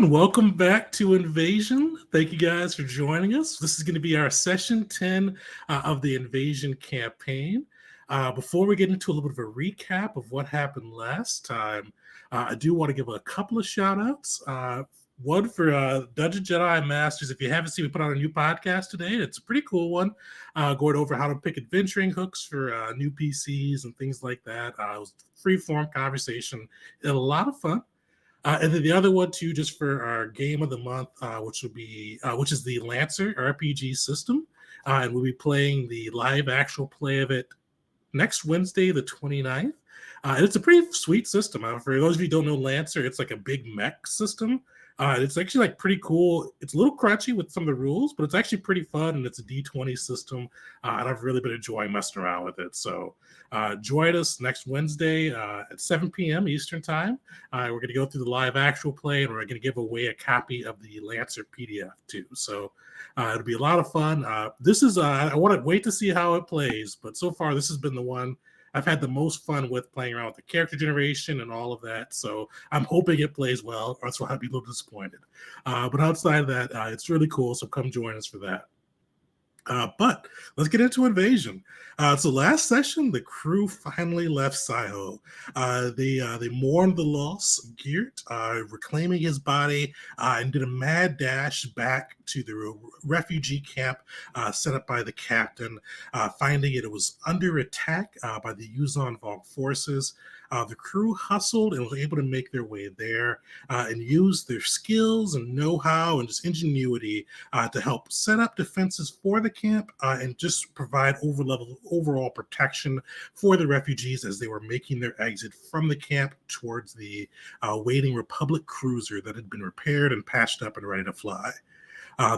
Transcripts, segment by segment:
and welcome back to Invasion. Thank you guys for joining us. This is going to be our session 10 of the Invasion campaign. Before we get into a little bit of a recap of what happened last time, I do want to give a couple of shout outs. One for Dungeon Jedi Masters. If you haven't seen, we put out a new podcast today. It's a pretty cool one, going over how to pick adventuring hooks for new PCs and things like that. It was free form conversation and a lot of fun. And then the other one too, just for our game of the month, which is the Lancer RPG system, and we'll be playing the live actual play of it next Wednesday, the 29th. And it's a pretty sweet system. For those of you who don't know Lancer, it's like a big mech system. It's actually like pretty cool. It's a little crunchy with some of the rules, but it's actually pretty fun, and it's a D20 system, and I've really been enjoying messing around with it. So join us next Wednesday at 7 p.m. Eastern Time. We're going to go through the live actual play, and we're going to give away a copy of the Lancer PDF too. So it'll be a lot of fun. I want to wait to see how it plays, but so far this has been the one I've had the most fun with, playing around with the character generation and all of that. So I'm hoping it plays well, or else I'll be a little disappointed. But outside of that, it's really cool. So come join us for that. But let's get into Invasion. So last session, the crew finally left Saiho. They mourned the loss of Geert, reclaiming his body, and did a mad dash back to the refugee camp set up by the captain, finding it was under attack by the Yuzon Vong forces. The crew hustled and was able to make their way there and use their skills and know-how and just ingenuity to help set up defenses for the camp and just provide overall protection for the refugees as they were making their exit from the camp towards the waiting Republic cruiser that had been repaired and patched up and ready to fly.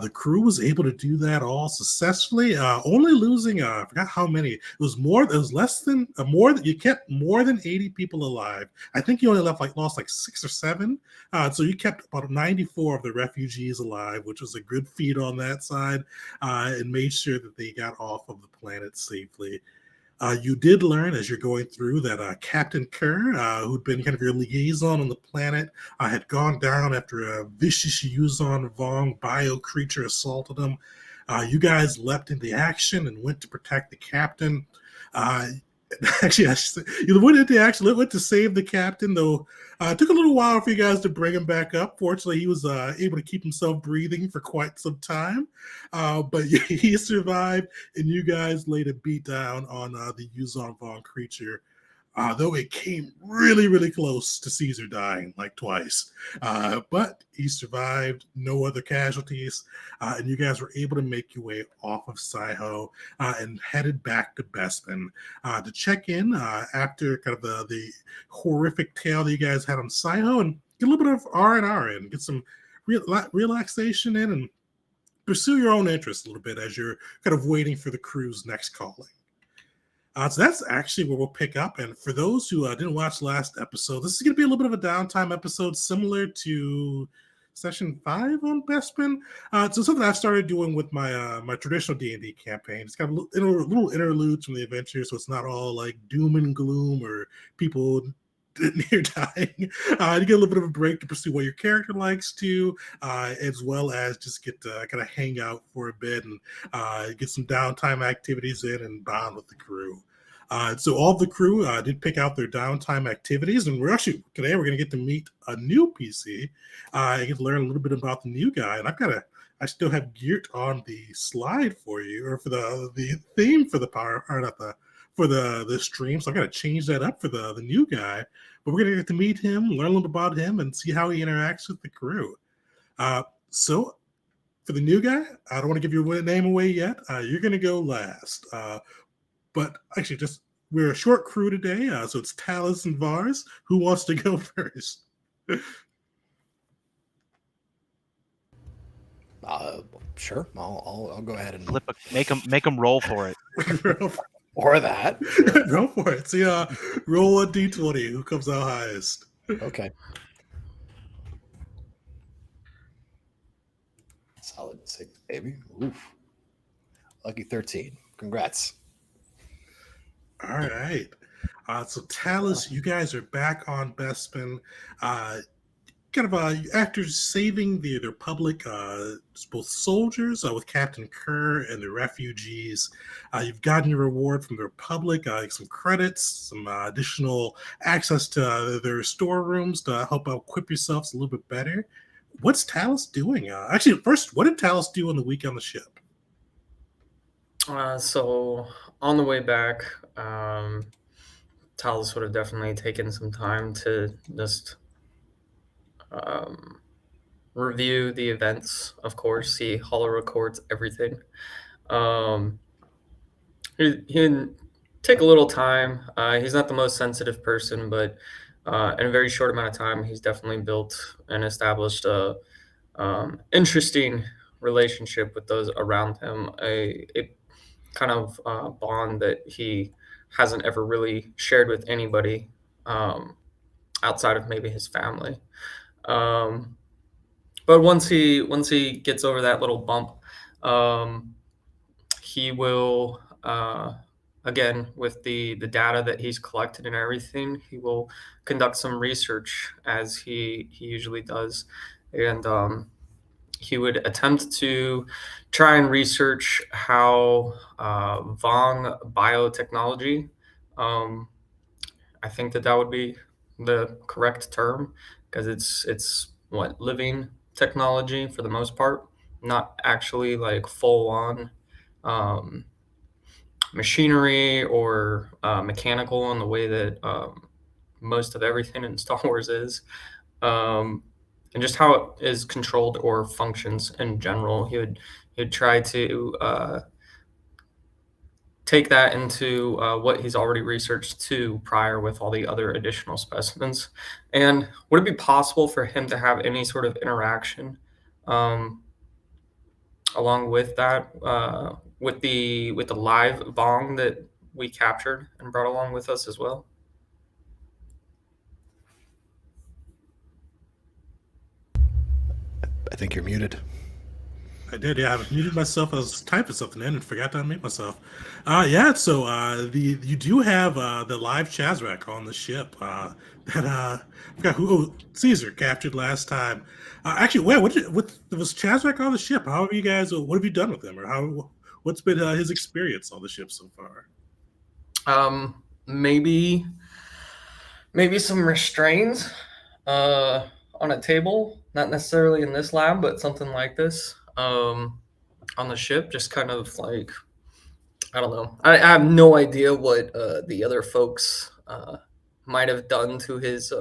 The crew was able to do that all successfully, only losing, I forgot how many. It was less than, you kept more than 80 people alive. I think you only lost like 6 or 7. So you kept about 94 of the refugees alive, which was a good feat on that side, and made sure that they got off of the planet safely. You did learn as you're going through that Captain Kerr, who'd been kind of your liaison on the planet, had gone down after a vicious Yuzon Vong bio creature assaulted him. You guys leapt into action and went to protect the captain. Actually, you went into action, went to save the captain, though it took a little while for you guys to bring him back up. Fortunately, he was able to keep himself breathing for quite some time, but he survived, and you guys laid a beat down on the Yuzon Vong creature. Though it came really, really close to Caesar dying like twice. But he survived, no other casualties, and you guys were able to make your way off of Saiho and headed back to Bespin to check in after kind of the horrific tale that you guys had on Saiho and get a little bit of R&R in, get some relaxation in, and pursue your own interests a little bit as you're kind of waiting for the crew's next calling. So that's actually where we'll pick up. And for those who didn't watch the last episode, this is going to be a little bit of a downtime episode similar to session 5 on Bespin. So something I've started doing with my traditional D&D campaign. It's got a little interludes from the adventure, so it's not all like doom and gloom or people near dying. You get a little bit of a break to pursue what your character likes to, as well as just get to kind of hang out for a bit and get some downtime activities in and bond with the crew. So all of the crew did pick out their downtime activities, and today we're going to get to meet a new PC. I get to learn a little bit about the new guy, and I still have Geert on the slide for you, or for the theme for the power, or not for the stream. So I'm going to change that up for the new guy. But we're going to get to meet him, learn a little bit about him, and see how he interacts with the crew. So for the new guy, I don't want to give your name away yet. You're going to go last. But actually, we're a short crew today, so it's Talus and Vars. Who wants to go first? Sure. I'll go ahead and make them roll for it. Or that. Go for it. See, roll a d20. Who comes out highest? Okay. Solid 6, baby. Oof. Lucky 13. Congrats. All right. So Talus, you guys are back on Bespin. kind of after saving their public, both soldiers with Captain Kerr and the refugees, you've gotten your reward from the Republic, some credits, some additional access to their storerooms to help equip yourselves a little bit better. What's Talus doing? Actually, first, what did Talus do on the week on the ship? So on the way back, Talus would have definitely taken some time to just review the events. Of course, he holo records everything. He'd take a little time. He's not the most sensitive person, but in a very short amount of time, he's definitely built and established a interesting relationship with those around him. A kind of bond that he hasn't ever really shared with anybody outside of maybe his family. But once he gets over that little bump, he will again, with the data that he's collected and everything, he will conduct some research as he usually does, and he would attempt to try and research how Vong biotechnology, I think that would be the correct term, because it's what, living technology for the most part, not actually like full on machinery or mechanical in the way that most of everything in Star Wars is. And just how it is controlled or functions in general. He'd try to take that into what he's already researched too prior with all the other additional specimens. And would it be possible for him to have any sort of interaction along with that, with the live Vong that we captured and brought along with us as well? I think you're muted. I did, yeah. I muted myself. I was typing something in and forgot to unmute myself. Yeah. So you do have the live Chazrak on the ship that I forgot who Caesar captured last time. Actually, wait, what was Chazrak on the ship? How have you guys? What have you done with him, or what's been his experience on the ship so far? Maybe some restraints on a table, not necessarily in this lab, but something like this on the ship, just kind of like, I don't know. I have no idea what the other folks might have done to his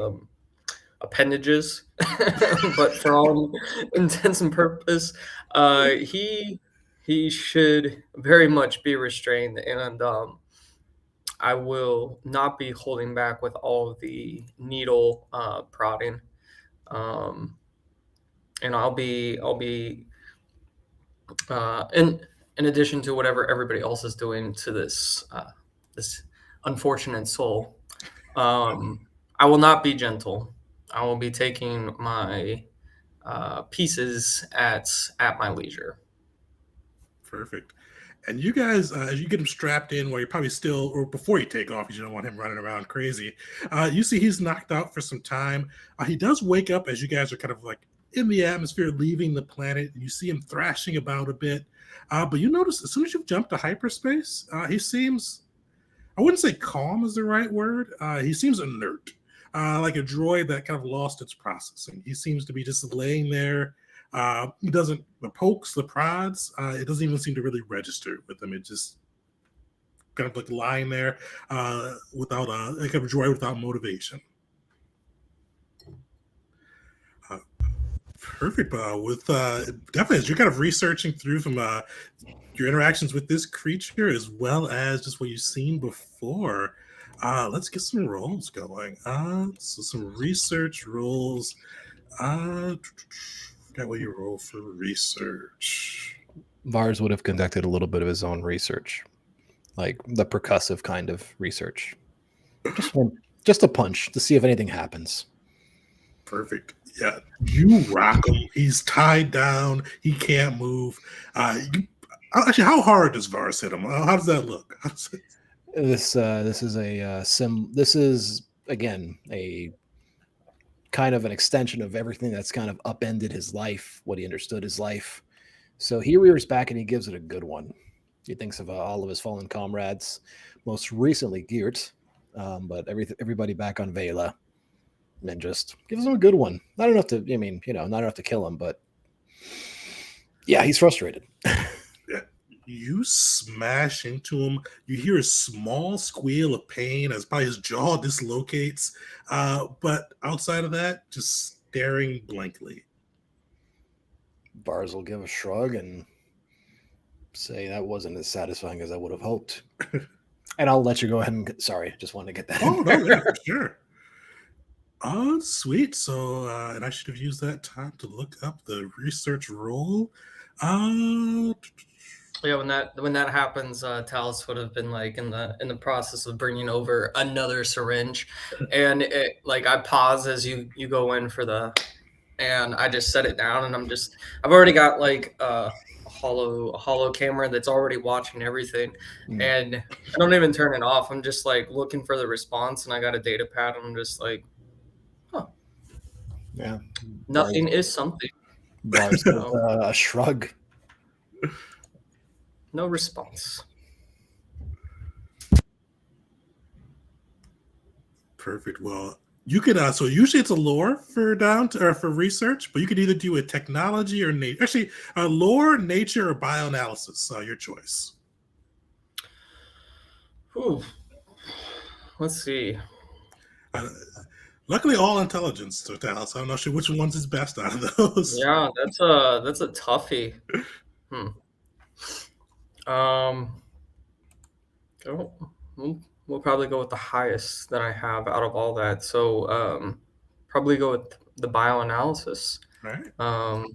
appendages, but for all intents and purpose, he should very much be restrained, and I will not be holding back with all of the needle prodding, and I'll be in addition to whatever everybody else is doing to this unfortunate soul. I will not be gentle. I will be taking my pieces at my leisure. Perfect. And you guys, as you get him strapped in, while you're probably still, or before you take off, because you don't want him running around crazy, you see he's knocked out for some time. He does wake up as you guys are kind of like in the atmosphere, leaving the planet. You see him thrashing about a bit. But you notice as soon as you've jumped to hyperspace, he seems, I wouldn't say calm is the right word. He seems inert, like a droid that kind of lost its processing. He seems to be just laying there. He doesn't, the pokes, the prods, it doesn't even seem to really register with him. It just kind of like lying there without like a droid without motivation. Perfect. With definitely, as you're kind of researching through from your interactions with this creature as well as just what you've seen before, let's get some rolls going. So some research rolls. Forgot what you roll for research. Vars would have conducted a little bit of his own research, like the percussive kind of research. Just a punch to see if anything happens. Perfect. Yeah, you rock him. He's tied down. He can't move. Actually, how hard does Vars hit him? How does that look? This is a sim. This is again a kind of an extension of everything that's kind of upended his life, what he understood his life. So he rears back and he gives it a good one. He thinks of all of his fallen comrades, most recently Geert, but everybody back on Vela, and just gives him a good one. Not enough to, not enough to kill him, but yeah, he's frustrated. You smash into him. You hear a small squeal of pain as probably his jaw dislocates. But outside of that, just staring blankly. Bars will give a shrug and say that wasn't as satisfying as I would have hoped. And I'll let you go ahead and sorry, just wanted to get that. Oh, no, yeah, for sure. Oh, sweet. So, and I should have used that time to look up the research role. Yeah, when that happens, Talos would have been like in the process of bringing over another syringe, and I pause as you go in for and I just set it down, and I've already got like a hollow camera that's already watching everything, and I don't even turn it off. I'm just like looking for the response, and I got a data pad, and I'm just like, huh, yeah, nothing is something. Bars a shrug. No response. Perfect. Well, you could so usually it's a lore for for research, but you could either do a technology or nature. Actually, lore, nature, or bioanalysis. Your choice. Ooh. Let's see. Luckily, all intelligence, so I'm not sure which one's is best out of those. Yeah, that's a toughie. We'll probably go with the highest that I have out of all that. So probably go with the bioanalysis. Right.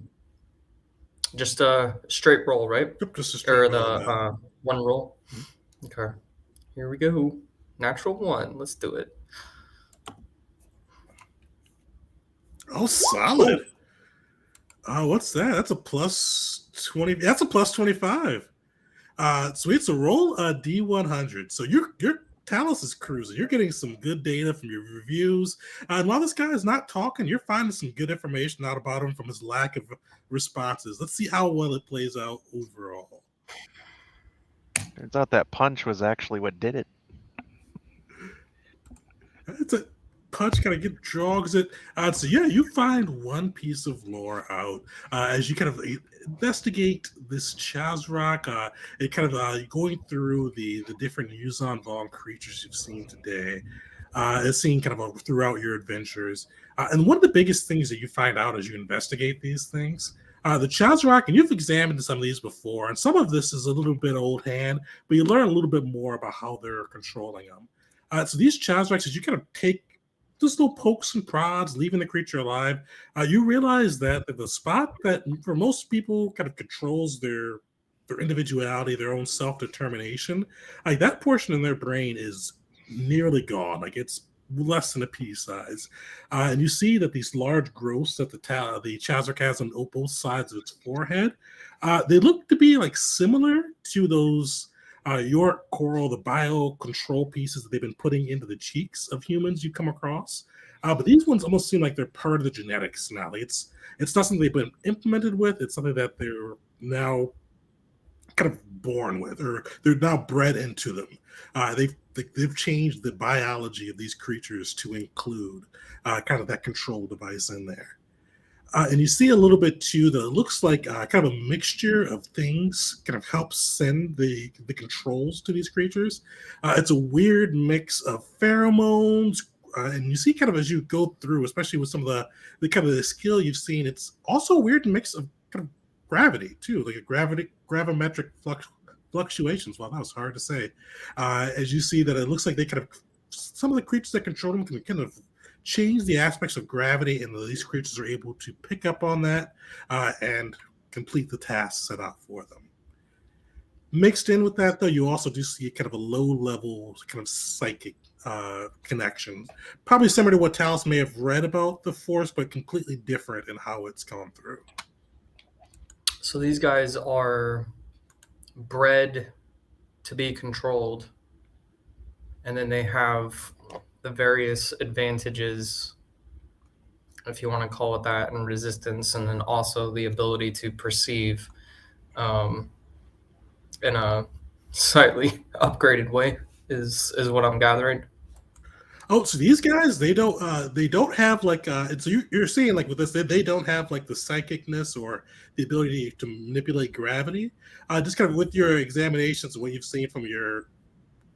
Just a straight roll, right? Yep, just a straight roll. The one roll. Okay. Here we go. Natural 1. Let's do it. Oh, solid. Oh, what's that? That's a plus 20. That's a plus 25. Sweet. So roll a D100. So your Talos is cruising. You're getting some good data from your reviews. And while this guy is not talking, you're finding some good information out about him from his lack of responses. Let's see how well it plays out overall. Turns out that punch was actually what did it. It's a punch, kind of jogs it. So yeah, you find one piece of lore out as you kind of investigate this Chazrak. It kind of going through the different Yuzan Vong creatures you've seen today. It's seen kind of throughout your adventures. And one of the biggest things that you find out as you investigate these things, the Chazrak, and you've examined some of these before, and some of this is a little bit old hand, but you learn a little bit more about how they're controlling them. So these Chazraks, as you kind of take just little pokes and prods, leaving the creature alive, you realize that the spot that for most people kind of controls their individuality, their own self-determination, like that portion in their brain is nearly gone. Like it's less than a pea size. And you see that these large growths that the Chazrak has on both sides of its forehead, they look to be like similar to those York coral, the bio control pieces that they've been putting into the cheeks of humans you come across. But these ones almost seem like they're part of the genetics now. Like it's not something they've been implemented with. It's something that they're now kind of born with, or they're now bred into them. They've changed the biology of these creatures to include kind of that control device in there. And you see a little bit too that it looks like kind of a mixture of things kind of helps send the controls to these creatures. It's a weird mix of pheromones, and you see kind of as you go through, especially with some of the kind of the skill you've seen, it's also a weird mix of kind of gravity too, like a gravimetric fluctuations. Wow, that was hard to say. As you see that it looks like they kind of some of the creatures that control them can kind of change the aspects of gravity, and these creatures are able to pick up on that and complete the tasks set out for them. Mixed in with that, though, you also do see kind of a low-level kind of psychic connection, probably similar to what Talos may have read about the Force, but completely different in how it's gone through. So these guys are bred to be controlled, and then they have the various advantages if you want to call it that, and resistance, and then also the ability to perceive um, in a slightly upgraded way is what I'm gathering. Oh, so these guys they don't have like it's you're seeing like with this they don't have like the psychicness or the ability to manipulate gravity. Just kind of with your examinations and what you've seen from your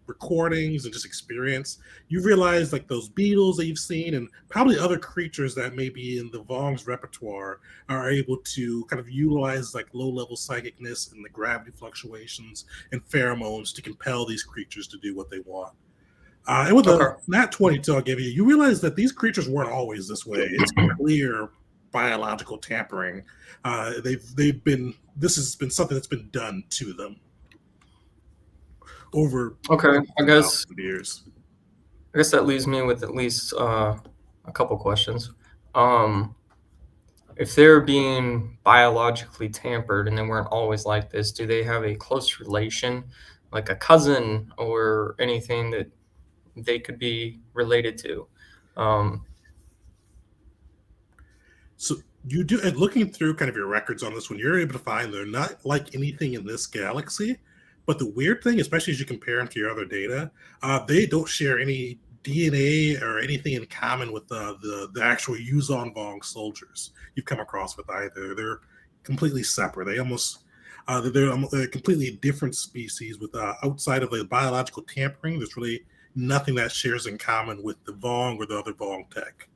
recordings and just experience, you realize like those beetles that you've seen and probably other creatures that may be in the Vong's repertoire are able to kind of utilize like low level psychicness and the gravity fluctuations and pheromones to compel these creatures to do what they want. And with Okay. the nat 22 I'll give you, you realize that these creatures weren't always this way. It's clear biological tampering. They've been this has been something that's been done to them over Okay. I guess thousands of years. that leaves me with at least a couple questions. If they're being biologically tampered and they weren't always like this, do they have a close relation, like a cousin or anything that they could be related to? So you do, and looking through kind of your records on this one, you're able to find they're not like anything in this galaxy. But the weird thing, especially as you compare them to your other data, they don't share any DNA or anything in common with the actual Yuzon Vong soldiers you've come across with either. They're completely separate. They're a completely different species with outside of the biological tampering. There's really nothing that shares in common with the Vong or the other Vong tech.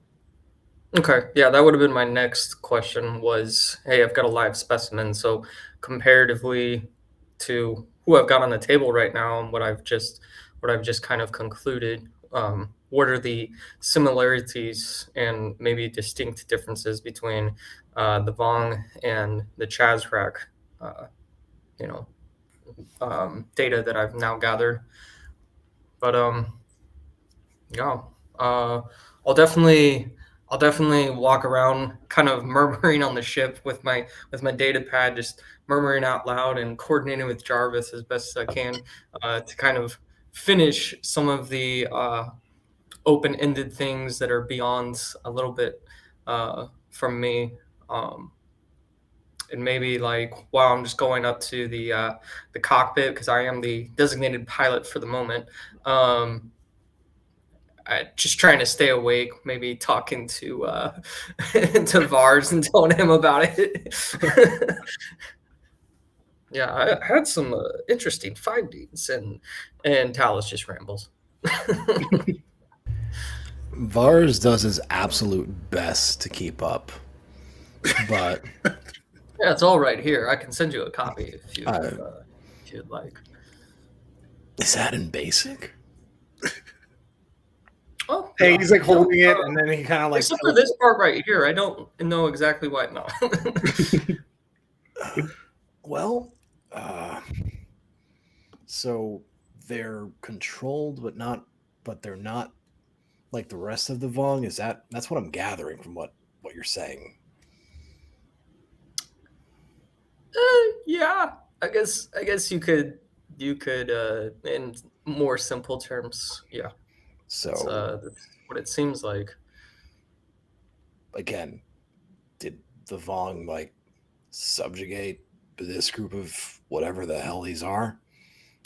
Okay, yeah, that would have been my next question was, hey, I've got a live specimen, so comparatively to who I've got on the table right now and what I've just kind of concluded, what are the similarities and maybe distinct differences between the Vong and the Chazrak, uh, you know, data that I've now gathered? But yeah, I'll definitely walk around kind of murmuring on the ship with my data pad, just murmuring out loud and coordinating with Jarvis as best as I can to kind of finish some of the open-ended things that are beyond a little bit from me. And maybe like while I'm just going up to the cockpit because I am the designated pilot for the moment. Just trying to stay awake, maybe talking to to Vars and telling him about it. Yeah, I had some interesting findings, and Talus just rambles. Vars does his absolute best to keep up, but Yeah, it's all right here. I can send you a copy if you'd like. is that in basic? Oh, Hey, yeah, he's like no, holding it, and then he kind of like. except for this part right here, I don't know exactly why. No. Well, so they're controlled, but they're not like the rest of the Vong. That's what I'm gathering from what you're saying? Yeah, I guess you could in more simple terms, yeah. So That's what it seems like. again, did the Vong like subjugate this group of whatever the hell these are,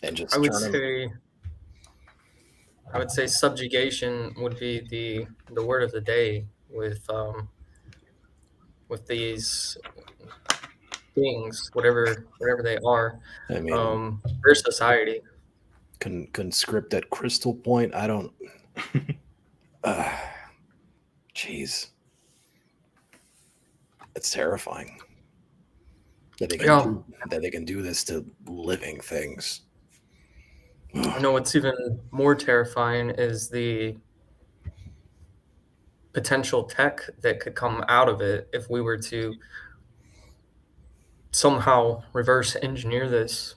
and just I would turn them? say subjugation would be the word of the day with these beings, whatever they are, I mean, their society. conscript at Crystal Point. I don't. Jeez, it's terrifying that they can do this to living things. I know what's even more terrifying is the potential tech that could come out of it if we were to somehow reverse engineer this.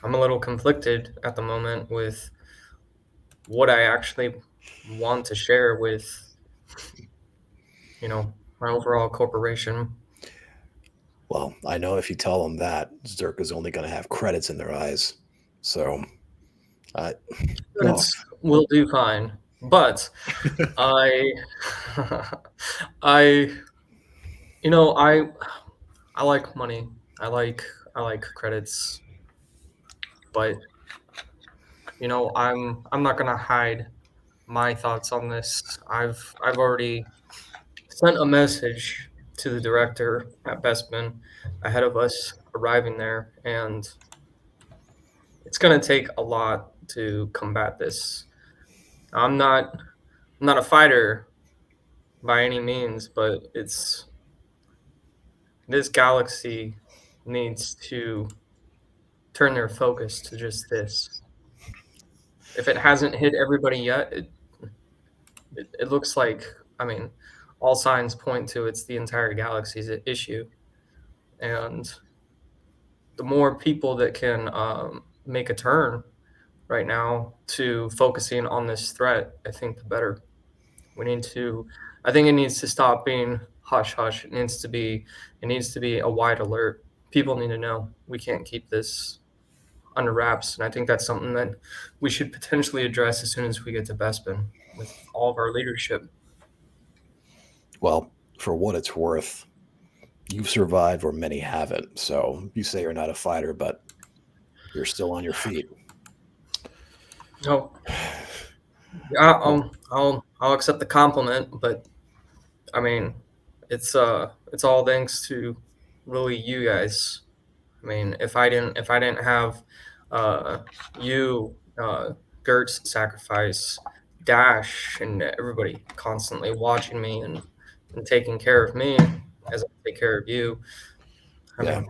I'm a little conflicted at the moment with what I actually want to share with, my overall corporation. Well, I know if you tell them that, Zerk is only going to have credits in their eyes. So, We'll do fine. But I, I, you know, I like money. I like credits, but I'm not gonna hide my thoughts on this. I've already sent a message to the director at Bespin ahead of us arriving there, and it's gonna take a lot to combat this. I'm not I'm not a fighter by any means, but this galaxy needs to turn their focus to just this. If it hasn't hit everybody yet, it looks like, I mean, all signs point to it's the entire galaxy's issue. And the more people that can make a turn right now to focusing on this threat, I think the better. We need to, I think it needs to stop being hush hush. It needs to be a wide alert. People need to know we can't keep this under wraps. And I think that's something that we should potentially address as soon as we get to Bespin with all of our leadership. Well, for what it's worth, you've survived where many haven't. So you say you're not a fighter, but you're still on your feet. No, yeah, I'll accept the compliment, but I mean, it's all thanks to really you guys. I mean, if I didn't have uh you, Gert's sacrifice, Dash, and everybody constantly watching me and taking care of me as I take care of you. I Yeah. mean,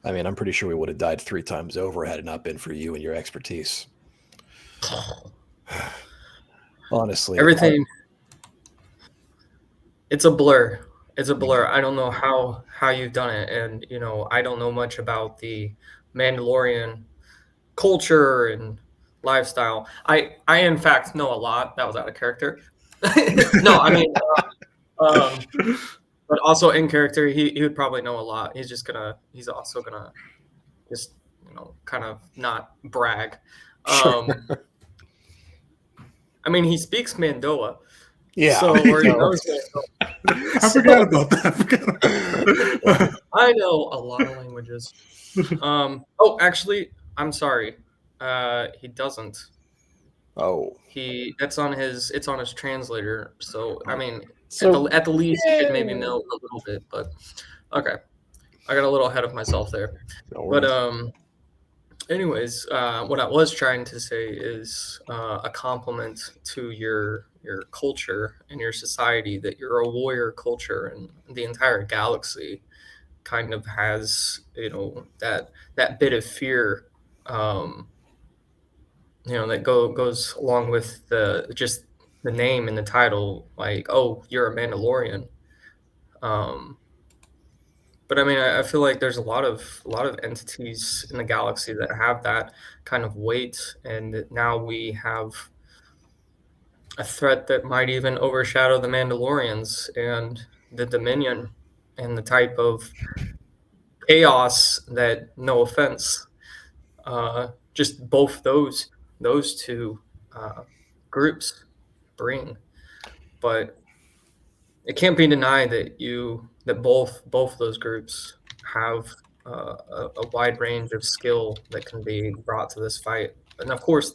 I mean, I'm pretty sure we would have died 3 times over had it not been for you and your expertise. Honestly, everything, it's a blur. It's a blur. I don't know how you've done it, and I don't know much about the Mandalorian culture and lifestyle. I in fact know a lot. That was out of character. No, I mean, um, but also in character, he would probably know a lot. He's also gonna just kind of not brag. sure. Um, I mean, he speaks Mandoa, Yeah. so or he So, knows Mandoa. I forgot about that. I forgot about that. I know a lot of languages. Oh, actually, I'm sorry. He doesn't. oh, He It's on his translator. So I mean, so at the least, he could maybe yeah. know a little bit. But okay, I got a little ahead of myself there. No But worries. anyways, what I was trying to say is a compliment to your culture and your society, that you're a warrior culture, and the entire galaxy kind of has that bit of fear, um, that goes along with the name and the title, like, oh, you're a Mandalorian. Um, but I mean, I feel like there's a lot of entities in the galaxy that have that kind of weight, and that now we have a threat that might even overshadow the Mandalorians and the Dominion, and the type of chaos that, no offense, just both those two groups bring. But it can't be denied that both those groups have a wide range of skill that can be brought to this fight, and of course,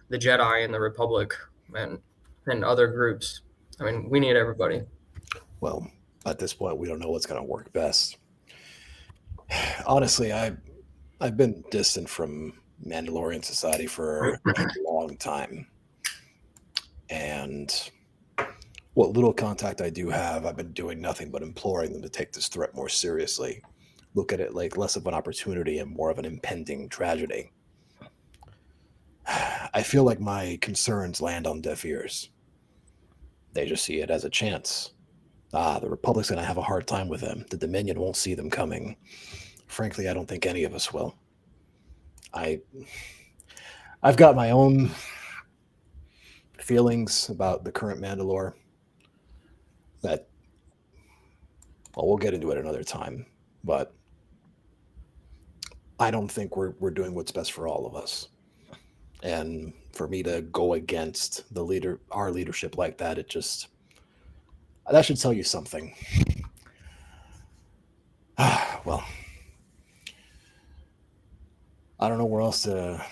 the Jedi and the Republic, and other groups. I mean, we need everybody. Well, at this point, we don't know what's going to work best. Honestly, I've been distant from Mandalorian society for a long time, and what little contact I do have, I've been doing nothing but imploring them to take this threat more seriously. Look at it like less of an opportunity and more of an impending tragedy. I feel like my concerns land on deaf ears. They just see it as a chance. The Republic's going to have a hard time with them. The Dominion won't see them coming. Frankly, I don't think any of us will. I've got my own feelings about the current Mandalore that, well, we'll get into it another time. But I don't think we're doing what's best for all of us. And for me to go against our leadership like that, that should tell you something. Well, I don't know where else to.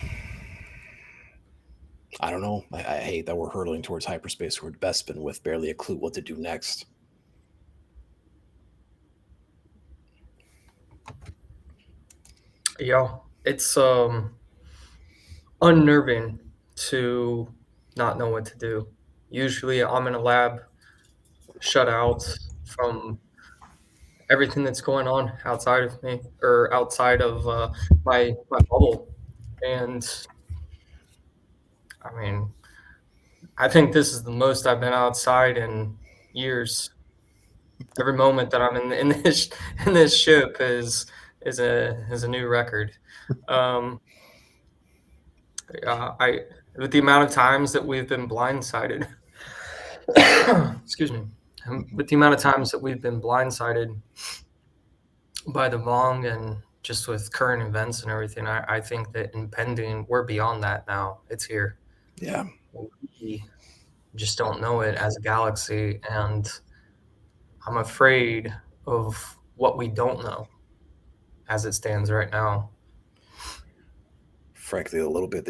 I don't know. I hate that we're hurtling towards hyperspace toward Bespin with barely a clue what to do next. Yeah, it's unnerving to not know what to do. Usually I'm in a lab shut out from everything that's going on outside of me or outside of my bubble. And I mean, I think this is the most I've been outside in years. Every moment that I'm in this in this ship is a new record. Um, I with the amount of times that we've been blindsided. Excuse me. With the amount of times that we've been blindsided by the Vong and just with current events and everything, I think that impending, we're beyond that now. It's here. Yeah. We just don't know it as a galaxy, and I'm afraid of what we don't know as it stands right now. Frankly, a little bit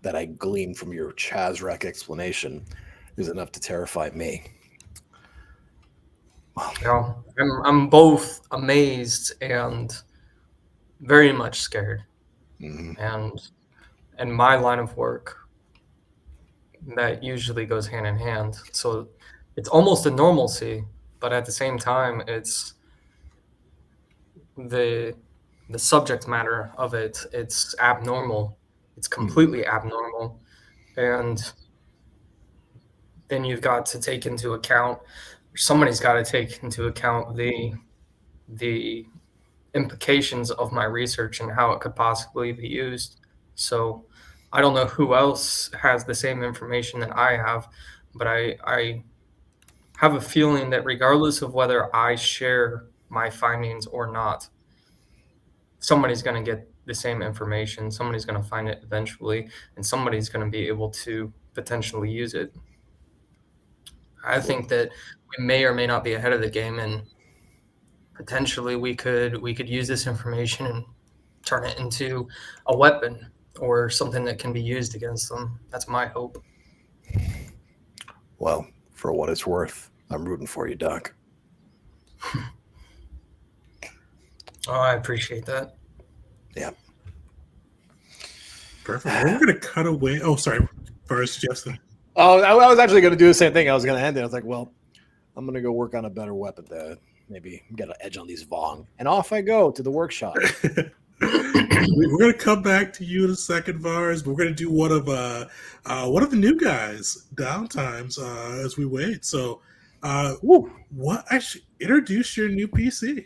that I gleaned from your Chazrak explanation is enough to terrify me. Yeah, I'm both amazed and very much scared. Mm-hmm. And in my line of work, that usually goes hand in hand. So it's almost a normalcy, but at the same time, it's the subject matter of it. It's abnormal. It's completely abnormal, and then you've got to take into account. Somebody's got to take into account the implications of my research and how it could possibly be used. So I don't know who else has the same information that I have, but I have a feeling that regardless of whether I share my findings or not, somebody's going to get the same information. Somebody's going to find it eventually, and somebody's going to be able to potentially use it. I think that we may or may not be ahead of the game, and potentially we could use this information and turn it into a weapon or something that can be used against them. That's my hope. Well, for what it's worth, I'm rooting for you, Doc. Oh, I appreciate that. Yeah. Perfect. We're going to cut away. Oh, sorry. First, Justin. Oh, I was actually going to do the same thing. I was going to end it. I was like, well, I'm going to go work on a better weapon to maybe get an edge on these Vong. And off I go to the workshop. We're going to come back to you in a second, Vars. But we're going to do one of the new guys' downtimes as we wait. So, what actually introduce your new PC?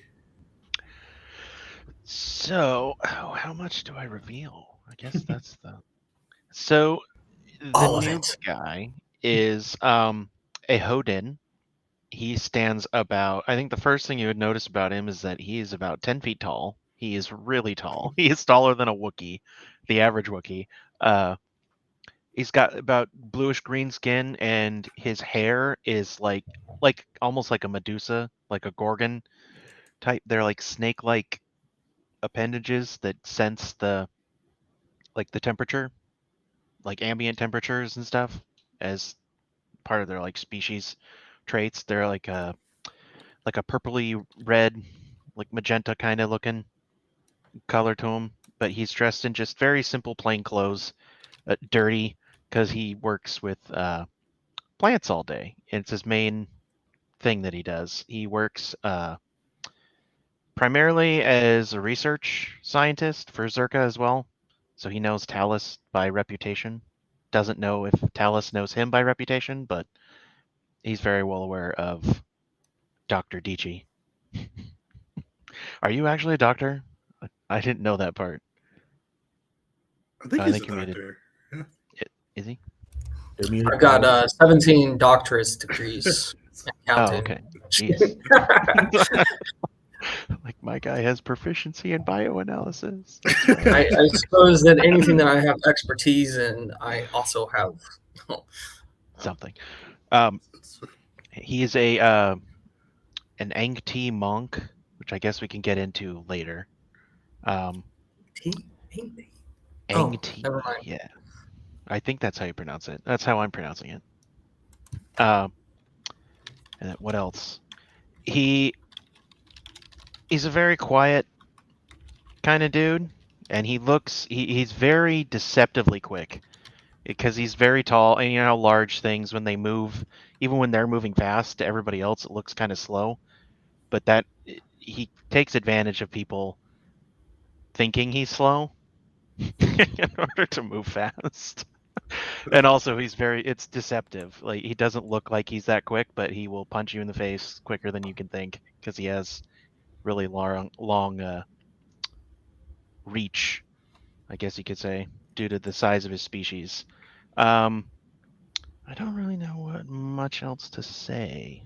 So, how much do I reveal? I guess that's the. So, All the of new it. guy is a Hodin. He stands about. I think the first thing you would notice about him is that he is about 10 feet tall. He is really tall. He is taller than a Wookiee, the average Wookiee. He's got about bluish green skin, and his hair is like almost like a Medusa, like a Gorgon type. They're like snake-like appendages that sense the temperature, like ambient temperatures and stuff, as part of their like species traits. They're like a purpley red, like magenta kind of looking color to him. But he's dressed in just very simple plain clothes, dirty because he works with plants all day. It's his main thing that he does. He works primarily as a research scientist for Zerka as well. So he knows Talus by reputation. Doesn't know if Talus knows him by reputation, but he's very well aware of Dr. Dici. Are you actually a doctor? I didn't know that part. I think he's a doctor. Yeah. Is he? I've got 17 doctorate degrees. Oh, okay. Jeez. Like my guy has proficiency in bioanalysis. That's right. I suppose that anything that I have expertise in, I also have. Something. He is an Angti monk, which I guess we can get into later. Um, Oh, Angti, never mind. yeah, I think that's how you pronounce it. That's how I'm pronouncing it. And then what else? He's a very quiet kind of dude, and he's very deceptively quick because he's very tall, and you know how large things when they move, even when they're moving fast to everybody else, it looks kind of slow. But that he takes advantage of people thinking he's slow in order to move fast. And also it's deceptive. Like he doesn't look like he's that quick, but he will punch you in the face quicker than you can think because he has really long reach, I guess you could say, due to the size of his species. I don't really know what much else to say.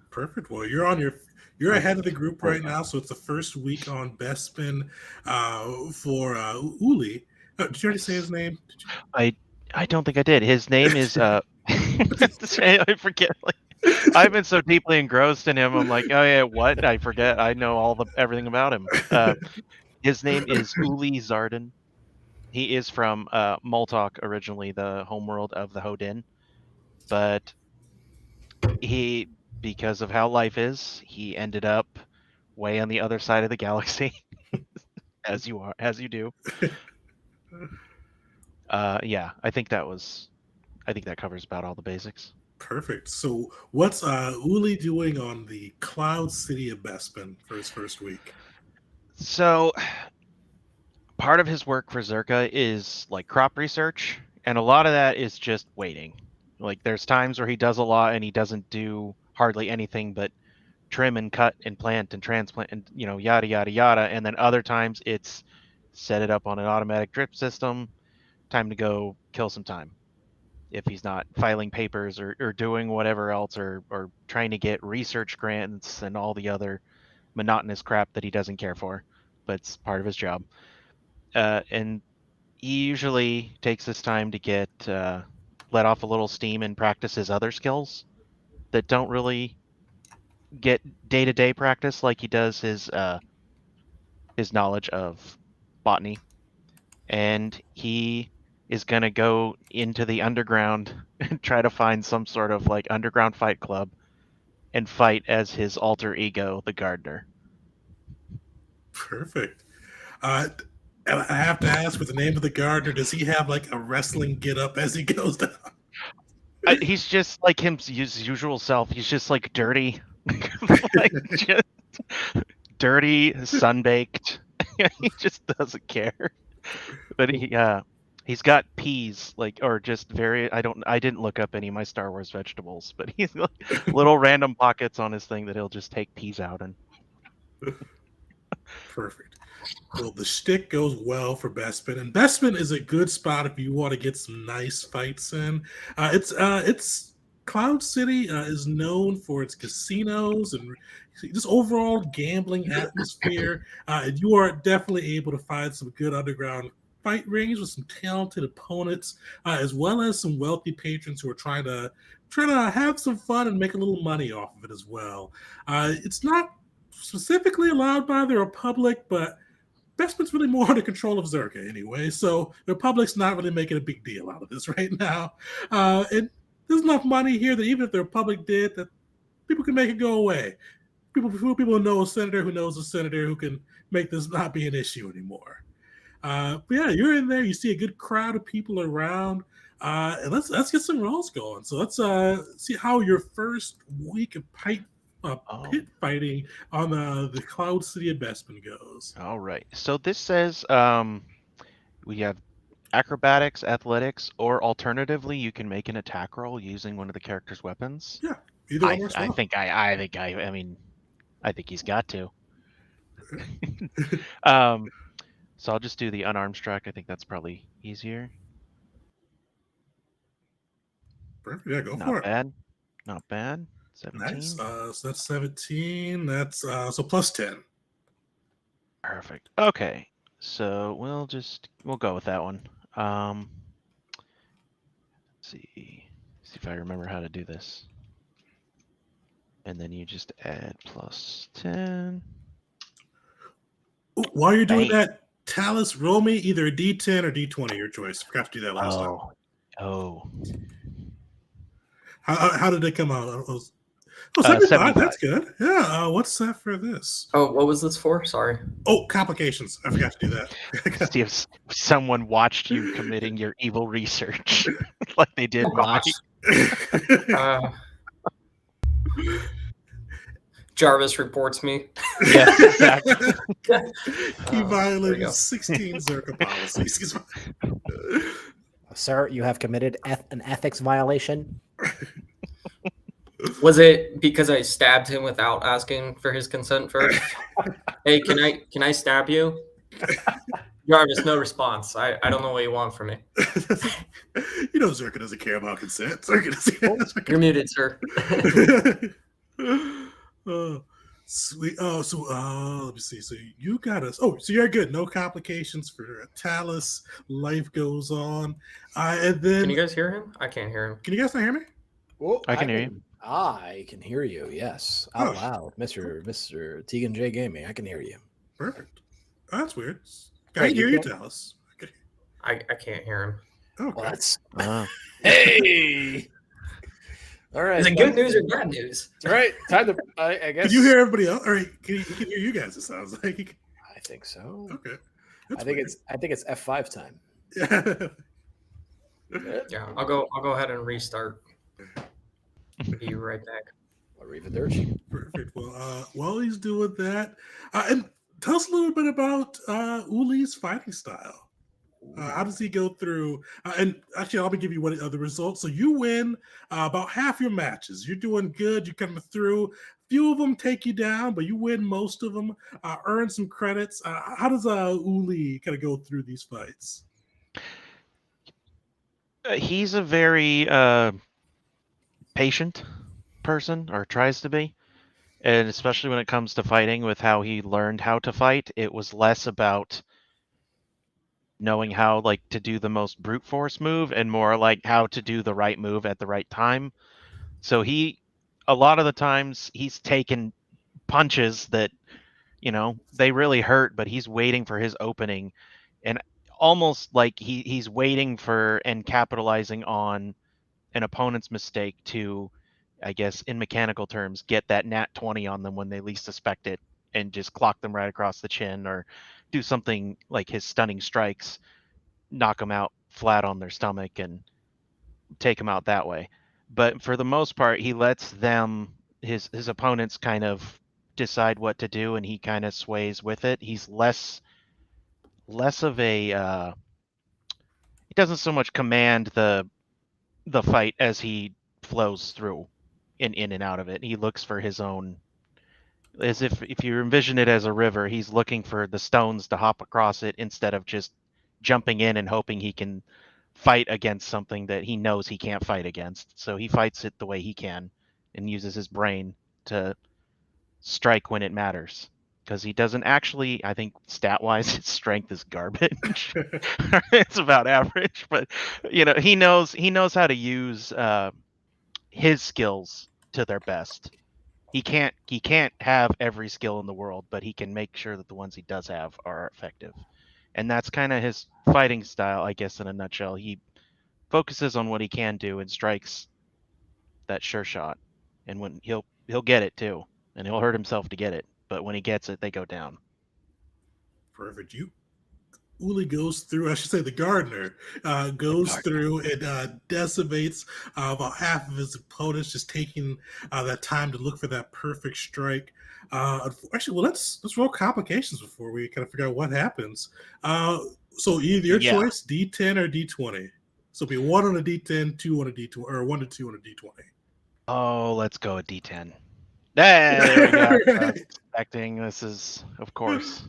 Perfect. Well, you're ahead of the group right now, so it's the first week on Bespin for Uli. Did you already say his name? Did you? I don't think I did. His name is I forget. Like I've been so deeply engrossed in him. I'm like, oh yeah, what? I forget. I know everything about him. His name is Uli Zarden. He is from Moltok originally, the homeworld of the Hodin, but he, because of how life is, he ended up way on the other side of the galaxy, as you do. Yeah, I think that covers about all the basics. Perfect. So, what's Uli doing on the Cloud City of Bespin for his first week? So, part of his work for Zerka is like crop research, and a lot of that is just waiting. Like, there's times where he does a lot and he doesn't do hardly anything but trim and cut and plant and transplant and yada yada yada. And then other times it's set it up on an automatic drip system. Time to go kill some time. If he's not filing papers or doing whatever else or trying to get research grants and all the other monotonous crap that he doesn't care for, but it's part of his job. And he usually takes this time to get let off a little steam and practice his other skills that don't really get day-to-day practice like he does his knowledge of botany. And he is going to go into the underground and try to find some sort of like underground fight club and fight as his alter ego, the gardener. Perfect. And I have to ask, with the name of the gardener, does he have like a wrestling get up as he goes down? He's just like his usual self. He's just like dirty, like just dirty, sunbaked. He just doesn't care. But he's got peas, like, or just I didn't look up any of my Star Wars vegetables, but he's like little random pockets on his thing that he'll just take peas out in. Perfect. Well, the shtick goes well for Bespin, and Bespin is a good spot if you want to get some nice fights in. It's Cloud City is known for its casinos and just overall gambling atmosphere. And you are definitely able to find some good underground fight rings with some talented opponents, as well as some wealthy patrons who are trying to have some fun and make a little money off of it as well. It's not specifically allowed by the Republic, but Bespin's really more under control of Zerka anyway, so the Republic's not really making a big deal out of this right now. And there's enough money here that even if the Republic did, that people can make it go away. People know a senator who knows a senator who can make this not be an issue anymore. But yeah, you're in there. You see a good crowd of people around. And let's get some rolls going. So let's see how your first week of pit fighting on the Cloud City of Bespin goes. All right. So this says we have acrobatics, athletics, or alternatively, you can make an attack roll using one of the character's weapons. Yeah, either one works well. I mean, I think he's got to. So I'll just do the unarmed strike. I think that's probably easier. Perfect. Yeah, go Not for it. bad. Not bad. 17. Nice. So that's 17. That's so plus 10. Perfect. Okay, so we'll go with that one. See if I remember how to do this. And then you just add +10. Ooh, while you're doing Bang. that, Talus, roll me either a D10 or D20, your choice. Forgot to do that last time. Oh. How did it come out? Oh, 75. 75. That's good. Yeah. What's that for this? Oh, what was this for? Sorry. Oh, complications. I forgot to do that. See if someone watched you committing your evil research like they did Oh, mine. gosh. Jarvis reports me. Yes, exactly. He There we violated go. 16 Zerka policies. Sir, you have committed an ethics violation. Was it because I stabbed him without asking for his consent first? Hey, can I stab you? Jarvis, no response. I don't know what you want from me. You know Zerka doesn't care about consent. Zerka doesn't You're muted, sir. Oh, sweet. Oh, so let me see. So you got us. Oh, so you're good. No complications for Talus. Life goes on. And then Can you guys hear him? I can't hear him. can you guys not hear me? Well, I can hear you. I can hear you. Yes, out loud, Mr. Tegan J Gaming. I can hear you. Perfect. Oh, that's weird. I Wait, can you hear you, can't? Talus. Okay. I can't hear him. Okay. Well, that's Ah. hey. All right. Is it good news or bad news? All right. Time to. I guess. Can you hear everybody else? Or he can hear you guys. It sounds like. I think so. Okay. I think it's F5 time. Yeah. Yeah, I'll go ahead and restart. Be right back. Arrivederci. Perfect. Well, while he's doing that, and tell us a little bit about Uli's fighting style. How does he go through? And actually, I'll give you one of the results. So you win about half your matches. You're doing good. You're coming through. Few of them take you down, but you win most of them. Earn some credits. How does Uli kind of go through these fights? He's a very patient person, or tries to be. And especially when it comes to fighting, with how he learned how to fight, it was less about knowing how to do the most brute force move and more like how to do the right move at the right time. So a lot of the times he's taken punches that, they really hurt, but he's waiting for his opening, and almost like he's waiting for and capitalizing on an opponent's mistake to, I guess, in mechanical terms, get that nat 20 on them when they least suspect it and just clock them right across the chin, or do something like his stunning strikes, knock them out flat on their stomach and take them out that way. But for the most part, he lets his opponents kind of decide what to do, and he kind of sways with it. He's less of a he doesn't so much command the fight as he flows through in and out of it. He looks for his own, as if you envision it as a river, he's looking for the stones to hop across it instead of just jumping in and hoping he can fight against something that he knows he can't fight against. So he fights it the way he can and uses his brain to strike when it matters. Because he doesn't actually, I think stat wise, his strength is garbage. It's about average, but he knows how to use his skills to their best. He can't have every skill in the world, but he can make sure that the ones he does have are effective. And that's kind of his fighting style, I guess, in a nutshell. He focuses on what he can do and strikes that sure shot. And when he'll get it too, and he'll hurt himself to get it. But when he gets it, they go down. Perfect. Uli goes through, I should say the gardener goes through and decimates about half of his opponents, just taking that time to look for that perfect strike. Actually, well, let's roll complications before we kind of figure out what happens. So either your choice, D10 or D20. So it'll be 1 on a D10, 2 on a D20, or 1 to 2 on a D20. Oh, let's go with D10. There we go. I was expecting this is, of course.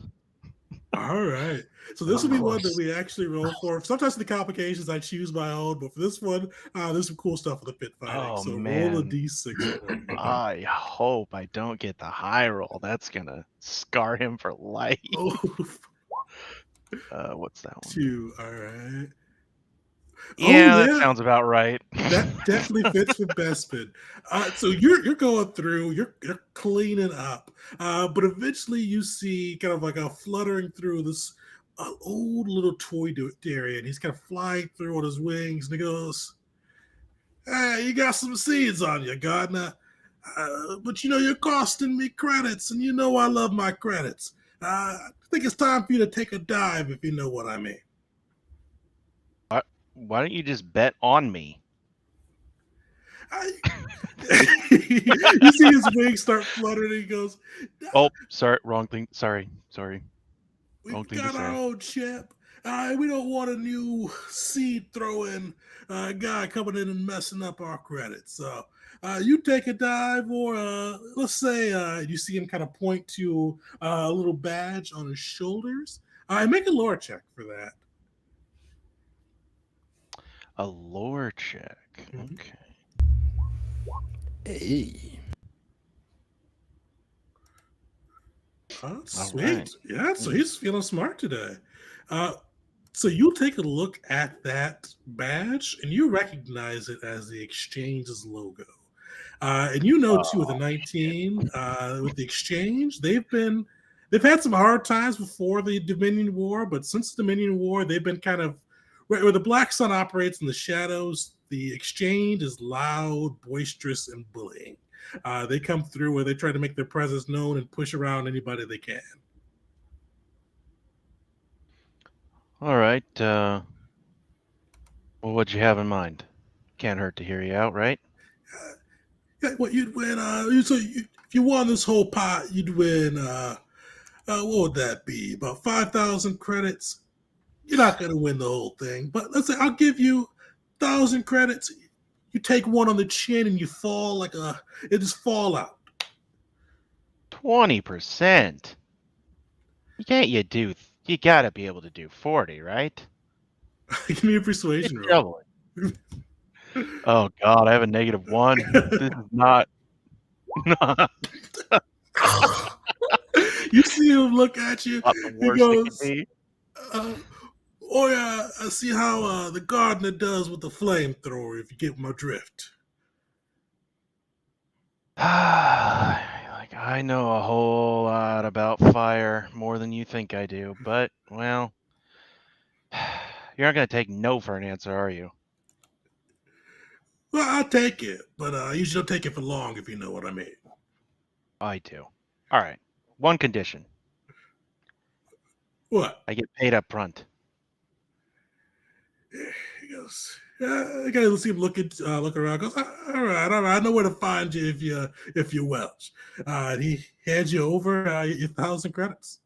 All right. So this Of will be one that course. we actually roll for. Sometimes the complications I choose my own, but for this one, there's some cool stuff with the pit fighting. Oh So roll a man. d6 for me. I hope I don't get the high roll. That's gonna scar him for life. Oh, What's that one? 2. All right. Yeah, Oh that yeah, sounds about right. that definitely fits for Bespin. So you're going through, you're cleaning up, but eventually you see kind of like a fluttering through this old little toy dairy, and he's kind of flying through on his wings, and he goes, "Hey, you got some seeds on you, gardener. But you're costing me credits, and you know I love my credits. I think it's time for you to take a dive, if you know what I mean." Why don't you just bet on me? You see his wings start fluttering, and he goes, Oh, sorry, wrong thing. Sorry. Wrong "We've thing to got our say. own champ. We don't want a new seed throwing guy coming in and messing up our credits. So you take a dive, or let's say you see him kind of point to a little badge on his shoulders. Make a lore check for that. A lore check. Mhm. Okay. Hey. All Sweet. right. Yeah, so he's feeling smart today. Uh, so you take a look at that badge and you recognize it as the Exchange's logo. And you know too, with the Oh, 19, with the Exchange, they've had some hard times before the Dominion War, but since the Dominion War, they've been kind of where the Black Sun operates in the shadows. The Exchange is loud, boisterous, and bullying. They come through where they try to make their presence known and push around anybody they can. all right. Well, what'd you have in mind? Can't hurt to hear you out, right? Yeah, what you'd win? If you won this whole pot, you'd win. What would that be? About 5,000 credits. You're not going to win the whole thing, but let's say I'll give you 1,000 credits. You take one on the chin and you fall like it just fall out. 20%. You gotta be able to do 40, right? Give me a You're persuasion roll. doubling. Oh God, I have a -1. This is not. You see him look at you. Not the He worst it could goes, be. uh, "Oh yeah, I see how the gardener does with the flamethrower. If you get my drift." Like, I know a whole lot about fire, more than you think I do, but, well, you're not gonna take no for an answer, are you? Well, I'll take it, but I usually don't take it for long, if you know what I mean. I do. All right. One condition. What? I get paid up front. He goes, "Yeah." I gotta see him look around. Goes, all right, all right. I know where to find you if you're Welsh. And he hands you over your 1,000 credits.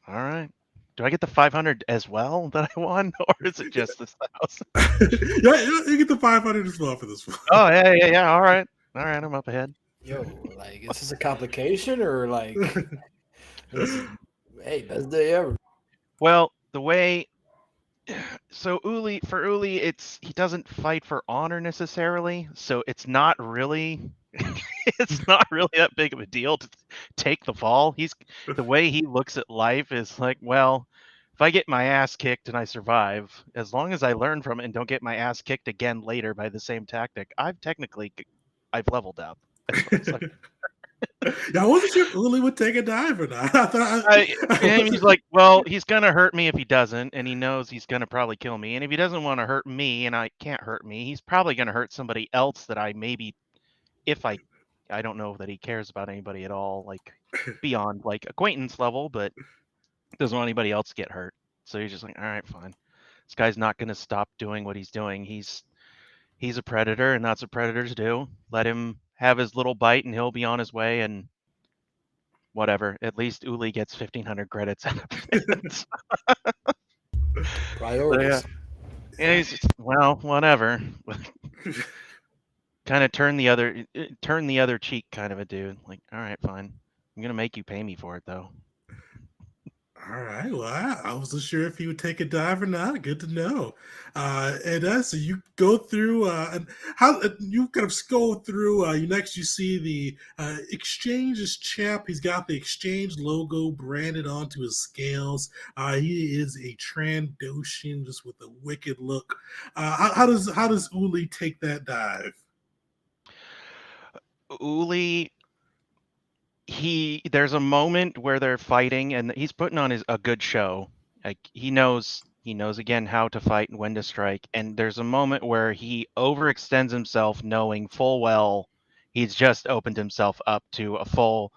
All right. Do I get the 500 as well that I won, or is it just this 1,000? Yeah, you get the 500 as well for this one. Oh, yeah. All right. I'm up ahead. Yo, like, is this a complication or like, hey, best day ever? Well, the way so Uli, he doesn't fight for honor necessarily, so it's not really it's not really that big of a deal to take the fall. The way he looks at life is like, well, if I get my ass kicked and I survive, as long as I learn from it and don't get my ass kicked again later by the same tactic, I've leveled up. As far as Yeah, I wasn't sure if Uli would take a dive or not. I thought and he's like, well, he's gonna hurt me if he doesn't, and he knows he's gonna probably kill me. And if he doesn't want to hurt me, and I can't hurt me, he's probably gonna hurt somebody else that I maybe, if I don't know that he cares about anybody at all, like beyond like acquaintance level, but doesn't want anybody else to get hurt. So he's just like, all right, fine. This guy's not gonna stop doing what he's doing. He's a predator, and that's what predators do. Let him have his little bite, and he'll be on his way, and whatever. At least Uli gets 1,500 credits out of it. Priorities. And he's just, well, whatever. Kind of turn the other cheek, kind of a dude. Like, all right, fine. I'm gonna make you pay me for it, though. All right. Well, I wasn't sure if you would take a dive or not. Good to know. So you go through, and how you kind of go through. You see the exchange's chap. He's got the exchange logo branded onto his scales. He is a Trandoshan, just with a wicked look. How does Uli take that dive? Uli, there's a moment where they're fighting and he's putting on a good show. Like he knows again how to fight and when to strike. And there's a moment where he overextends himself, knowing full well he's just opened himself up to a full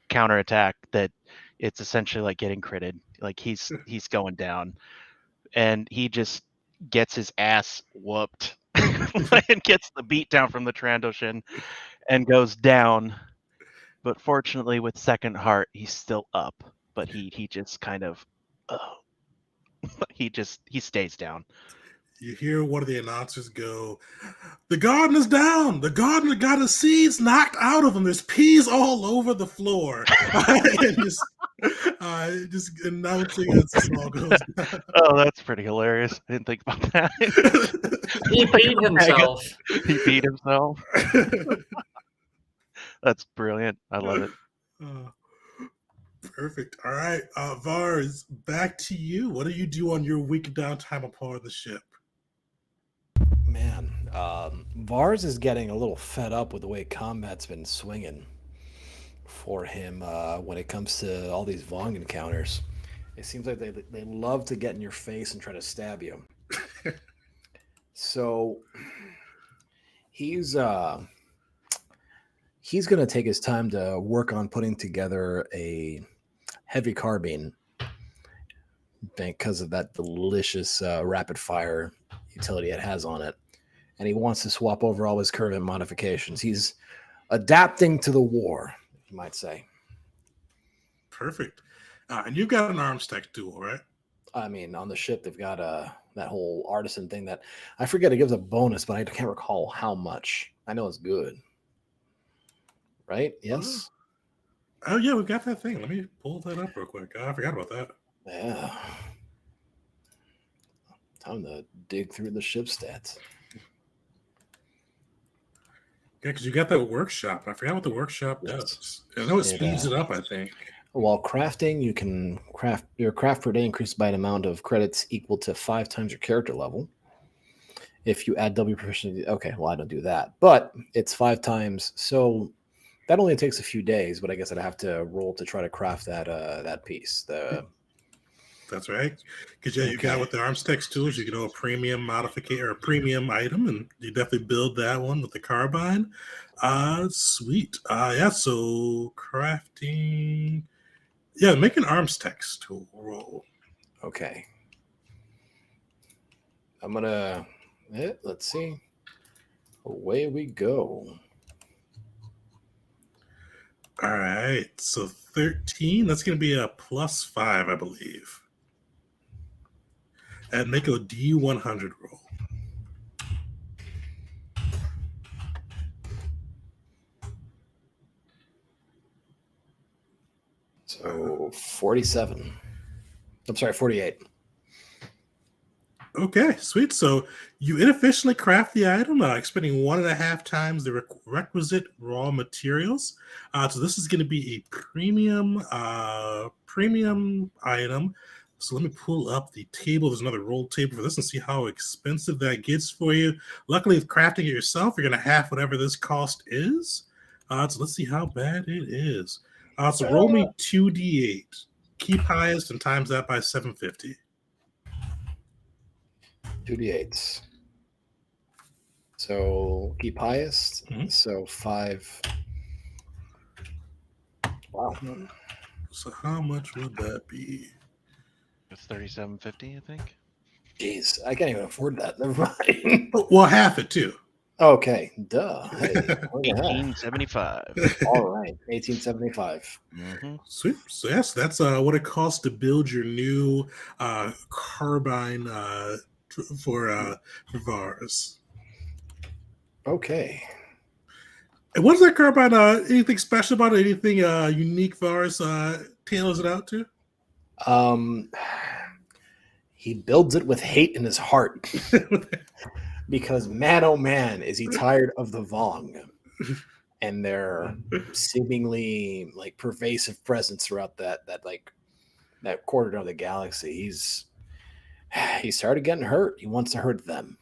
counterattack that it's essentially like getting critted. Like he's going down. And he just gets his ass whooped and gets the beat down from the Trandoshan and goes down. But fortunately, with second heart, he's still up. But he just kind of, he stays down. You hear one of the announcers go, "The gardener's down. The gardener got his seeds knocked out of him. There's peas all over the floor." And just announcing as this all goes down. Oh, that's pretty hilarious. I didn't think about that. He beat himself. He beat himself. That's brilliant. I love it. Perfect. All right, Vars, back to you. What do you do on your week of downtime aboard the ship? Man, Vars is getting a little fed up with the way combat's been swinging for him when it comes to all these Vong encounters. It seems like they love to get in your face and try to stab you. So he's going to take his time to work on putting together a heavy carbine because of that delicious rapid fire utility it has on it. And he wants to swap over all his current modifications. He's adapting to the war, you might say. Perfect. And you've got an arms tech tool, right? I mean, on the ship, they've got that whole artisan thing that I forget it gives a bonus, but I can't recall how much. I know it's good. Right? Yes? Oh, yeah, we've got that thing. Let me pull that up real quick. I forgot about that. Yeah. Time to dig through the ship stats. Yeah, because you got that workshop. I forgot what the workshop does. I know it speeds it up, I think. While crafting, you can craft your craft per day increased by an amount of credits equal to 5 times your character level. If you add W proficiency, okay, well, I don't do that, but it's 5 times. So that only takes a few days, but I guess I'd have to roll to try to craft that piece. That's right. Because you got with the arms tech tools, you can do a premium modification or a premium item, and you definitely build that one with the carbine. Sweet. So crafting. Yeah, make an arms tech tool roll. Okay. I'm gonna let's see. Away we go. All right. So 13. That's gonna be a +5, I believe. And make a D100 roll. So 47. I'm sorry, 48. Okay, sweet. So you inefficiently craft the item, expending 1.5 times the requisite raw materials. So this is going to be a premium item. So let me pull up the table. There's another roll table for this and see how expensive that gets for you. Luckily, with crafting it yourself, you're going to half whatever this cost is. So let's see how bad it is. So roll me 2d8. Keep highest and times that by 750. 2d8s. So keep highest. Mhm. So 5. Wow. So how much would that be? It's 37.50, I think. Jeez, I can't even afford that. Never mind. Well, half it too. Okay, duh. Hey, 1875. all right, 1875. Mm-hmm. Sweet. So yes, that's what it costs to build your new carbine for Vars. Okay. And what is that carbine? Anything special about it? Anything unique Vars tailors it out to? He builds it with hate in his heart because man, oh man, is he tired of the Vong and their seemingly like pervasive presence throughout that quarter of the galaxy. He started getting hurt. He wants to hurt them.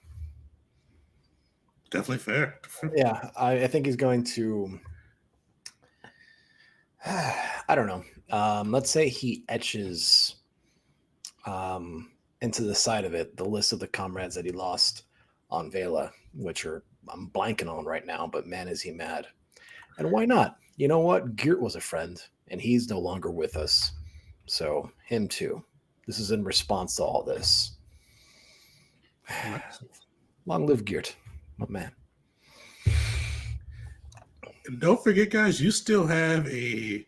Definitely fair. Yeah, I think he's going to. I don't know. Let's say he etches into the side of it the list of the comrades that he lost on Vela, which I'm blanking on right now, but man, is he mad. And why not? You know what? Geert was a friend, and he's no longer with us. So him too. This is in response to all this. Long live Geert, my man. And don't forget, guys, you still have a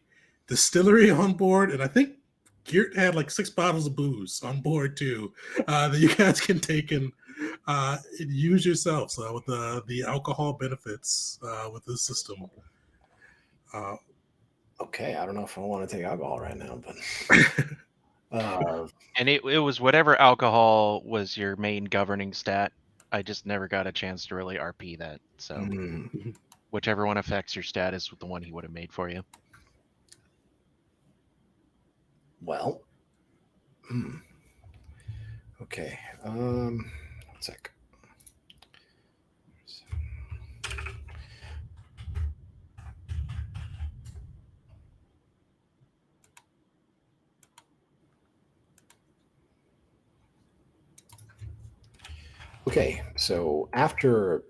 distillery on board, and I think Geert had like 6 bottles of booze on board too, that you guys can take and use yourselves with the alcohol benefits with this system. Okay, I don't know if I want to take alcohol right now, but And it was whatever alcohol was your main governing stat. I just never got a chance to really RP that. So whichever one affects your stat is the one he would have made for you. Well, okay. One sec. Okay, so after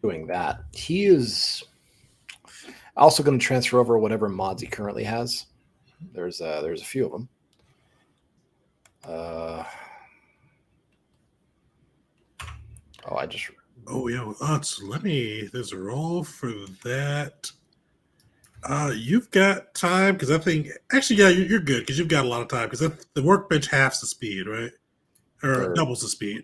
doing that, he is also going to transfer over whatever mods he currently has. There's a few of them. Oh yeah, there's a role for that. You've got time because I think actually, yeah, you're good because you've got a lot of time because the workbench halves the speed, right? Or doubles the speed.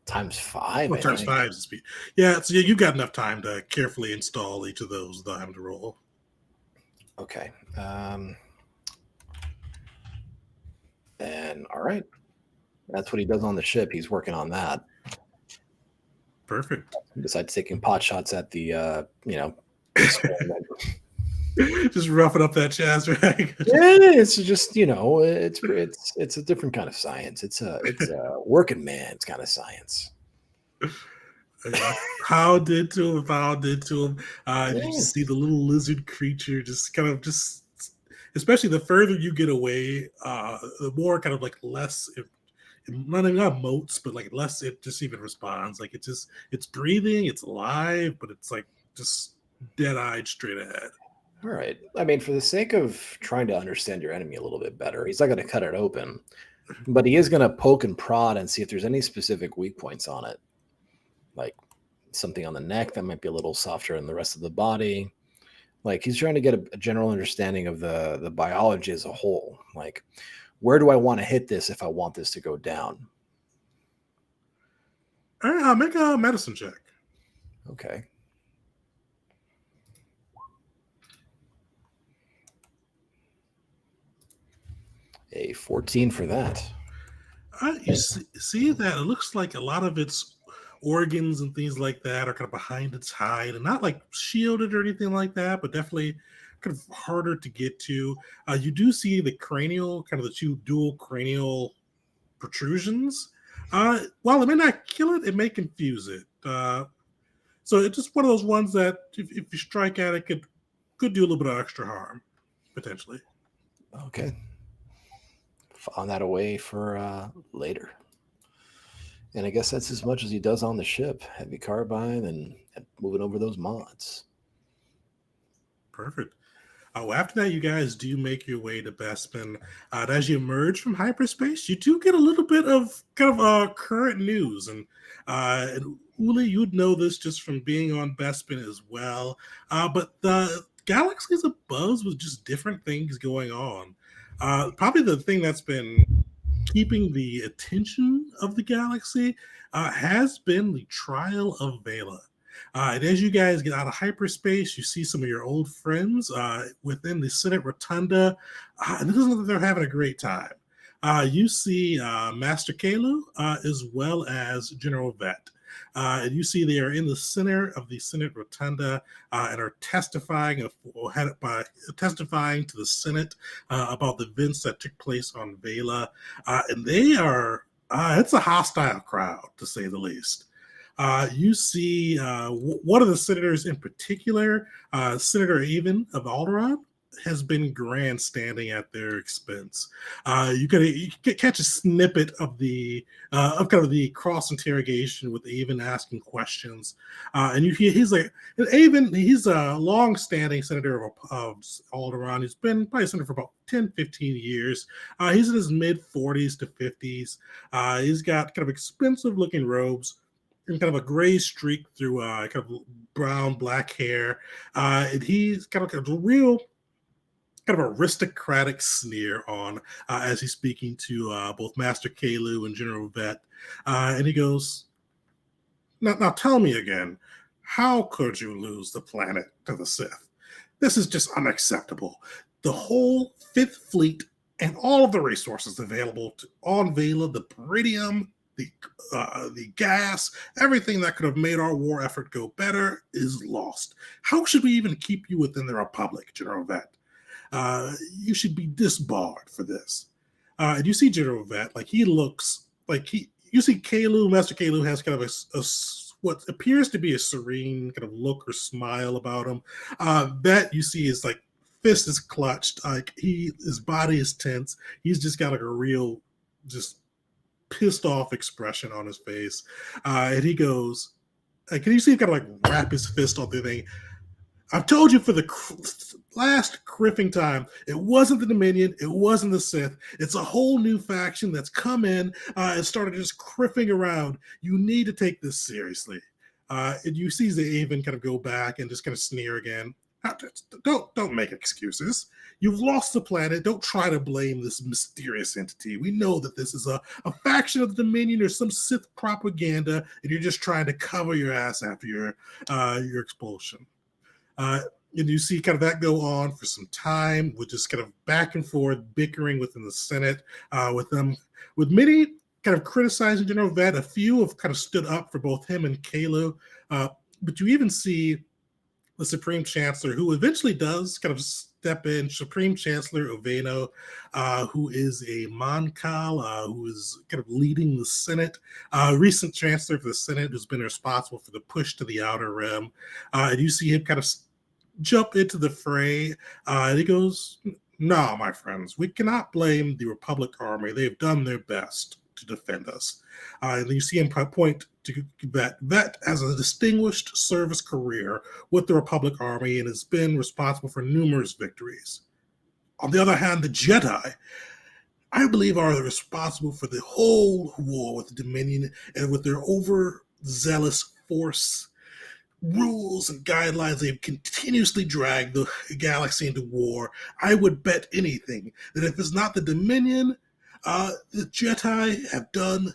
Times 5. Well, times 5 is the speed. Yeah, so you've got enough time to carefully install each of those without having to roll. Okay. And all right. That's what he does on the ship. He's working on that. Perfect. Besides taking pot shots at the just roughing up that Chaz rag. Yeah, it's just it's a different kind of science. It's a working man's kind of science. How did to him. You see the little lizard creature just especially the further you get away, the more kind of like less not motes, but like less it just even responds. Like it's breathing, it's alive, but it's like just dead-eyed straight ahead. All right. I mean, for the sake of trying to understand your enemy a little bit better, he's not going to cut it open, but he is going to poke and prod and see if there's any specific weak points on it, like something on the neck that might be a little softer than the rest of the body. Like he's trying to get a general understanding of the biology as a whole. Like, where do I want to hit this if I want this to go down? All right, I'll make a medicine check. Okay. A 14 for that. You see that it looks like a lot of its organs and things like that are kind of behind its hide and not like shielded or anything like that, but definitely kind of harder to get to. You do see the cranial, kind of the 2 dual cranial protrusions. While it may not kill it, it may confuse it. So it's just one of those ones that if you strike at it, could do a little bit of extra harm, potentially. Okay. Found that away for later. And I guess that's as much as he does on the ship. Heavy carbine and moving over those mods. Perfect. After that, you guys do make your way to Bespin. As you emerge from hyperspace, you do get a little bit of kind of current news. And Uli, you'd know this just from being on Bespin as well. But the galaxy is abuzz with just different things going on. Probably the thing that's been keeping the attention of the galaxy has been the trial of Vela. And as you guys get out of hyperspace, you see some of your old friends within the Senate Rotunda, and it doesn't look like they're having a great time. You see Master Kalu as well as General Vet. And you see they are in the center of the Senate Rotunda and are testifying to the Senate about the events that took place on Vela. And they are, it's a hostile crowd, to say the least. You see one of the senators in particular, Senator Avon of Alderaan, has been grandstanding at their expense. You can catch a snippet of the of kind of the cross interrogation with Avon asking questions, and you hear he's like Avon. He's a long-standing senator of Alderaan. He's been probably senator for about 10, 15 years. He's in his mid 40s to 50s. He's got kind of expensive-looking robes and kind of a gray streak through kind of brown black hair, and he's kind of a real kind of aristocratic sneer on as he's speaking to both Master Kalu and General Vet. And he goes, now tell me again, how could you lose the planet to the Sith? This is just unacceptable. The whole Fifth Fleet and all of the resources available on Vela, the Peridium, the gas, everything that could have made our war effort go better is lost. How should we even keep you within the Republic, General Vet? You should be disbarred for this. And you see General Vet, like he looks like you see Kalu, Master Kalu has kind of a what appears to be a serene kind of look or smile about him. Vet, you see, is like fist is clutched, like his body is tense. He's just got like a real, just pissed off expression on his face. And he goes, can you see him kind of like wrap his fist on the thing? I've told you for the last criffing time, it wasn't the Dominion, it wasn't the Sith. It's a whole new faction that's come in and started just criffing around. You need to take this seriously. And you see the Avon kind of go back and just kind of sneer again. Don't make excuses. You've lost the planet. Don't try to blame this mysterious entity. We know that this is a faction of the Dominion or some Sith propaganda, and you're just trying to cover your ass after your expulsion. And you see kind of that go on for some time with just kind of back and forth bickering within the Senate, with many kind of criticizing General Vet. A few have kind of stood up for both him and Kalu, but you even see the Supreme Chancellor, who eventually does kind of step in, Supreme Chancellor Oveno, who is a Monkal, who is kind of leading the Senate, recent Chancellor for the Senate, who's been responsible for the push to the Outer Rim. And you see him kind of jump into the fray, and he goes, no, my friends, we cannot blame the Republic Army. They've done their best to defend us. And you see him point to that Vet has a distinguished service career with the Republic Army and has been responsible for numerous victories. On the other hand, the Jedi, I believe, are responsible for the whole war with the Dominion and with their overzealous force rules and guidelines. They've continuously dragged the galaxy into war. I would bet anything that if it's not the Dominion, the Jedi have done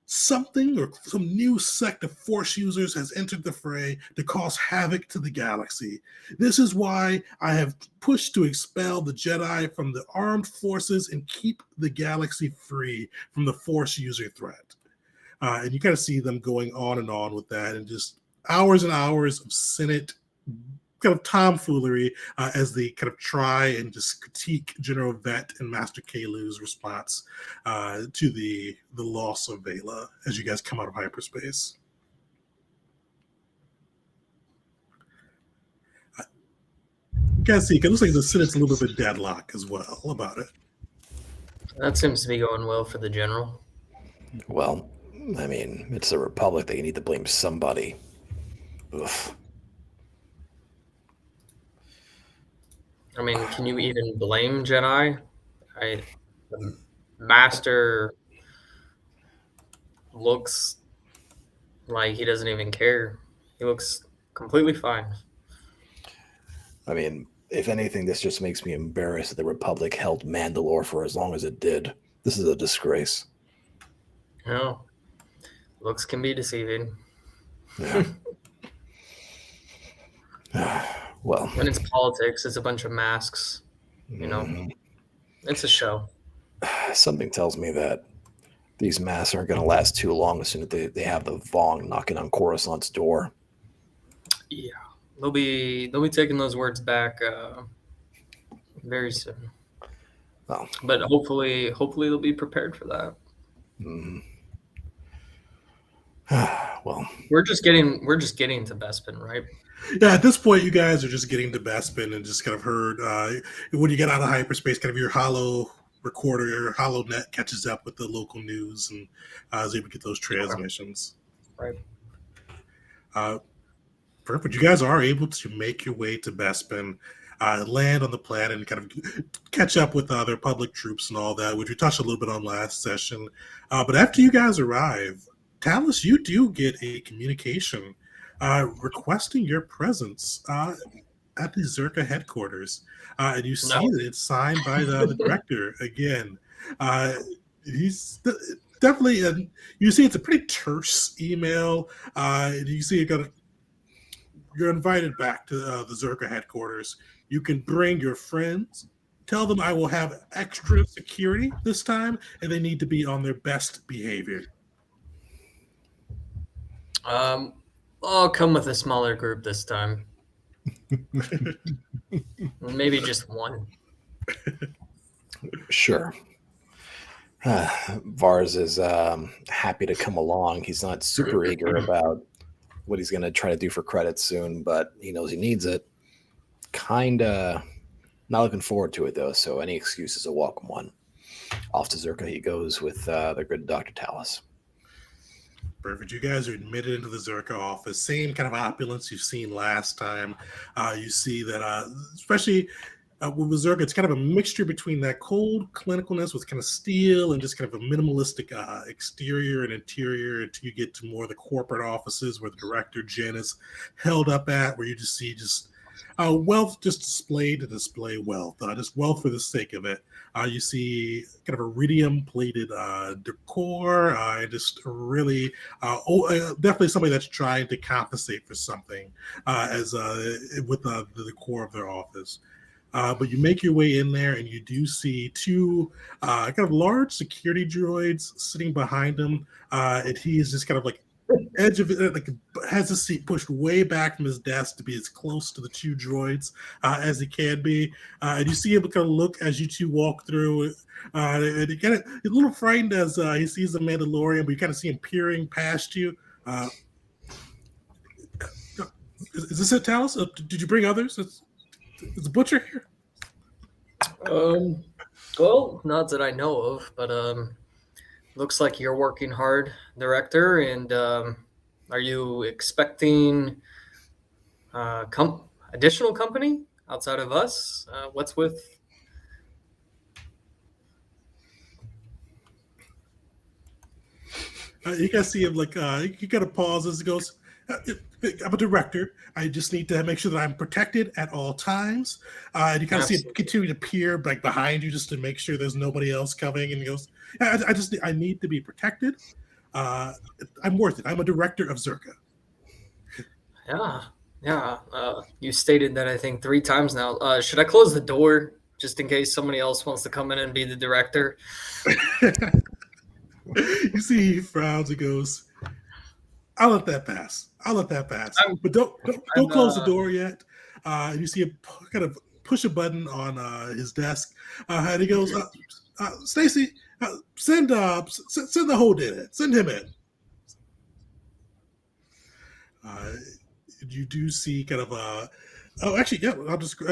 something, or some new sect of Force users has entered the fray to cause havoc to the galaxy. This is why I have pushed to expel the Jedi from the armed forces and keep the galaxy free from the Force user threat. And you kind of see them going on with that, and just hours and hours of Senate kind of tomfoolery as they kind of try and just critique General Vet and Master Kalu's response to the loss of Vela as you guys come out of hyperspace. You guys see, it looks like the Senate's a little bit of a deadlock as well about it. That seems to be going well for the general. Well, I mean, it's the Republic. They need to blame somebody. Ugh. I mean, can you even blame Jedi? The Master looks like he doesn't even care. He looks completely fine. I mean, if anything, this just makes me embarrassed that the Republic held Mandalore for as long as it did. This is a disgrace. No, looks can be deceiving. Yeah. Well, When it's politics, it's a bunch of masks. You know, it's a show. something tells me that these masks aren't going to last too long as soon as they have the Vong knocking on Coruscant's door. Yeah, they'll be taking those words back very soon. Well, But hopefully they'll be prepared for that. well, We're just getting to Bespin, right? Yeah, at this point, you guys are just getting to Bespin and just kind of heard when you get out of hyperspace, kind of your hollow recorder, your hollow net catches up with the local news and is able to get those transmissions. Right. Perfect. You guys are able to make your way to Bespin, land on the planet, and kind of catch up with other public troops and all that, which we touched a little bit on last session. But after you guys arrive, Talus, you do get a communication requesting your presence at the Zerka headquarters. And you see that it's signed by the director again. He's definitely, you see it's a pretty terse email. You see you're invited back to the Zerka headquarters. You can bring your friends. Tell them I will have extra security this time, and they need to be on their best behavior. I'll come with a smaller group this time. Maybe just one. Sure. Vars is happy to come along. He's not super eager about what he's going to try to do for credits soon, but he knows he needs it. Kinda not looking forward to it, though, so any excuse is a welcome one. Off to Zerka he goes with the good Dr. Talus. Perfect. You guys are admitted into the Zerka office. Same kind of opulence you've seen last time. You see that, especially with Zerka, it's kind of a mixture between that cold clinicalness with kind of steel and just kind of a minimalistic exterior and interior until you get to more of the corporate offices where the director, Jen, is held up at, where you just see wealth just displayed to display wealth, just wealth for the sake of it. You see kind of iridium plated decor, and just really definitely somebody that's trying to compensate for something with the decor of their office. But you make your way in there and you do see two kind of large security droids sitting behind him. And he is just kind of like edge of it, like has his seat pushed way back from his desk to be as close to the two droids as he can be. And you see him kind of look as you two walk through. And you get a little frightened as he sees the Mandalorian, but you kind of see him peering past you. Is this it, Talus? Did you bring others? Is the butcher here? Well, not that I know of, but looks like you're working hard, director. And are you expecting additional company outside of us? What's with? You guys see him like he kind of pauses and goes, I'm a director. I just need to make sure that I'm protected at all times. And you kind of see him continue to peer like behind you just to make sure there's nobody else coming. And he goes, I need to be protected. I'm worth it. I'm a director of Zerka. Yeah. You stated that I think 3 times now. Should I close the door just in case somebody else wants to come in and be the director? You see he frowns and goes, I'll let that pass. But don't close the door yet. You see him kind of push a button on his desk, and he goes, "Stacy, send the whole in. Send him in." You do see kind of I'll just.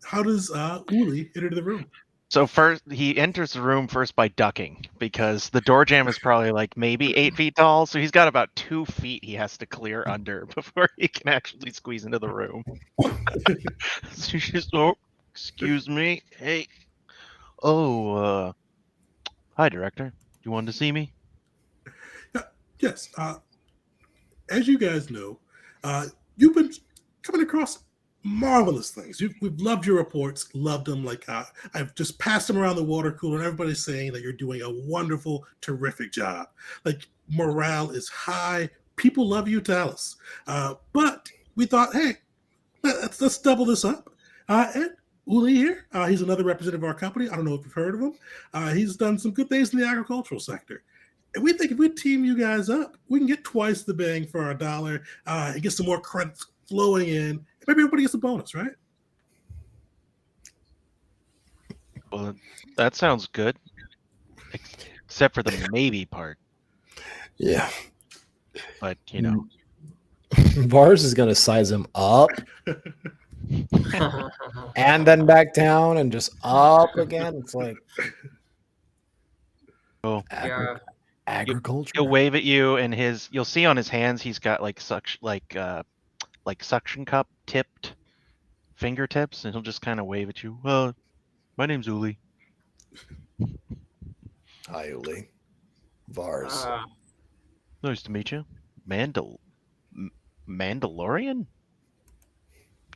How does Uli enter the room? So first, he enters the room first by ducking because the door jamb is probably like maybe 8 feet tall. So he's got about 2 feet he has to clear under before he can actually squeeze into the room. So she's, excuse me. Hey. Oh, hi, director. You wanted to see me? Yes. As you guys know, you've been coming across marvelous things. We've loved your reports, loved them. Like I've just passed them around the water cooler, and everybody's saying that you're doing a wonderful, terrific job. Like morale is high. People love you, Talus. But we thought, hey, Let's double this up. And Uli here, he's another representative of our company. I don't know if you've heard of him. He's done some good things in the agricultural sector. And we think if we team you guys up, we can get twice the bang for our dollar and get some more credits flowing in. Maybe everybody gets a bonus, right? Well, that sounds good, except for the maybe part. Yeah. But you know, Vars is gonna size him up and then back down and just up again. It's like oh, Yeah. agriculture. he'll wave at you, and you'll see on his hands he's got like suction cup tipped fingertips, and he'll just kind of wave at you. My name's Uli. Hi, Uli. Vars. Nice to meet you. Mandalorian?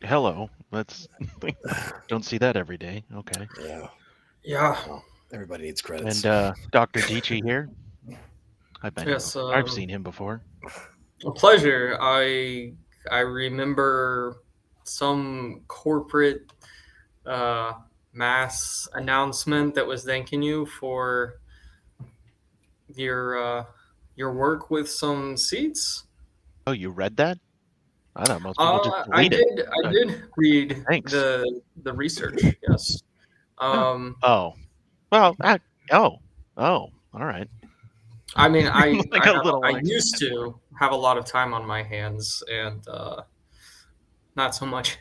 Hello. That's don't see that every day. Okay. Yeah. Yeah. Well, everybody needs credits. And Dr. Dichi here. Yes, I've seen him before. A pleasure. I remember some corporate mass announcement that was thanking you for your work with some seats. Oh, you read that? I thought most people just I read it. did read Thanks. the research. Yes. Oh. Well, all right. I mean, I Like a little I like- used to have a lot of time on my hands, and not so much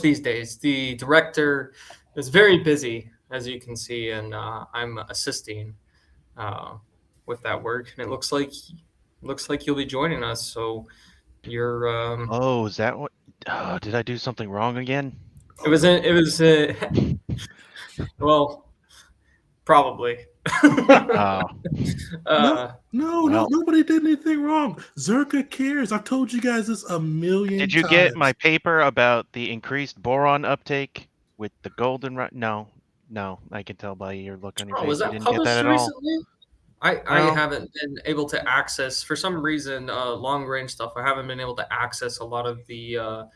these days. The director is very busy, as you can see, and I'm assisting with that work. And it looks like you'll be joining us. So you're. Oh, is that what? Did I do something wrong again? It was. Well, probably. Oh, No, Well- nobody did anything wrong. Zerka cares. I've told you guys this a million did you times. get my paper about the increased boron uptake with the golden? No, I can tell by your look on your Oh, face. was You that didn't get published that at all. recently? I Well- haven't been able to access, for some reason, long range stuff. I haven't been able to access a lot of the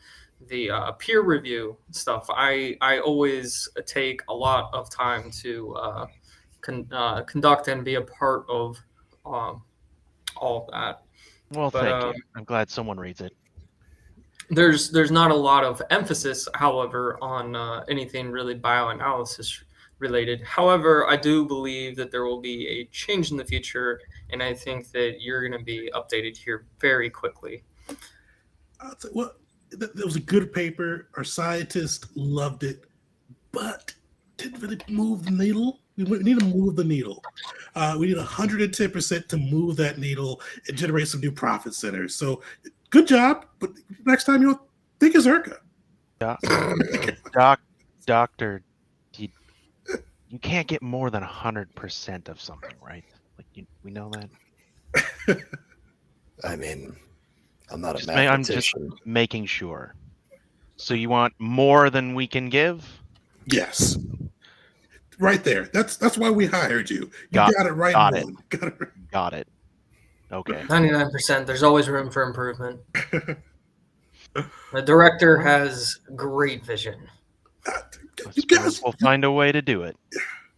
peer review stuff. I always take a lot of time to conduct and be a part of all of that. Well, But, thank you. I'm glad someone reads it. There's not a lot of emphasis, however, on anything really bioanalysis related. However, I do believe that there will be a change in the future, and I think that you're going to be updated here very quickly. I'll tell you what, that was a good paper. Our scientists loved it, but didn't really move the needle. We need to move the needle. We need 110% to move that needle and generate some new profit centers. So, good job. But next time you'll think of Zerka. Doctor, you can't get more than 100% of something, right? Like we know that. I mean, I'm not a I'm just mathematician. making sure. So you want more than we can give? Yes. Right there. That's why we hired you. You Got got it right. got in it. one. Got it right. Got it. Okay. 99%. There's always room for improvement. The director has great vision. You guys, We'll find a way to do it.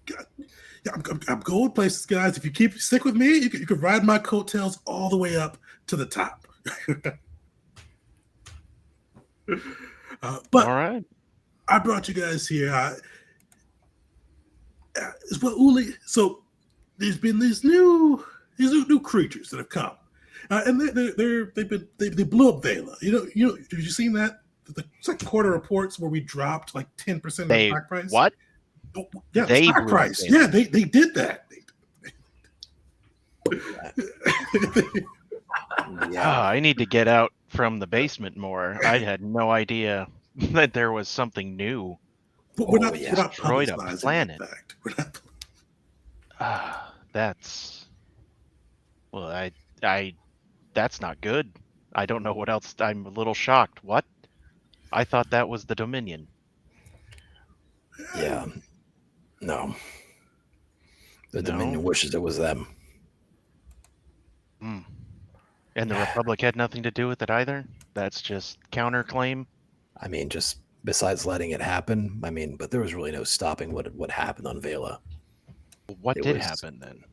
yeah, I'm going places, guys. If you stick with me, you can ride my coattails all the way up to the top. But All right. I brought you guys here. As well, Uli. So there's been these new creatures that have come, and they blew up Vela. You know, have you seen that? The second quarter reports where we dropped like 10% of the stock price. What? Oh, yeah, They the stock blew up price. Vela. Yeah, they did that. Yeah. I need to get out from the basement more. I had no idea that there was something new. But we're Oh, not, yeah. we're not Destroyed a publicizing planet. the fact. We're not. That's well, that's not good. I don't know what else. I'm a little shocked. What? I thought that was the Dominion. Yeah. No. The No? Dominion wishes it was them. Hmm. And the Republic had nothing to do with it either. That's just counterclaim. I mean, just besides letting it happen. I mean, but there was really no stopping what happened on Vela. What It did was happen then?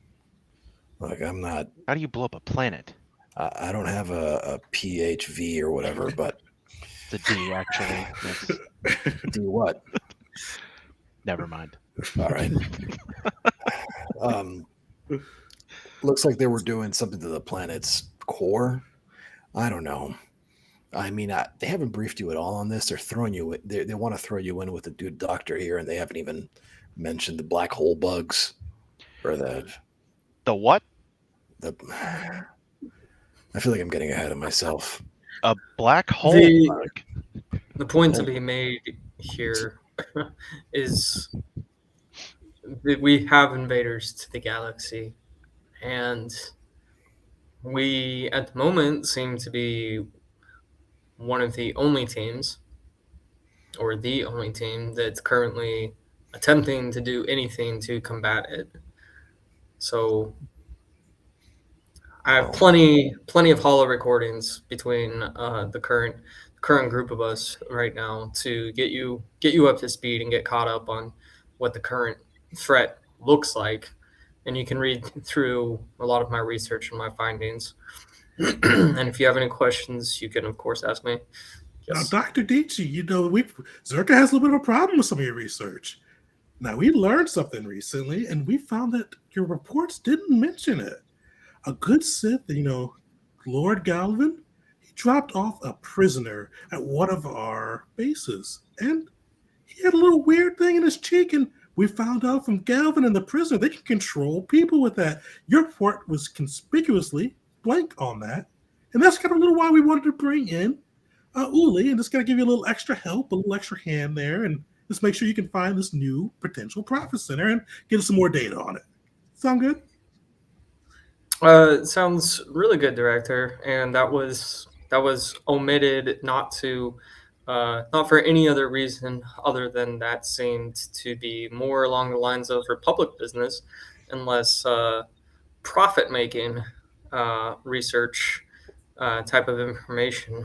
like I'm not. How do you blow up a planet? I don't have a PHV or whatever, but It's a D, actually. That's... do what? Never mind. All right. Looks like they were doing something to the planet's core. I don't know. I mean, they haven't briefed you at all on this. They're throwing you. They want to throw you in with the dude doctor here, and they haven't even mentioned the black hole bugs or the. What? I feel like I'm getting ahead of myself. A black hole bug. The point to be made here is that we have invaders to the galaxy, and we at the moment seem to be one of the only teams, or the only team, that's currently attempting to do anything to combat it. So I have plenty of holo recordings between the current group of us right now to get you up to speed and get caught up on what the current threat looks like, and you can read through a lot of my research and my findings. And if you have any questions, you can of course ask me. Yes. Now, Dr. Dici, Zerka has a little bit of a problem with some of your research. Now, we learned something recently, and we found that your reports didn't mention it. A good Sith, Lord Galvin, he dropped off a prisoner at one of our bases, and he had a little weird thing in his cheek, and we found out from Galvin and the prisoner they can control people with that. Your report was conspicuously blank on that, and that's kind of a little why we wanted to bring in Uli, and just going to give you a little extra help, a little extra hand there, and just make sure you can find this new potential profit center and get some more data on it. Sound good? It sounds really good, Director, and that was omitted not for any other reason other than that seemed to be more along the lines of Republic business and less profit-making research type of information.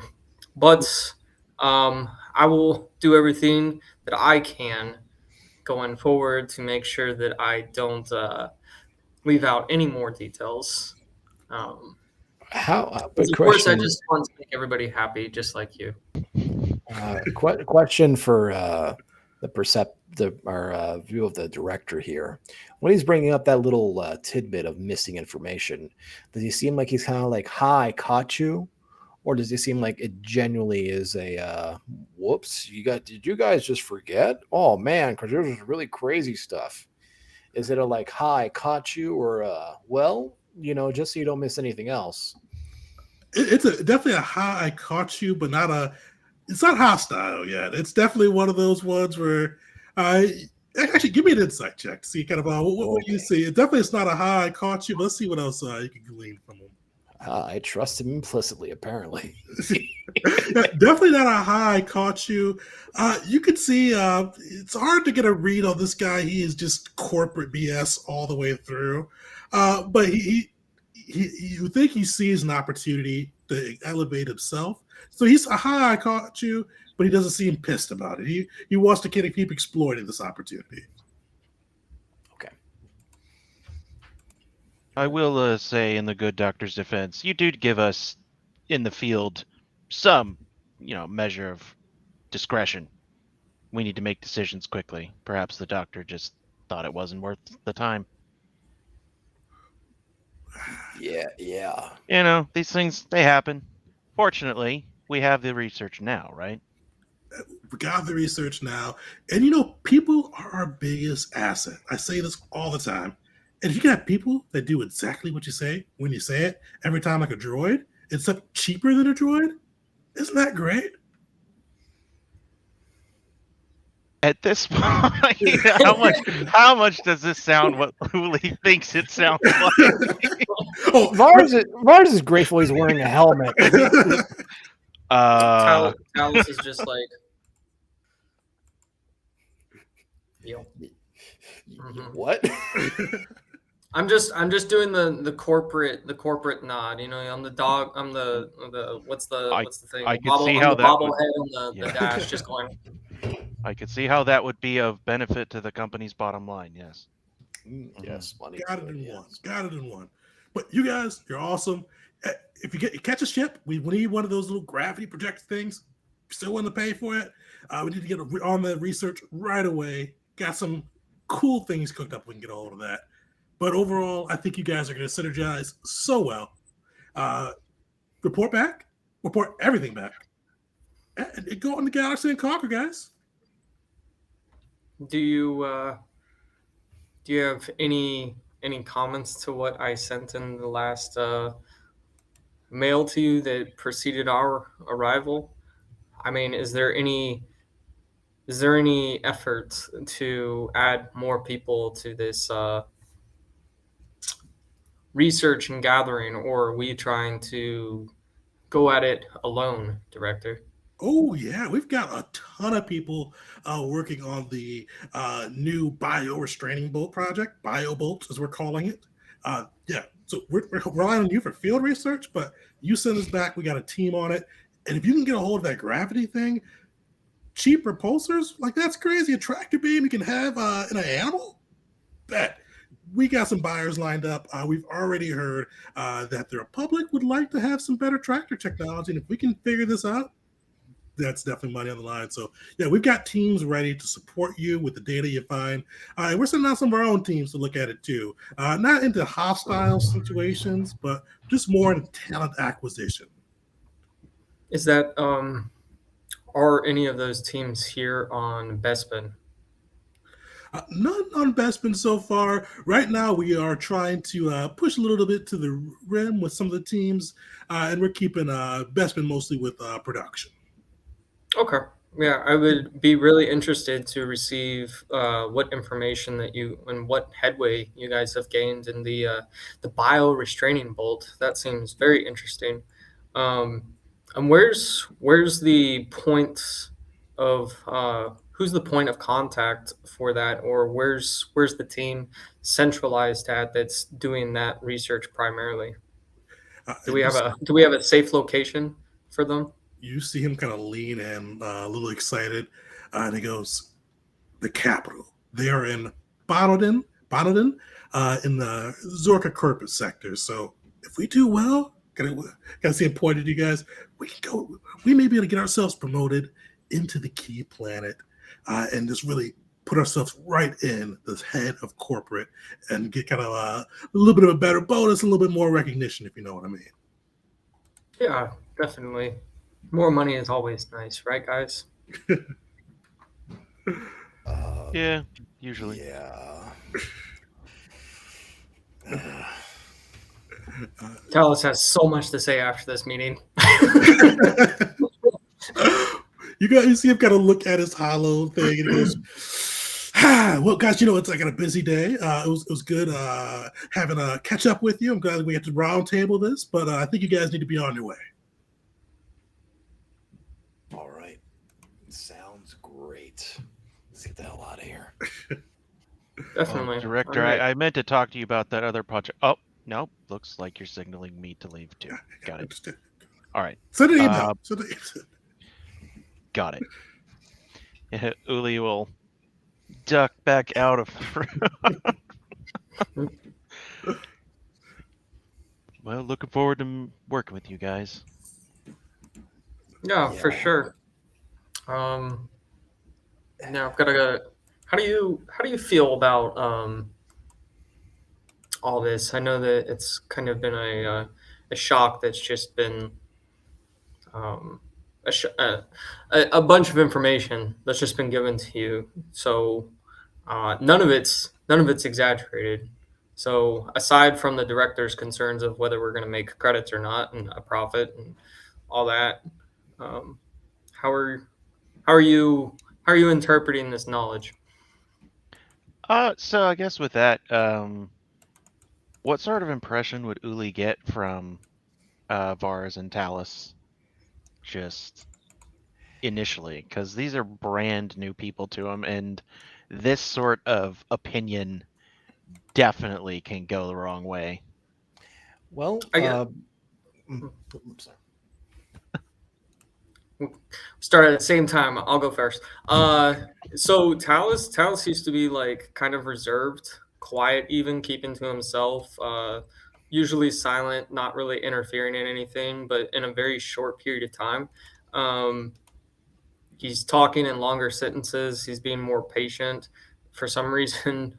But I will do everything that I can going forward to make sure that I don't leave out any more details. Of course, I just want to make everybody happy, just like you. Question for our view of the director here. When he's bringing up that little tidbit of missing information, does he seem like he's kind of like, "Hi, I caught you," or does he seem like it genuinely is a "Whoops, did you guys just forget? Oh man, because there's really crazy stuff." Is it a like, "Hi, I caught you," or well, just so you don't miss anything else? It's definitely a "Hi, I caught you," but it's not hostile yet. It's definitely one of those ones where actually give me an insight check to see kind of what you see. It's not a "Hi, I caught you," but let's see what else you can glean from him. I trust him implicitly, apparently. Definitely not a "Hi, I caught you." You can see it's hard to get a read on this guy. He is just corporate BS all the way through. But you think he sees an opportunity to elevate himself. So he's a "Hi, I caught you," but he doesn't seem pissed about it. He wants to keep exploiting this opportunity. Okay. I will say, in the good doctor's defense, you do give us in the field some, measure of discretion. We need to make decisions quickly. Perhaps the doctor just thought it wasn't worth the time. Yeah. These things, they happen. Fortunately, we have the research now, right? We got the research now. And, people are our biggest asset. I say this all the time. And if you got people that do exactly what you say when you say it, every time like a droid, except cheaper than a droid, isn't that great? At this point, how much does this sound what Uli thinks it sounds like? Vars is grateful he's wearing a helmet. Talos is just like, What? I'm just doing the corporate nod. You know, I'm the dog. I'm the what's I the thing? I The could see I'm how the that would. bobblehead on the Yeah. dash, just going. I could see how that would be of benefit to the company's bottom line. Yes. Yes, money. Got it good, in yes. one. Got it in one. But you guys, you're awesome. If you catch a ship, we need one of those little gravity projector things. Still want to pay for it? We need to get on the research right away. Got some cool things cooked up. We can get a hold of that. But overall, I think you guys are going to synergize so well. Report back. Report everything back. And go on the galaxy and conquer, guys. Do you have any comments to what I sent in the last mail to you that preceded our arrival? I mean, is there any effort to add more people to this research and gathering, or are we trying to go at it alone, Director? Oh yeah, we've got a ton of people working on the new bio restraining bolt project, bio bolt as we're calling it. Yeah, so we're relying on you for field research, but you send us back. We got a team on it, and if you can get a hold of that gravity thing, cheap repulsors like that's crazy. A tractor beam you can have in an animal. Bet we got some buyers lined up. We've already heard that the Republic would like to have some better tractor technology, and if we can figure this out, that's definitely money on the line. So yeah, we've got teams ready to support you with the data you find. And we're sending out some of our own teams to look at it too. Not into hostile situations, but just more into talent acquisition. Is that are any of those teams here on Bespin? None on Bespin so far. Right now, we are trying to push a little bit to the rim with some of the teams, and we're keeping Bespin mostly with production. Okay. Yeah, I would be really interested to receive what information that you and what headway you guys have gained in the bio restraining bolt. That seems very interesting. Um, and where's the point of who's the point of contact for that, or where's the team centralized at that's doing that research primarily? Do we You have a safe location for them? you see him kind of lean in, a little excited, and he goes, "The capital. They are in Bonadin, in the Zorka Corpus sector. So if we do well, gotta see him pointed to you guys. We can go. We may be able to get ourselves promoted into the key planet, and just really put ourselves right in the head of corporate and get kind of a little bit of a better bonus, a little bit more recognition, if you know what I mean." Yeah, definitely. More money is always nice, right, guys? Yeah. Usually. Yeah. Talos has so much to say after this meeting. You see him kind of look at his hollow thing, and he goes, well, guys, it's like a busy day. It was good having a catch up with you. I'm glad we had to round table this, but I think you guys need to be on your way." All right. Sounds great. Let's get the hell out of here. Definitely. Director, All right. I meant to talk to you about that other project. Oh, no. Looks like you're signaling me to leave too. Got it. Understand. All right. Send an email. Send an email. Got it. Uli will duck back out of the room. Well, looking forward to working with you guys. Yeah, for Yeah. sure. Now I've got to. How do you feel about all this? I know that it's kind of been a shock that's just been um, a bunch of information that's just been given to you. So none of it's exaggerated. So aside from the director's concerns of whether we're going to make credits or not and a profit and all that, um, how are how are you interpreting this knowledge? So I guess with that, what sort of impression would Uli get from Vars and Talus just initially? Because these are brand new people to him, and this sort of opinion definitely can go the wrong way. Well, I get- sorry. Start at the same time. I'll go first. So Talus used to be like kind of reserved, quiet, even keeping to himself. Usually silent, not really interfering in anything. But in a very short period of time, um, he's talking in longer sentences. He's being more patient. For some reason,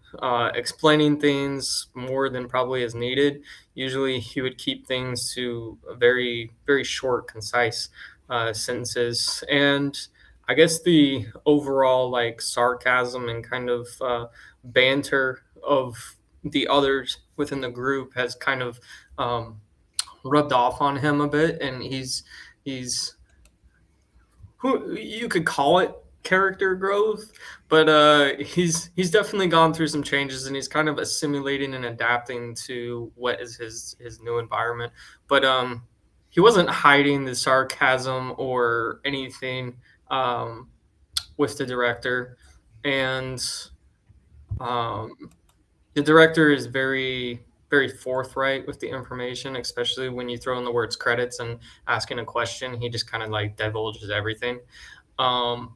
explaining things more than probably is needed. Usually, he would keep things to a very, very short, concise sentences. And I guess the overall like sarcasm and kind of banter of the others within the group has kind of um, rubbed off on him a bit, and he's who you could call it character growth, but he's definitely gone through some changes, and he's kind of assimilating and adapting to what is his new environment. But he wasn't hiding the sarcasm or anything um, with the director, and um, the director is very forthright with the information, especially when you throw in the words credits and asking a question. He just kind of like divulges everything. Um,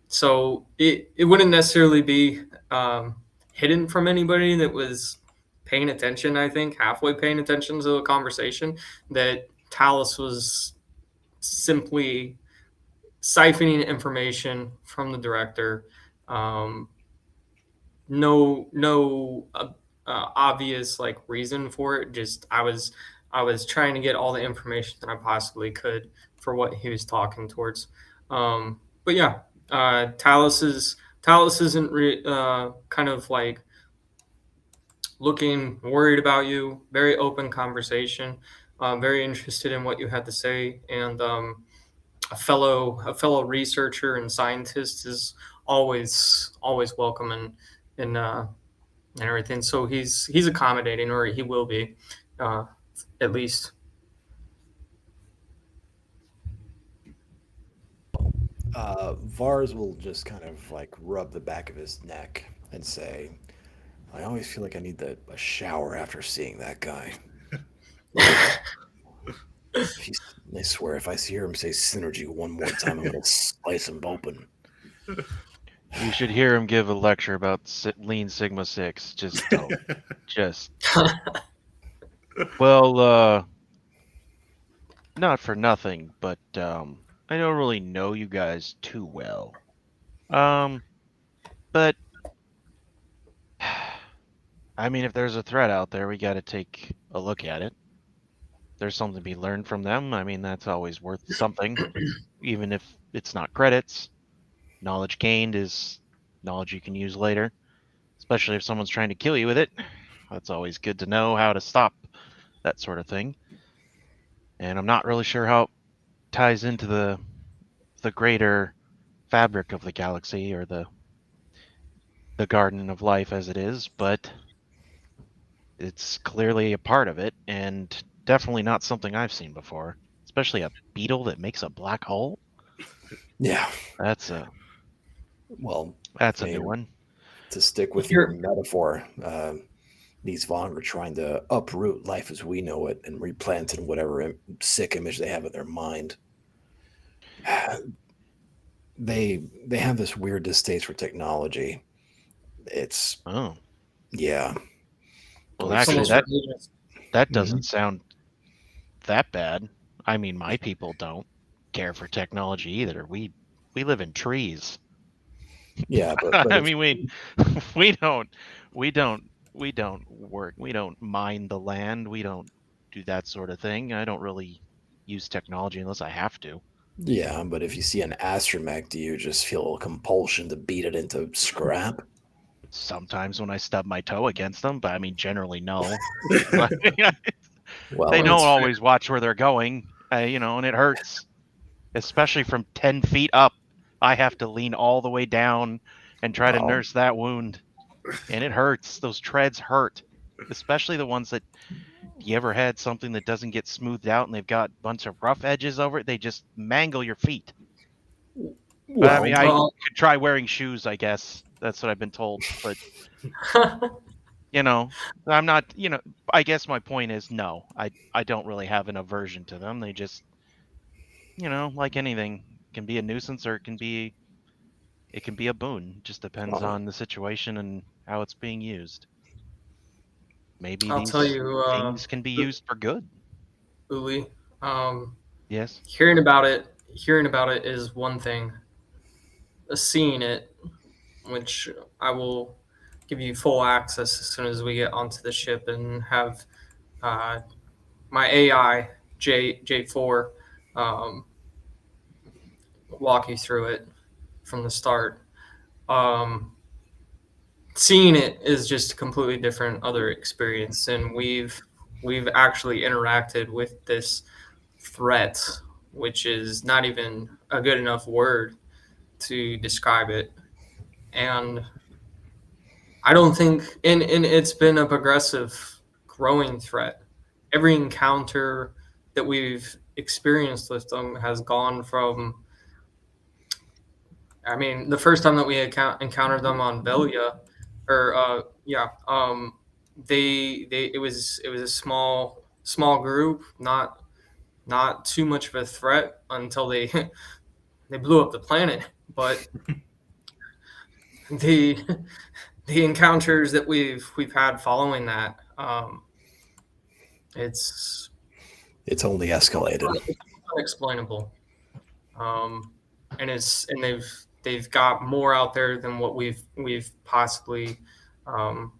so it wouldn't necessarily be hidden from anybody that was paying attention. I think halfway paying attention to the conversation that Talus was simply siphoning information from the director. Um, no obvious like reason for it. Just I was trying to get all the information that I possibly could for what he was talking towards. But yeah, Talus isn't kind of like looking worried about you. Very open conversation. Very interested in what you had to say, and a fellow researcher and scientist is always welcome and everything. So he's accommodating, or he will be, uh, at least. Vars will just kind of like rub the back of his neck and say, I always feel like I need a shower after seeing that guy. I swear, if I hear him say synergy one more time, I'm going to slice him open. You should hear him give a lecture about Lean Sigma 6. Just don't. Just. Well, not for nothing, but I don't really know you guys too well. But I mean, if there's a threat out there, we got to take a look at it. There's something to be learned from them. I mean, that's always worth something, even if it's not credits. Knowledge gained is knowledge you can use later, especially if someone's trying to kill you with it. That's always good to know how to stop that sort of thing. And I'm not really sure how it ties into the greater fabric of the galaxy or the garden of life as it is, but it's clearly a part of it, and definitely not something I've seen before. Especially a beetle that makes a black hole. Yeah. That's a new one. To stick with your metaphor, these Vong are trying to uproot life as we know it and replant it in whatever sick image they have in their mind. They have this weird distaste for technology. It's yeah. Well, actually, that doesn't sound that bad. I mean, my people don't care for technology either. We live in trees. Yeah, but I mean, we don't work. We don't mine the land. We don't do that sort of thing. I don't really use technology unless I have to. Yeah, but if you see an astromech, do you just feel a compulsion to beat it into scrap? Sometimes when I stub my toe against them, but I mean, generally no. Well, they don't always watch where they're going, and it hurts, especially from 10 feet up. I have to lean all the way down and try to nurse that wound, and it hurts. Those treads hurt, especially the ones that you ever had something that doesn't get smoothed out and they've got a bunch of rough edges over it. They just mangle your feet. But I mean, I could try wearing shoes, I guess. That's what I've been told. But I'm not. I guess my point is no. I don't really have an aversion to them. They just, like anything, can be a nuisance or it can be a boon. Just depends Uh-huh. on the situation and how it's being used. Maybe I'll tell these you, things can be used for good. Uli, um, Yes. hearing about it is one thing. Seeing it, which I will give you full access as soon as we get onto the ship and have uh, my AI J4 um, walk you through it from the start. Um, Seeing it is just a completely different other experience, and we've actually interacted with this threat, which is not even a good enough word to describe it. And I don't think, and it's been a progressive, growing threat. Every encounter that we've experienced with them has gone from, I mean, the first time that we encountered them on Velia, or yeah, it was a small group, not too much of a threat until they they blew up the planet. But the the encounters that we've had following that, it's It's only escalated. it's unexplainable. Um, and they've got more out there than what we've possibly um,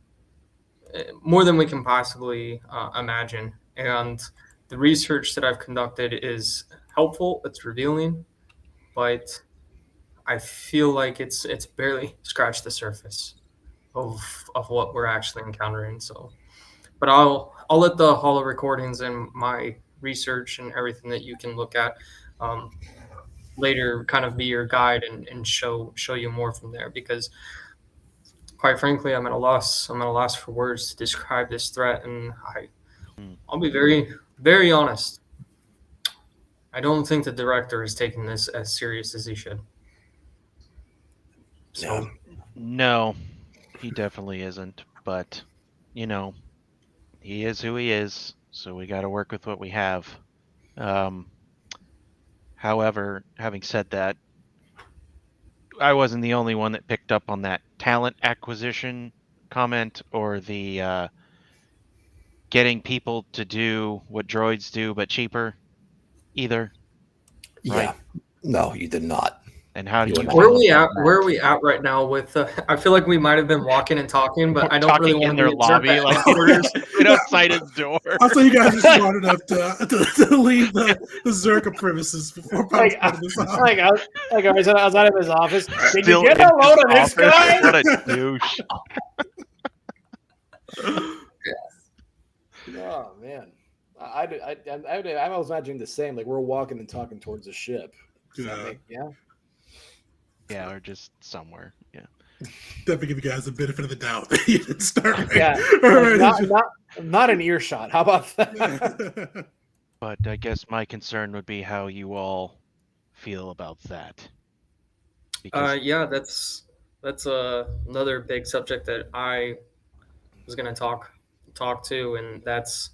more than we can possibly imagine. And the research that I've conducted is helpful. It's revealing, but I feel like it's barely scratched the surface of what we're actually encountering. So, but I'll let the holo recordings and my research and everything that you can look at um, later kind of be your guide and show you more from there, because quite frankly I'm at a loss for words to describe this threat. And Hmm. I'll be very very honest, I don't think the director is taking this as serious as he should. So Yeah. No, he definitely isn't. But, he is who he is. So we got to work with what we have. Um, However, having said that, I wasn't the only one that picked up on that talent acquisition comment or the getting people to do what droids do but cheaper either, right? Yeah. No, you did not. And how do You were you not. where are feel we about at? Where that? are we at right now with? I feel like we might have been walking and talking, but I don't really Talking want in to be their at Zerka lobby, like headquarters. right outside his door. I thought you guys were smart enough to leave the Zerka premises before probably Like, starting this off. like, I was outside of his office. Did you Still get in a his load of this office. guy? What a douche. Oh man, I was imagining the same. Like we're walking and talking towards the ship. Does that Yeah. make Yeah, or just somewhere. Yeah. Definitely give you guys the benefit of the doubt. You didn't start right. Yeah, right like, as not an earshot. How about that? you- But I guess my concern would be how you all feel about that. Because Yeah, that's another big subject that I was gonna talk to, and that's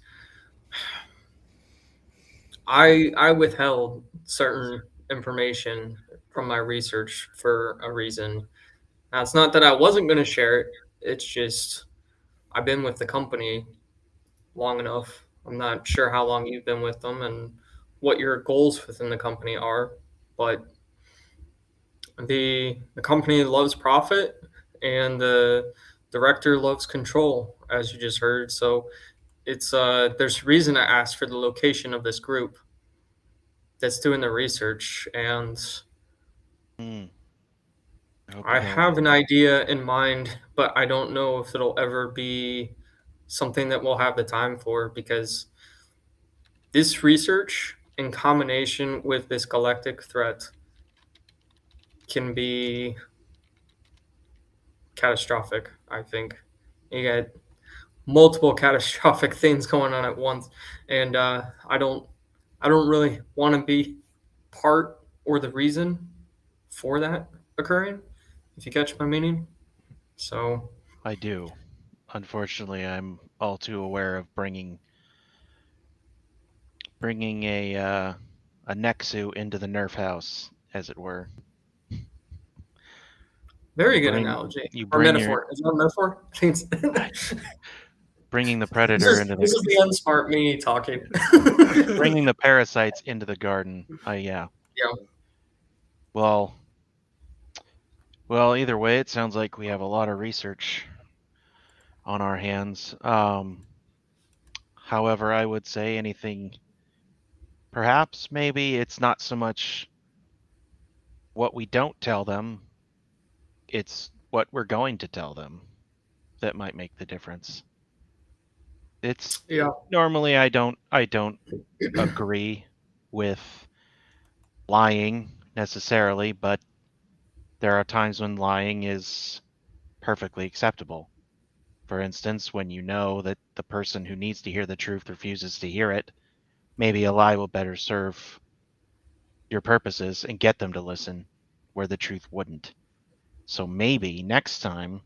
I withheld certain information from my research for a reason. Now, it's not that I wasn't gonna share it. It's just I've been with the company long enough. I'm not sure how long you've been with them and what your goals within the company are, but the company loves profit and the director loves control, as you just heard. So it's there's reason I asked for the location of this group that's doing the research, and hmm, I hope you I don't. have an idea in mind, but I don't know if it'll ever be something that we'll have the time for, because this research in combination with this galactic threat can be catastrophic, I think. You got multiple catastrophic things going on at once, and I don't really want to be part or the reason for that occurring, if you catch my meaning. So I do. Unfortunately, I'm all too aware of bringing a Nexu into the Nerf house, as it were. Very You good bring analogy you or bring your metaphor. Is that a metaphor? bringing the this predator is into this the is the unsmart me talking. bringing the parasites into the garden. Yeah. Yeah. Well, either way, it sounds like we have a lot of research on our hands. However, I would say anything. Perhaps maybe it's not so much what we don't tell them; it's what we're going to tell them that might make the difference. It's Yeah. normally I don't agree with lying necessarily, but there are times when lying is perfectly acceptable. For instance, when you know that the person who needs to hear the truth refuses to hear it, maybe a lie will better serve your purposes and get them to listen where the truth wouldn't. So maybe next time,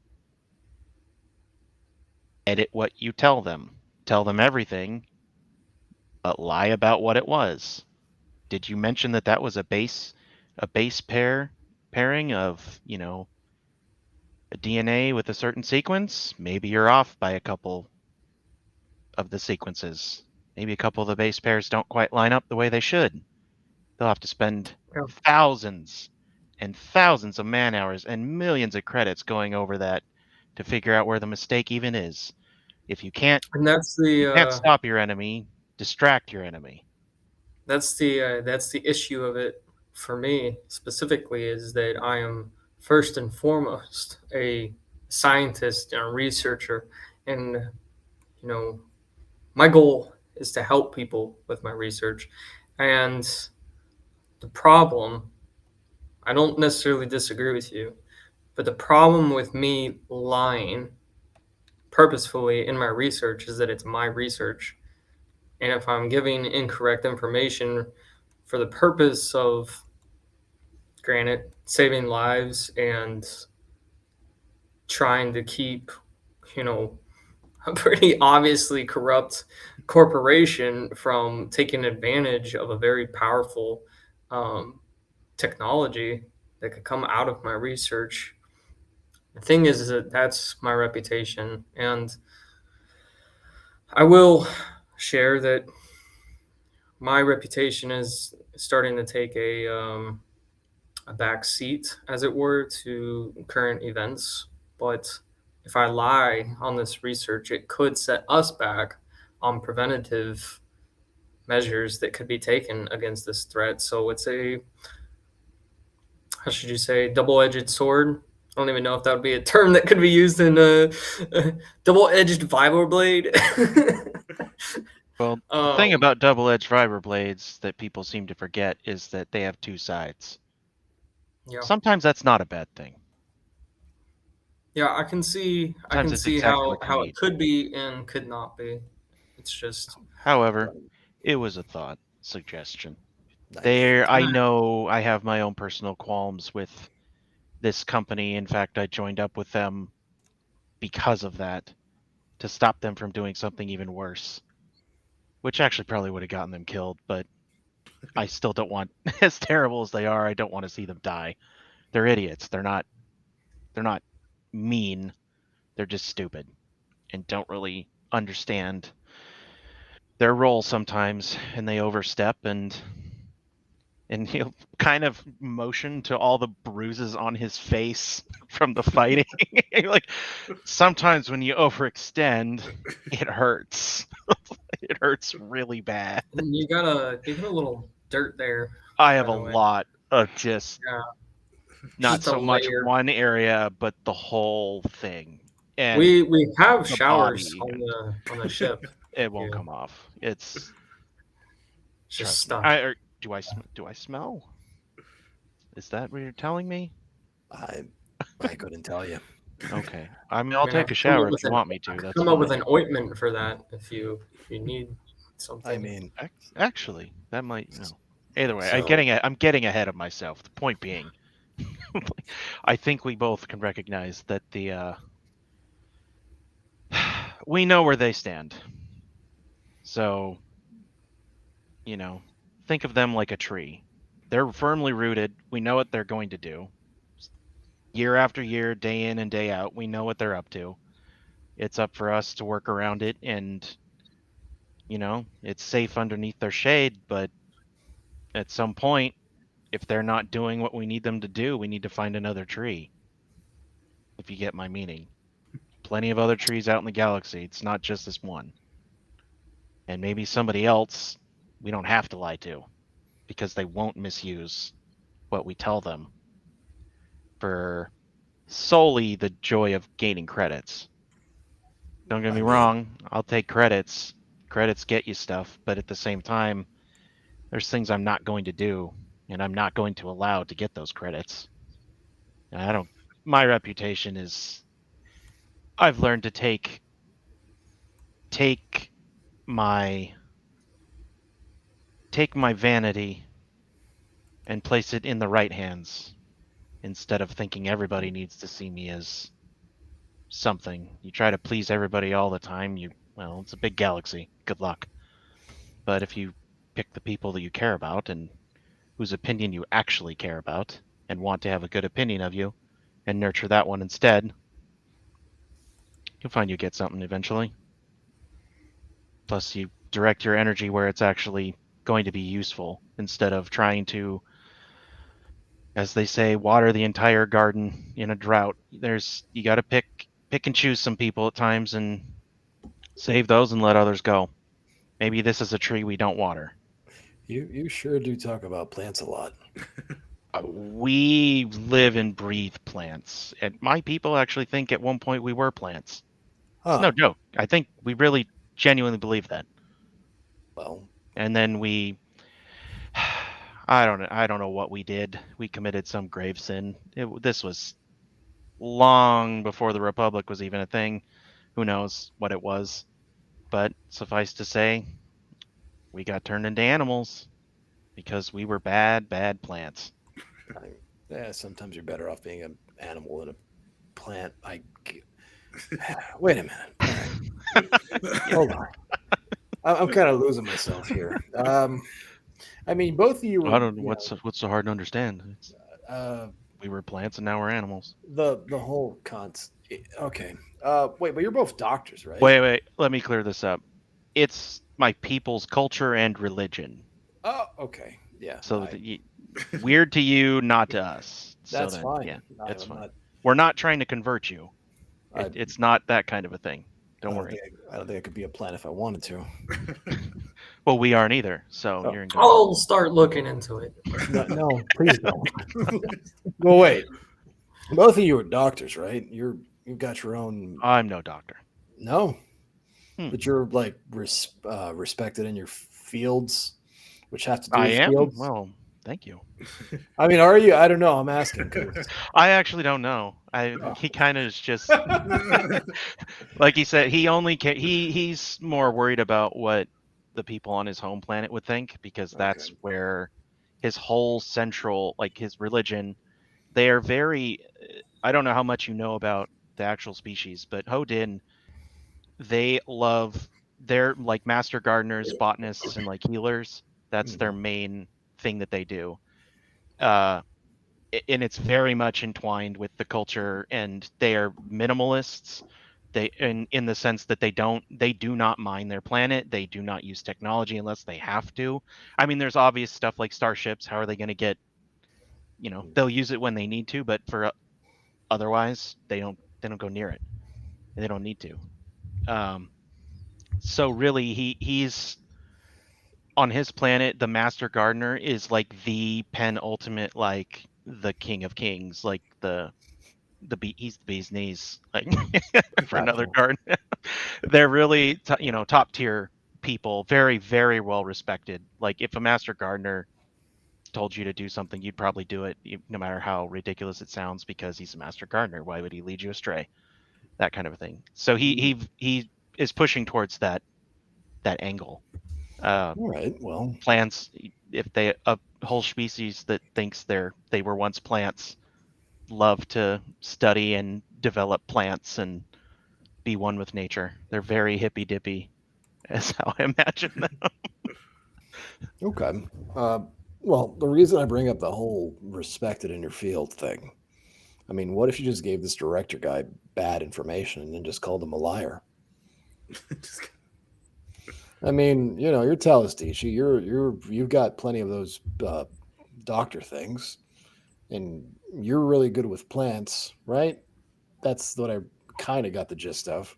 edit what you tell them. Tell them everything, but lie about what it was. Did you mention that that was a base pairing of, a DNA with a certain sequence? Maybe you're off by a couple of the sequences. Maybe a couple of the base pairs don't quite line up the way they should. They'll have to spend Yeah. thousands and thousands of man hours and millions of credits going over that to figure out where the mistake even is. If you can't And stop your enemy, distract your enemy. that's the issue of it for me specifically is that I am first and foremost a scientist and a researcher, and my goal is to help people with my research. And the problem, I don't necessarily disagree with you, but the problem with me lying purposefully in my research is that it's my research. And if I'm giving incorrect information for the purpose of, granted, saving lives and trying to keep, you know, a pretty obviously corrupt corporation from taking advantage of a very powerful um, technology that could come out of my research. The thing is that that's my reputation, and I will share that my reputation is starting to take a back seat, as it were, to current events. But if I lie on this research, it could set us back on preventative measures that could be taken against this threat. So it's a, how should you say, double-edged sword. I don't even know if that would be a term that could be used in a double-edged vibro blade. Well, the thing um, about double-edged fiber blades that people seem to forget is that they have two sides. yeah, Sometimes that's not a bad thing. yeah, I Sometimes can it's see exactly what you how it need. could be and could not be. It's just, However, it was a thought, suggestion. I mean, I know I have my own personal qualms with this company. In fact, I joined up with them because of that, to stop them from doing something even worse, which actually probably would have gotten them killed, but I still don't want, as terrible as they are, I don't want to see them die. They're idiots. They're not mean. They're just stupid and don't really understand their role sometimes, and they overstep and he'll kind of motion to all the bruises on his face from the fighting. Like, sometimes when you overextend, it hurts. It hurts really bad. you got a little dirt there, I have by a the way. lot of just Yeah, not just a so much layer. one area, but the whole thing. And We have the showers body, and on the ship. it If won't you come off. It's just trust me. stuck. Do I smell? Is that what you're telling me? I I couldn't tell you. Okay. I mean, I I'll mean, take a shower if you want me to. That's come up with fine. an ointment for that if you need I something. mean, Actually, that might, Either way, so I'm getting ahead of myself. The point being, I think we both can recognize that we know where they stand. So, think of them like a tree. They're firmly rooted. We know what they're going to do. Year after year, day in and day out, we know what they're up to. It's up for us to work around it, and it's safe underneath their shade, but at some point, if they're not doing what we need them to do, we need to find another tree. If you get my meaning. Plenty of other trees out in the galaxy. It's not just this one. And maybe somebody else we don't have to lie to, because they won't misuse what we tell them for solely the joy of gaining credits. Don't get me wrong, I'll take credits. Credits get you stuff, but at the same time, there's things I'm not going to do, and I'm not going to allow to get those credits. And my reputation is, I've learned to take my vanity and place it in the right hands, instead of thinking everybody needs to see me as something. You try to please everybody all the time, it's a big galaxy. Good luck. But if you pick the people that you care about and whose opinion you actually care about and want to have a good opinion of you and nurture that one instead, you'll find you get something eventually. Plus, you direct your energy where it's actually going to be useful, instead of trying to, as they say, water the entire garden in a drought. You got to pick and choose some people at times and save those and let others go. Maybe this is a tree we don't water. You sure do talk about plants a lot. We live and breathe plants, and my people actually think at one point we were plants. It's no joke. I think we really genuinely believe that. Well, and then I don't know what we did. We committed some grave sin. This was long before the Republic was even a thing. Who knows what it was? But suffice to say, we got turned into animals because we were bad plants. Sometimes you're better off being an animal than a plant. Wait a minute. All right. Hold on. I'm kind of losing myself here. I mean, both of you were. I don't know what's so hard to understand. We were plants and now we're animals. The whole Okay. Wait, but you're both doctors, right? Wait. Let me clear this up. It's my people's culture and religion. Oh, okay. Yeah. So weird to you, not to us. That's fine. Yeah, it's fine. We're not trying to convert you. It's not that kind of a thing. Don't worry. I don't think I could be a plant if I wanted to. Well, we aren't either. So you're in good. I'll start looking into it. No, please don't. Well, wait. Both of you are doctors, right? You've got your own. I'm no doctor. No, but you're like respected in your fields, which have to do with fields. Well, thank you. I mean, are you? I don't know. I'm asking. I actually don't know. He kind of is just like he said. He's more worried about what the people on his home planet would think, because that's where his whole central, like his religion. They are very. I don't know how much you know about the actual species, but Hodin, they're like master gardeners, botanists, and like healers. That's their main thing that they do. And it's very much entwined with the culture, and they are minimalists. They in the sense that they do not mine their planet. They do not use technology unless they have to. I mean, there's obvious stuff like starships. How are they going to get? They'll use it when they need to, but for otherwise, they don't go near it. They don't need to. So really, he's on his planet. The master gardener is like the penultimate, like the king of kings, like he's the bee's knees, like for another garden. They're really top tier people, very very well respected. Like if a master gardener told you to do something, you'd probably do it, no matter how ridiculous it sounds, because he's a master gardener. Why would he lead you astray? That kind of a thing. So he is pushing towards that angle. All right. Well, plants, if a whole species that thinks they were once plants, love to study and develop plants and be one with nature. They're very hippy dippy, is how I imagine them. Okay. Well, the reason I bring up the whole respected in your field thing, I mean, what if you just gave this director guy bad information and then just called him a liar? Just- I mean, you're Talestici. You've got plenty of those doctor things, and you're really good with plants, right? That's what I kind of got the gist of.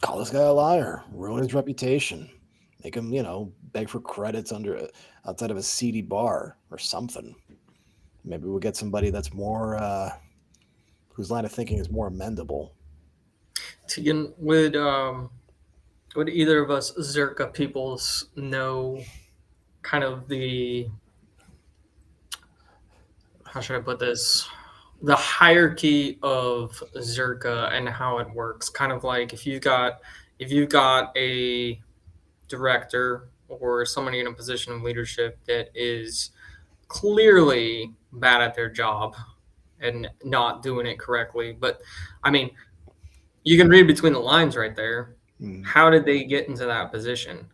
Call this guy a liar, ruin his reputation, make him, beg for credits outside of a seedy bar or something. Maybe we'll get somebody that's more whose line of thinking is more amendable. Tegan, would either of us Zerka peoples know kind of how should I put this? The hierarchy of Zerka and how it works. Kind of like if you've got a director or somebody in a position of leadership that is clearly bad at their job and not doing it correctly. But I mean, you can read between the lines right there. How did they get into that position?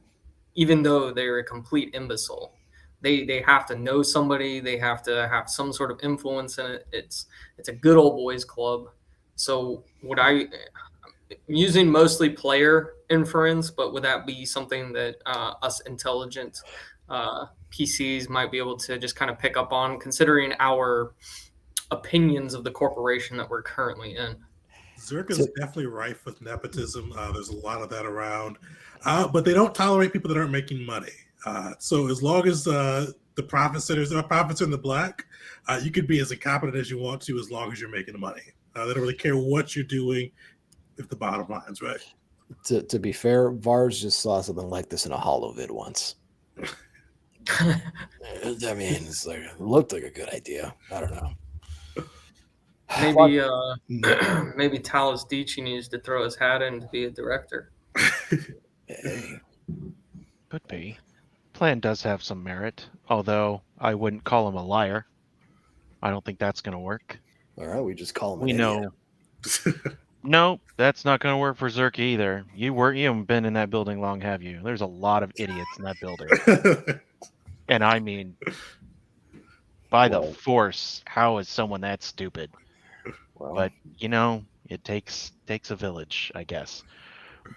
Even though they're a complete imbecile, they have to know somebody. They have to have some sort of influence in it. It's a good old boys club. So would I using mostly player inference, but would that be something that us intelligent PCs might be able to just kind of pick up on, considering our opinions of the corporation that we're currently in? Zerk is definitely rife with nepotism. There's a lot of that around, but they don't tolerate people that aren't making money. So as long as the profit centers, the profits are in the black, you could be as incompetent as you want to, as long as you're making the money. They don't really care what you're doing if the bottom line's right. To be fair, Vars just saw something like this in a holovid once. I mean, it looked like a good idea. I don't know. Maybe Talos Dici needs to throw his hat in to be a director. Hey. Could be. Plan does have some merit, although I wouldn't call him a liar. I don't think that's going to work. All right, we just call him. We know. No, that's not going to work for Zerk either. You haven't been in that building long, have you? There's a lot of idiots in that building, and I mean, by the force, how is someone that stupid? Well, But it takes a village, I guess.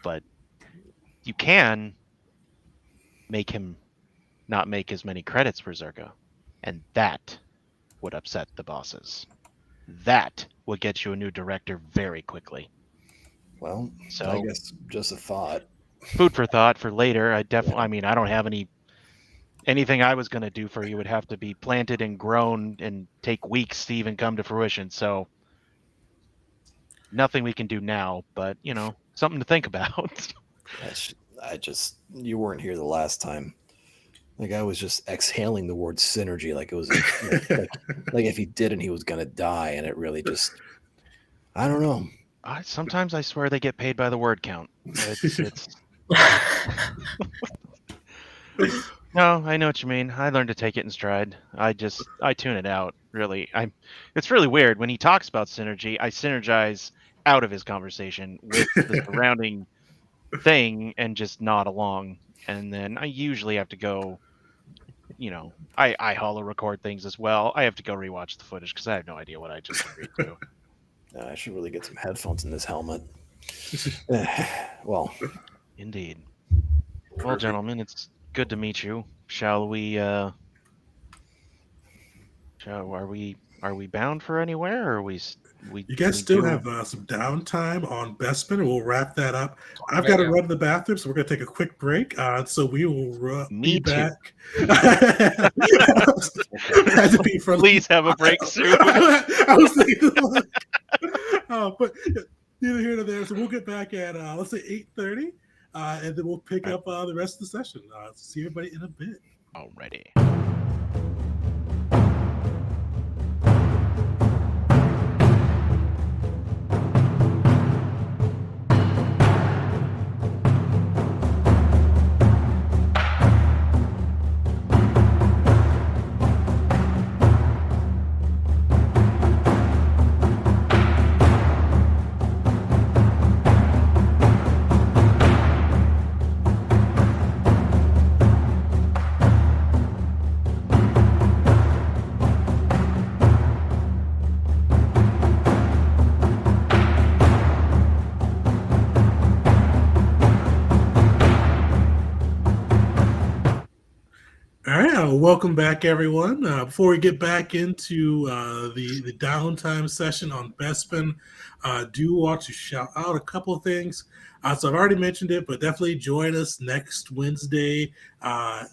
But you can make him not make as many credits for Zerka, and that would upset the bosses. That would get you a new director very quickly. Well, so I guess just a thought. Food for thought for later. I mean, I don't have anything I was going to do for you would have to be planted and grown and take weeks to even come to fruition. So nothing we can do now, but something to think about. You weren't here the last time. Like I was just exhaling the word synergy, like it was like if he didn't, he was gonna die, and it really just, I don't know. Sometimes I swear they get paid by the word count. It's No, I know what you mean. I learned to take it in stride. I tune it out. Really, it's really weird when he talks about synergy. I synergize out of his conversation with the surrounding thing and just nod along, and then I usually have to go. I holo record things as well. I have to go rewatch the footage because I have no idea what I just agreed to. I should really get some headphones in this helmet. Well, indeed. Well, gentlemen, it's good to meet you. Shall we? Are we bound for anywhere, or are we? You guys still have some downtime on Bespin, and we'll wrap that up. I've got to run to the bathroom, so we're going to take a quick break. So we will be back. Please have a break soon. I was thinking, but neither here nor there. So we'll get back at let's say 8:30, and then we'll pick up the rest of the session. See everybody in a bit. Alrighty. All right, welcome back, everyone. Before we get back into the downtime session on Bespin, do want to shout out a couple of things. So I've already mentioned it, but definitely join us next Wednesday. I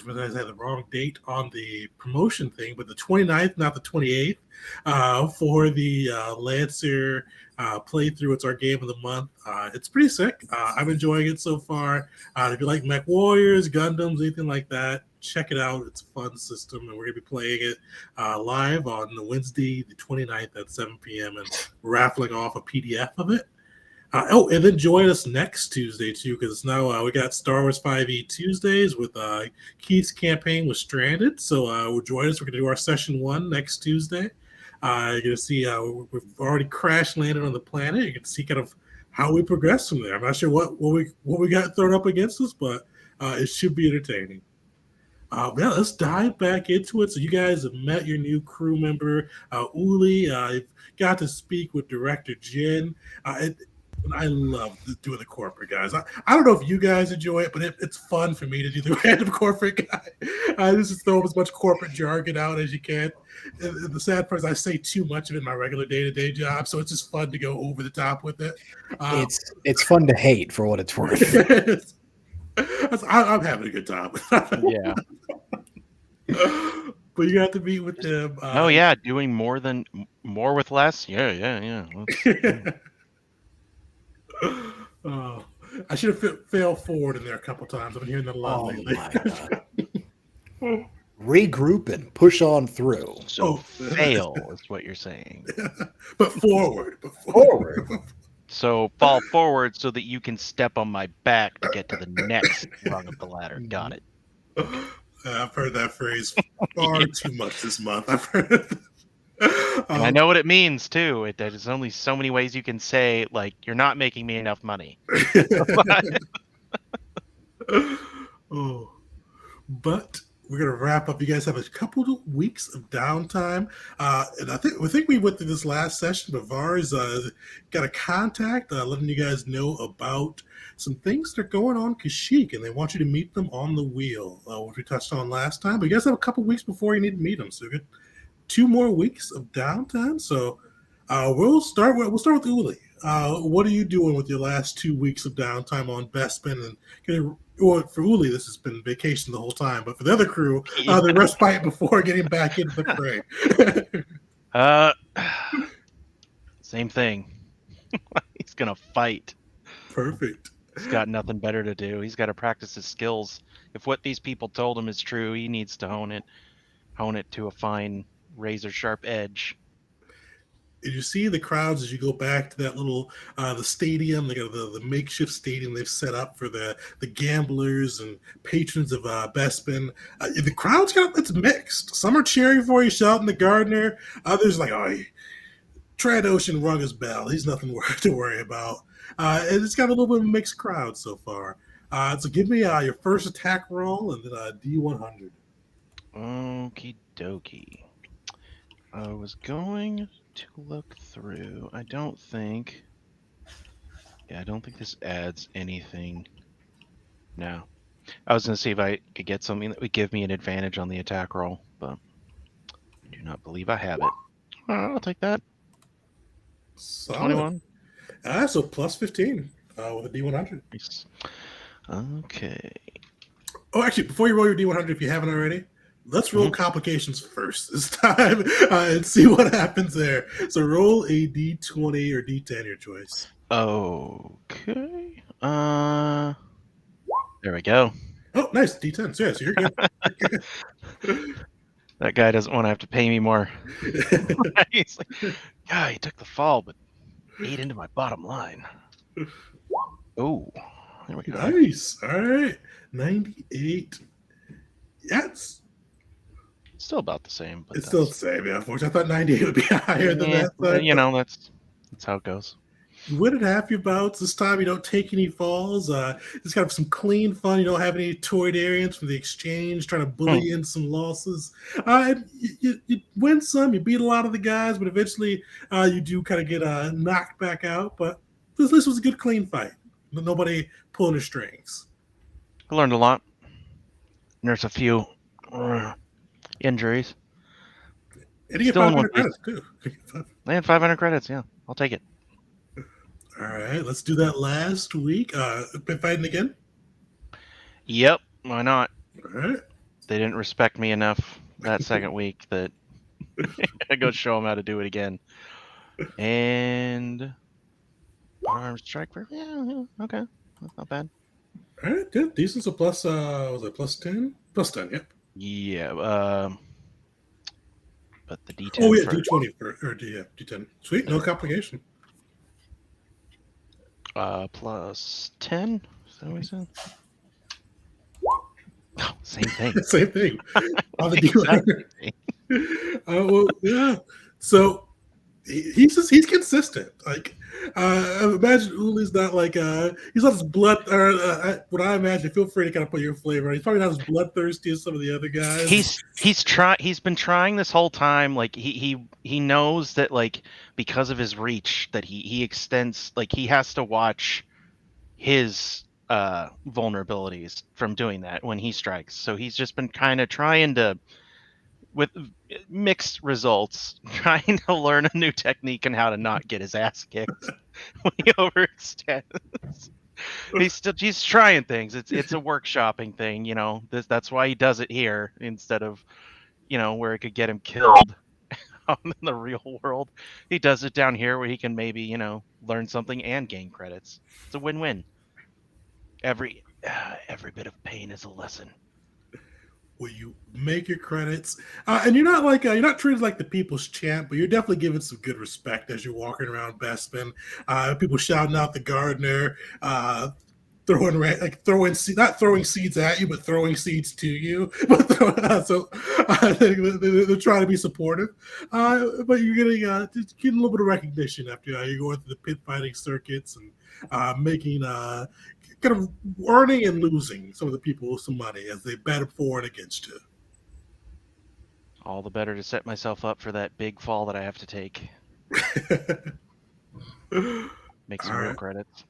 realized I had the wrong date on the promotion thing, but the 29th, not the 28th, for the Lancer playthrough. It's our game of the month. It's pretty sick. I'm enjoying it so far. If you like Mech Warriors, Gundams, anything like that, check it out. It's a fun system, and we're going to be playing it live on the Wednesday, the 29th at 7 p.m. and raffling off a PDF of it. And then join us next Tuesday, too, because now we got Star Wars 5e Tuesdays with Keith's campaign with Stranded. So we'll join us. We're going to do our session 1 next Tuesday. You're going to see we've already crash landed on the planet. You can see kind of how we progress from there. I'm not sure what we got thrown up against us, but it should be entertaining. Yeah, let's dive back into it. So you guys have met your new crew member, Uli. I've got to speak with Director Jin. I love doing the corporate guys. I don't know if you guys enjoy it, but it's fun for me to do the random corporate guy. Just throw as much corporate jargon out as you can. And the sad part is I say too much of it in my regular day-to-day job, so it's just fun to go over the top with it. It's fun to hate for what it's worth. I'm having a good time. Yeah. But you got to meet with him. Oh yeah, doing more with less. Yeah. I should have failed forward in there a couple times. I've been hearing that a lot lately. My God. Regroup and push on through. So fail is what you're saying. But forward. So fall forward so that you can step on my back to get to the next rung of the ladder. Got it. I've heard that phrase far too much this month. I've heard it. And I know what it means too. There's only so many ways you can say, like, you're not making me enough money. But we're gonna wrap up. You guys have a couple of weeks of downtime, and I think we went through this last session. But Vars got a contact letting you guys know about some things that are going on Kashyyyk, and they want you to meet them on the wheel, which we touched on last time. But you guys have a couple of weeks before you need to meet them, so good. 2 more weeks of downtime. So we'll start with Uli. What are you doing with your last 2 weeks of downtime on Bespin? And for Uli, this has been vacation the whole time, but for the other crew, the respite before getting back into the fray. Same thing. He's gonna fight. Perfect. He's got nothing better to do. He's got to practice his skills. If what these people told him is true, he needs to hone it to a fine razor sharp edge. And you see the crowds as you go back to that little the stadium. They got the makeshift stadium they've set up for the gamblers and patrons of Bespin. The crowd's it's mixed. Some are cheering for you, shouting the gardener. Others like, oh, Trad-Ocean rung his bell. He's nothing to worry about. And it's got a little bit of a mixed crowd so far. So give me your first attack roll and then D100. Okie dokie. I was going to look through. I don't think this adds anything. No. I was going to see if I could get something that would give me an advantage on the attack roll, but I do not believe I have it. I'll take that. Solid. 21. So plus 15 with a D100. Nice. Okay. Oh, actually, before you roll your D100, if you haven't already, let's roll complications first this time and see what happens there. So roll a D20 or D10, your choice. Okay. There we go. Oh, nice. D10. So, yeah, so you're good. That guy doesn't want to have to pay me more. He's like, yeah, he took the fall, but ate into my bottom line. Oh, there we go. Nice. All right. 98. Yeah, it's still about the same. But it's still the same, yeah. Unfortunately, I thought 98 would be higher than that. But, you know, that's how it goes. You win at half your bouts. This time you don't take any falls. Just got some clean fun. You don't have any Toydarians from the exchange trying to bully in some losses. You win some. You beat a lot of the guys, but eventually you do kind of get knocked back out. But this was a good, clean fight. Nobody pulling the strings. I learned a lot. There's a few Injuries. And you get Still in one 500 piece. credits too. And 500 credits. Yeah, I'll take it. All right, let's do that last week. Been fighting again? Yep. Why not? All right. They didn't respect me enough that second week that I go show them how to do it again. And arm strike for okay, that's not bad. All right, good, decent. So plus, was it plus 10? Plus 10, yep. Yeah. But the D10. Oh yeah, first. D20 or D10. Sweet, no complication. Plus 10. Is that what we said? Oh, same thing. Same thing. On the Exactly. Well, yeah. So he's consistent. Like, imagine Uli's not like he's not as blood. Or what I imagine. Feel free to kind of put your flavor. He's probably not as bloodthirsty as some of the other guys. He's been trying this whole time. Like he knows that, like, because of his reach that he extends. Like, he has to watch his vulnerabilities from doing that when he strikes. So he's just been kind of trying to, with mixed results, trying to learn a new technique and how to not get his ass kicked when he overextends. He's trying things. It's a workshopping thing, you know. That's why he does it here instead of, you know, where it could get him killed in the real world. He does it down here where he can maybe, you know, learn something and gain credits. It's a win-win. Every bit of pain is a lesson. Where you make your credits, and you're not like you're not treated like the people's champ, but you're definitely given some good respect as you're walking around Bespin. People shouting out the gardener, throwing not throwing seeds at you, but throwing seeds to you. But they're trying to be supportive. But you're getting a little bit of recognition after you're going through the pit fighting circuits and making kind of earning and losing some of the people some money as they bet for and against you. All the better to set myself up for that big fall that I have to take. Make some real credits.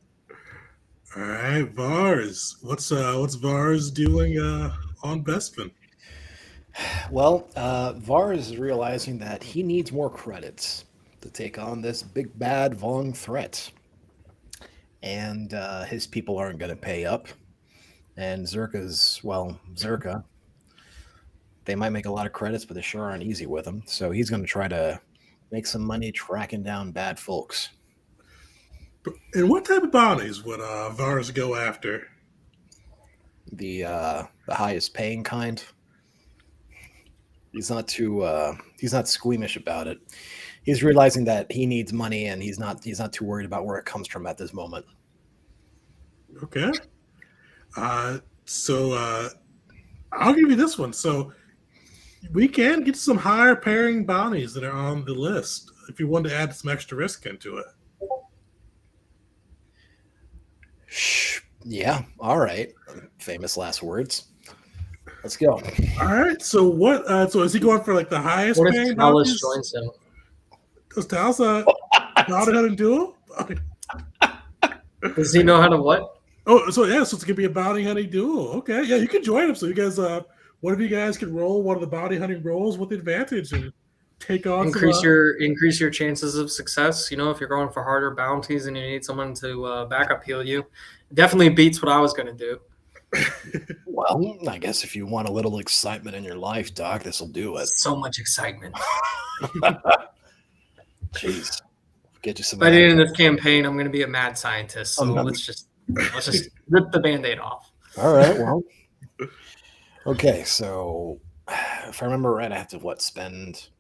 All right, Vars. What's Vars doing on Bespin? Well, Vars is realizing that he needs more credits to take on this big bad Vong threat. And his people aren't going to pay up. And Zerka, they might make a lot of credits, but they sure aren't easy with them. So he's going to try to make some money tracking down bad folks. And what type of bounties would Vars go after? The highest paying kind. He's not squeamish about it. He's realizing that he needs money, and he's not too worried about where it comes from at this moment. Okay. So I'll give you this one. So we can get some higher pairing bounties that are on the list if you want to add some extra risk into it. Yeah. All right. Famous last words. Let's go. All right. So what? So is he going for like the highest What paying if Talus bounties? joins him? Does Talus bounty hunting duel? Does he know how to what? Oh, so yeah, so it's gonna be a bounty hunting duel. Okay, yeah, you can join him. So you guys, one of you guys can roll one of the bounty hunting rolls with advantage and take on increase your chances of success. You know, if you're going for harder bounties and you need someone to backup heal you, definitely beats what I was going to do. Well, I guess if you want a little excitement in your life, Doc, this will do it. So much excitement. Jeez, get you some. By the end of this campaign, I'm going to be a mad scientist. So let's just rip the Band-Aid off. All right. Well. Okay, so if I remember right, I have to spend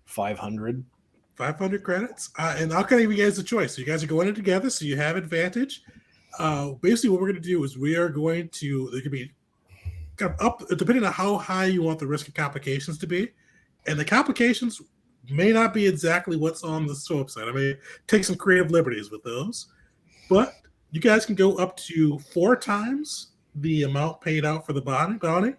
500. 500 credits, and I'll kind of give you guys a choice. So you guys are going in together, so you have advantage. Basically, what we're going to do is we are going to. There could be kind of up depending on how high you want the risk of complications to be, and the complications may not be exactly what's on the website. I mean, take some creative liberties with those, but you guys can go up to 4 times the amount paid out for the bounty,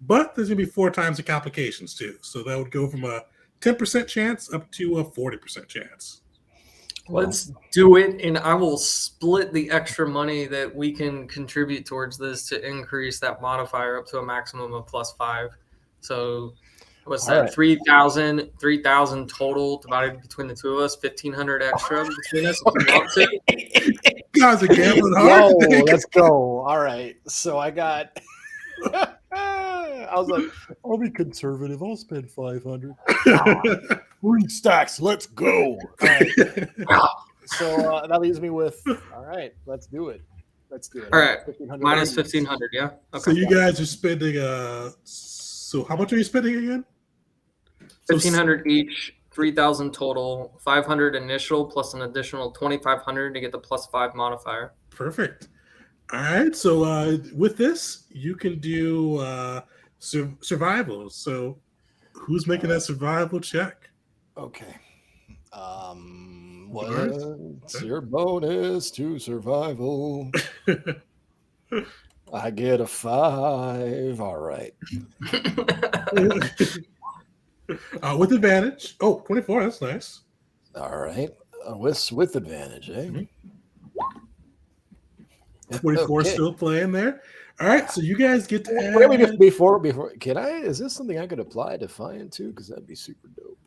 but there's going to be 4 times the complications too. So that would go from a 10% chance up to a 40% chance. Let's do it, and I will split the extra money that we can contribute towards this to increase that modifier up to a maximum of +5. So what's All that? right. 3,000 total divided between the two of us. 1,500 extra between us if you want to. You guys are gambling hard. Yo, let's go. All right. So I got. I was like, I'll be conservative. I'll spend 500. 3 stacks. Let's go. All right. So that leaves me with. All right. Let's do it. Let's do it. All right. 1,500 Minus earnings. 1,500, yeah? So you guys are spending. So how much are you spending again? 1,500 each, 3,000 total, 500 initial plus an additional 2,500 to get the +5 modifier. Perfect. All right. So with this, you can do survival. So who's making that survival check? Okay. What's your bonus to survival? I get a 5. All right. With advantage. Oh, 24. That's nice. All right. With advantage, eh? Mhm. 24 Okay. still playing there. All right. So you guys get to Wait, wait, add... before can I? Is this something I could apply Defiant to? Because that'd be super dope.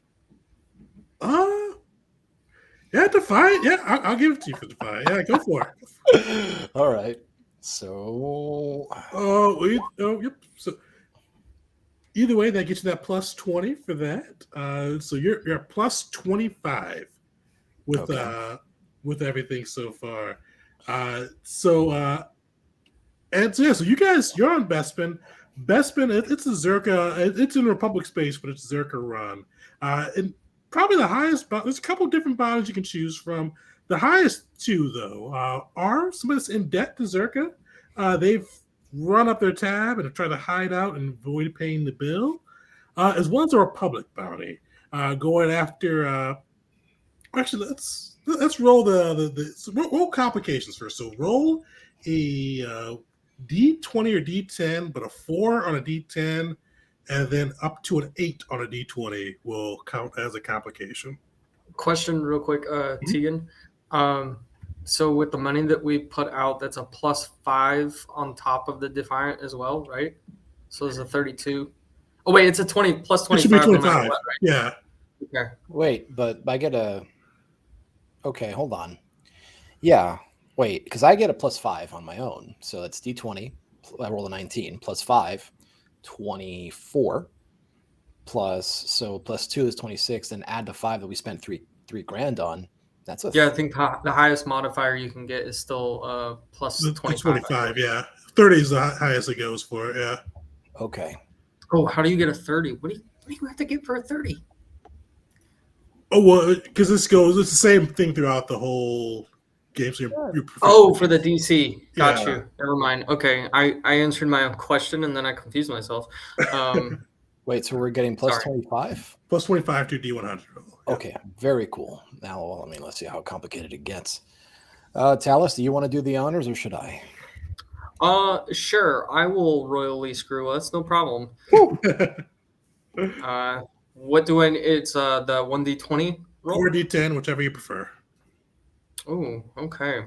Yeah, Defiant. Yeah, I'll give it to you for Defiant. Yeah, go for it. All right. So. Yep. So either way, that gets you that +20 for that. So you're at +25 with Okay. With everything so far. And so yeah, so you guys, you're on Bespin. Bespin, it's a Zerka. It's in Republic space, but it's Zerka run. And probably the highest. There's a couple different bounties you can choose from. The highest two, though, are somebody that's in debt to Zerka. They've run up their tab and have tried to hide out and avoid paying the bill, as well as a Republic bounty going after. Actually, let's roll so roll complications first. So roll a D20 or D10, but a 4 on a D10, and then up to an 8 on a D20 will count as a complication. Question real quick, Tegan. So with the money that we put out, that's a +5 on top of the Defiant as well, right? So it's a 32. Oh wait, it's a 20 plus 25. It should be no matter 25. what, right? Yeah. Okay. Wait, but I get a. Okay, hold on. Yeah, wait, because I get a +5 on my own. So that's D20. I roll a 19 +5, 24. So +2 is 26. Then add the 5 that we spent three grand on. That's a. Yeah, I think the highest modifier you can get is still plus The 25. 25, yeah. 30 is the highest it goes for, yeah. Okay. Oh, how do you get a 30? What do you have to get for a 30? Oh, well, because it's the same thing throughout the whole game. So you're for the DC. Got Yeah. you. Never mind. Okay, I answered my own question and then I confused myself. Wait, so we're getting Sorry. +25? +25 to D100. Yeah. Okay, very cool. Now, let's see how complicated it gets. Talus, do you want to do the honors or should I? Sure. I will royally screw us. No problem. What do I? It's the 1d20 roll. Or D10, whichever you prefer. Oh, okay.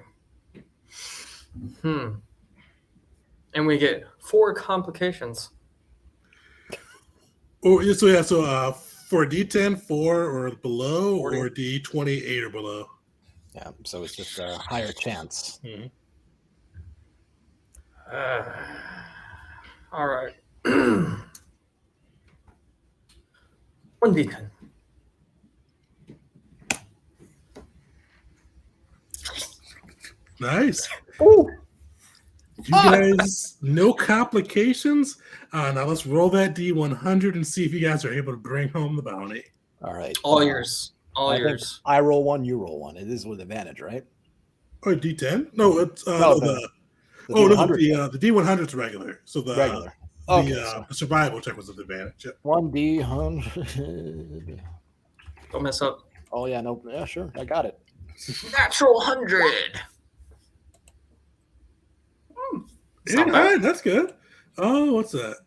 And we get 4 complications. Oh, so for a D10, 4 or below, 40. or D20, 8 or below. Yeah, so it's just a higher chance. Mm-hmm. All right. 1d10. Nice. Ooh. You guys, no complications. Now let's roll that D100 and see if you guys are able to bring home the bounty. All right. All yours. All I think yours. I roll 1, you roll 1. It is with advantage, right? Oh, D10? No, it's The the D100. the D100 is regular. So the regular. Okay, the survival check was an advantage. Yeah. 1D100. Don't mess up. Oh yeah, no, yeah, sure, I got it. Natural 100. It's Yeah, not bad. that's good. Oh, what's that?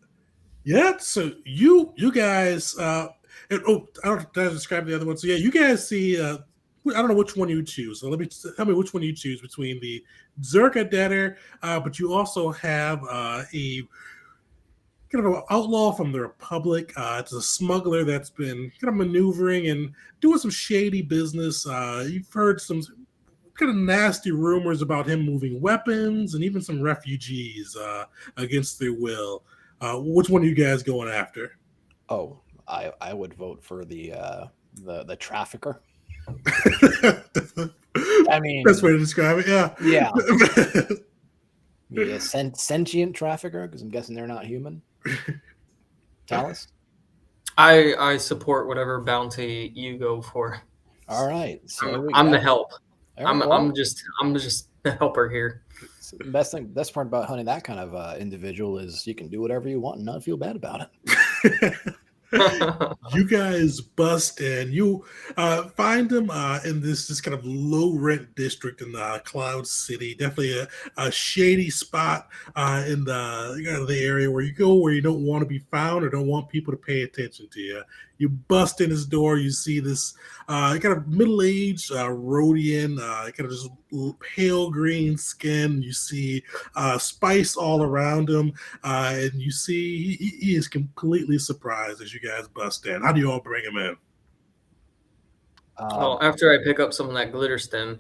Yeah, so you guys I don't did I describe the other one. So yeah, you guys see I don't know which one you choose. So tell me which one you choose between the Zerka debtor, but you also have a kind of an outlaw from the Republic. It's a smuggler that's been kind of maneuvering and doing some shady business. You've heard some kind of nasty rumors about him moving weapons and even some refugees against their will. Which one are you guys going after? Oh, I would vote for the trafficker. I mean, best way to describe it, yeah. Yeah. The sentient trafficker, because I'm guessing they're not human. Talus? I support whatever bounty you go for. All right. So I'm the help. All right, I'm just the helper here. So the best part about hunting that kind of individual is you can do whatever you want and not feel bad about it. You guys bust in. You find them in this kind of low rent district in Cloud City. Definitely a shady spot in the area where you go where you don't want to be found or don't want people to pay attention to you. You bust in his door. You see this kind of middle-aged Rhodian, kind of just pale green skin. You see spice all around him, and you see he is completely surprised as you guys bust in. How do you all bring him in? Well, after I pick up some of that glitter stem.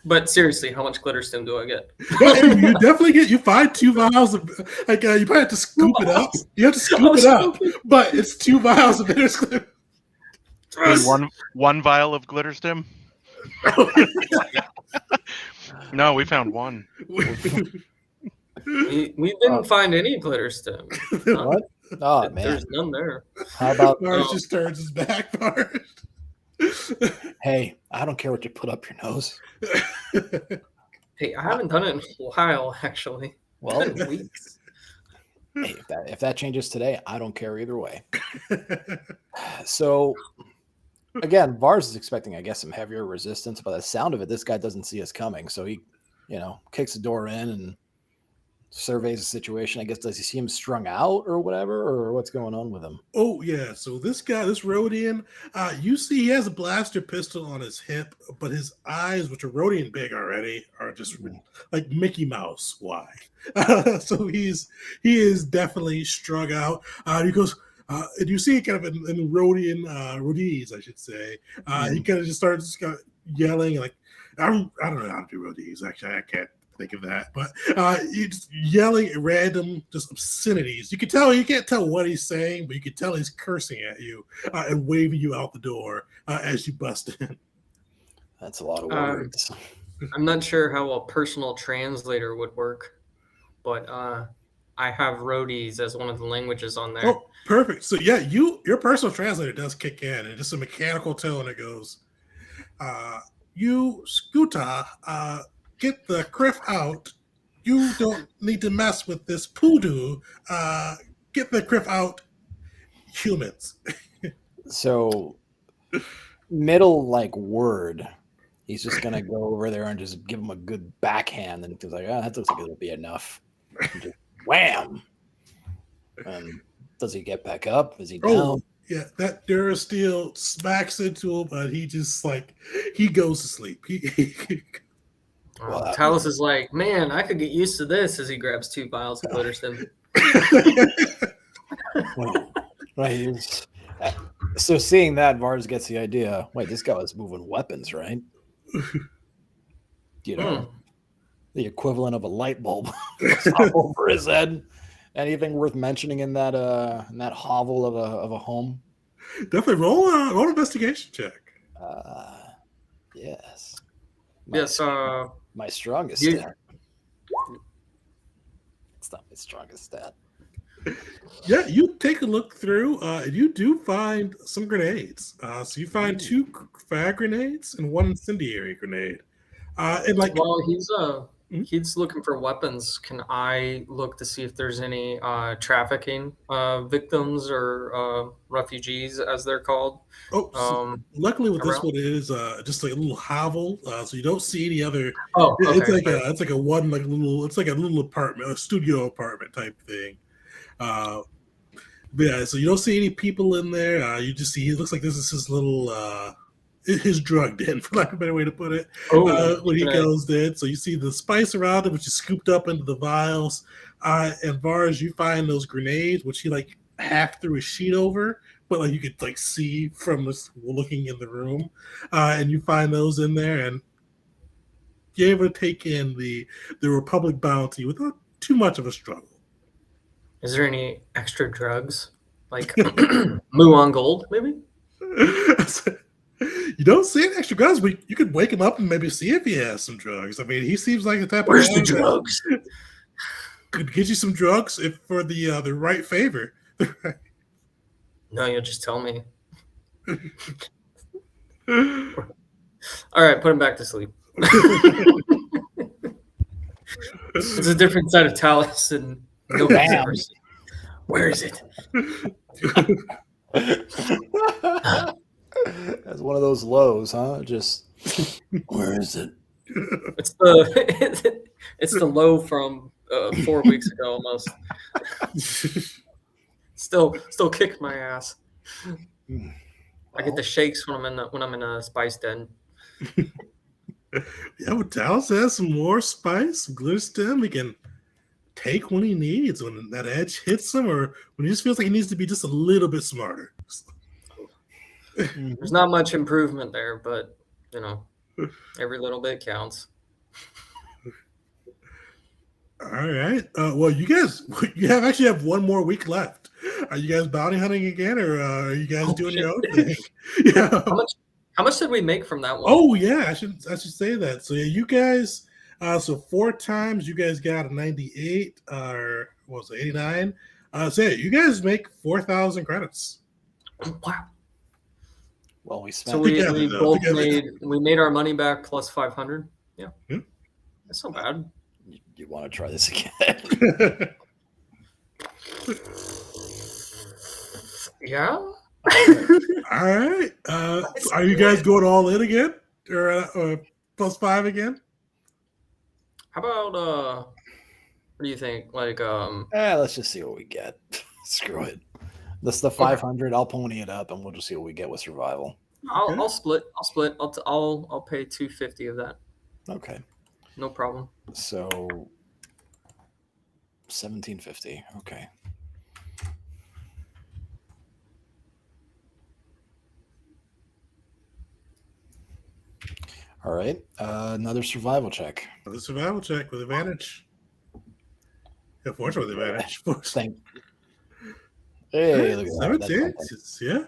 But seriously, how much glitter stem do I get? You definitely you find 2 vials of you probably have to scoop it up. You have to scoop it up, but it's 2 vials of glitter stem. One vial of glitter stem? No, we found one. We didn't find any glitter stem. What? Oh man, there's none there. How about Mars just turns his back part? Hey, I don't care what you put up your nose. Hey, I haven't done it in a while, actually. Well, It's been weeks. Hey, if that changes today, I don't care either way. So, again, Vars is expecting, I guess, some heavier resistance. By the sound of it, this guy doesn't see us coming, so he, kicks the door in and surveys the situation. I guess, does he see him strung out or whatever, or what's going on with him? Oh yeah, so this guy, this Rhodian, you see he has a blaster pistol on his hip, but his eyes, which are Rhodian big already, are just like Mickey Mouse wide. So he is definitely strung out. He goes, and you see kind of in Rhodian, Rhodese, I should say. He kind of just starts kind of yelling like, I don't know how to do Rhodese. Actually, I can't think of that, but he's yelling at random just obscenities. You can't tell what he's saying, but you can tell he's cursing at you and waving you out the door as you bust in. That's a lot of words. I'm not sure how a personal translator would work, but I have Rhodese as one of the languages on there. Oh, perfect. So yeah, your personal translator does kick in, and just a mechanical tone that goes, you Skuta, get the criff out. You don't need to mess with this poodoo. Get the criff out, humans. So, middle word. He's just gonna go over there and just give him a good backhand, and he's like, "Oh, that looks like it'll be enough." And just wham! And does he get back up? Is he down? Oh, yeah, that Durasteel smacks into him, but he just he goes to sleep. Talus is like, man, I could get used to this as he grabs 2 vials of glitter stem. Right. So seeing that, Vars gets the idea. Wait, this guy was moving weapons, right? The equivalent of a light bulb over his head. Anything worth mentioning in that hovel of a home? Definitely roll an investigation check. Yes. Yes. My strongest stat. It's not my strongest stat. Yeah, you take a look through, and you do find some grenades. So you find 2 frag grenades and 1 incendiary grenade. And while he's looking for weapons, can I look to see if there's any trafficking victims or refugees, as they're called? Luckily with around? this one, it is just like a little hovel, so you don't see any other. Oh, okay. It's like a little apartment, a studio apartment type thing. Yeah, so you don't see any people in there. You just see, it looks like this is his little, his drug den, for lack of a better way to put it, when he goes in. So you see the spice around it, which is scooped up into the vials. And Vars, you find those grenades, which he like half threw a sheet over, but like you could like see from this looking in the room. And you find those in there, and you're able to take in the Republic bounty without too much of a struggle. Is there any extra drugs? Like Muon Gold, maybe? You don't see any extra drugs, but you could wake him up and maybe see if he has some drugs. I mean, he seems like the type Where's of the guy that drugs? could get you some drugs if for the right favor. No, you'll just tell me. All right, put him back to sleep. It's a different side of Talus, and nobody's ever seen. Where is it? That's one of those lows, huh? Just where is it? It's the low from 4 weeks ago almost. Still kick my ass. I get the shakes when I'm in a spice den. Yeah, but Dallas has some more spice, some glitter stem. He can take when he needs, when that edge hits him, or when he just feels like he needs to be just a little bit smarter. There's not much improvement there, but you know, every little bit counts. All right. Well, you guys, actually have one more week left. Are you guys bounty hunting again, or are you guys doing your own thing? Yeah. How much did we make from that one? Oh yeah, I should say that. So yeah, you guys. So 4 times you guys got a 98, or what was it, 89? So yeah, you guys make 4,000 credits. Wow. Well, we spent. So we made our money back plus 500. Yeah. That's not bad. You want to try this again? Yeah. All right. Are you guys going all in again, or plus 5 again? How about what do you think? Like let's just see what we get. Screw it. This is the 500. I'll pony it up, and we'll just see what we get with survival. I'll split. I'll pay 250 of that. Okay. No problem. So 1750. Okay. All right. Another survival check. Another survival check with advantage. Yeah, fortune with advantage. Hey, look at that. 17. Yeah.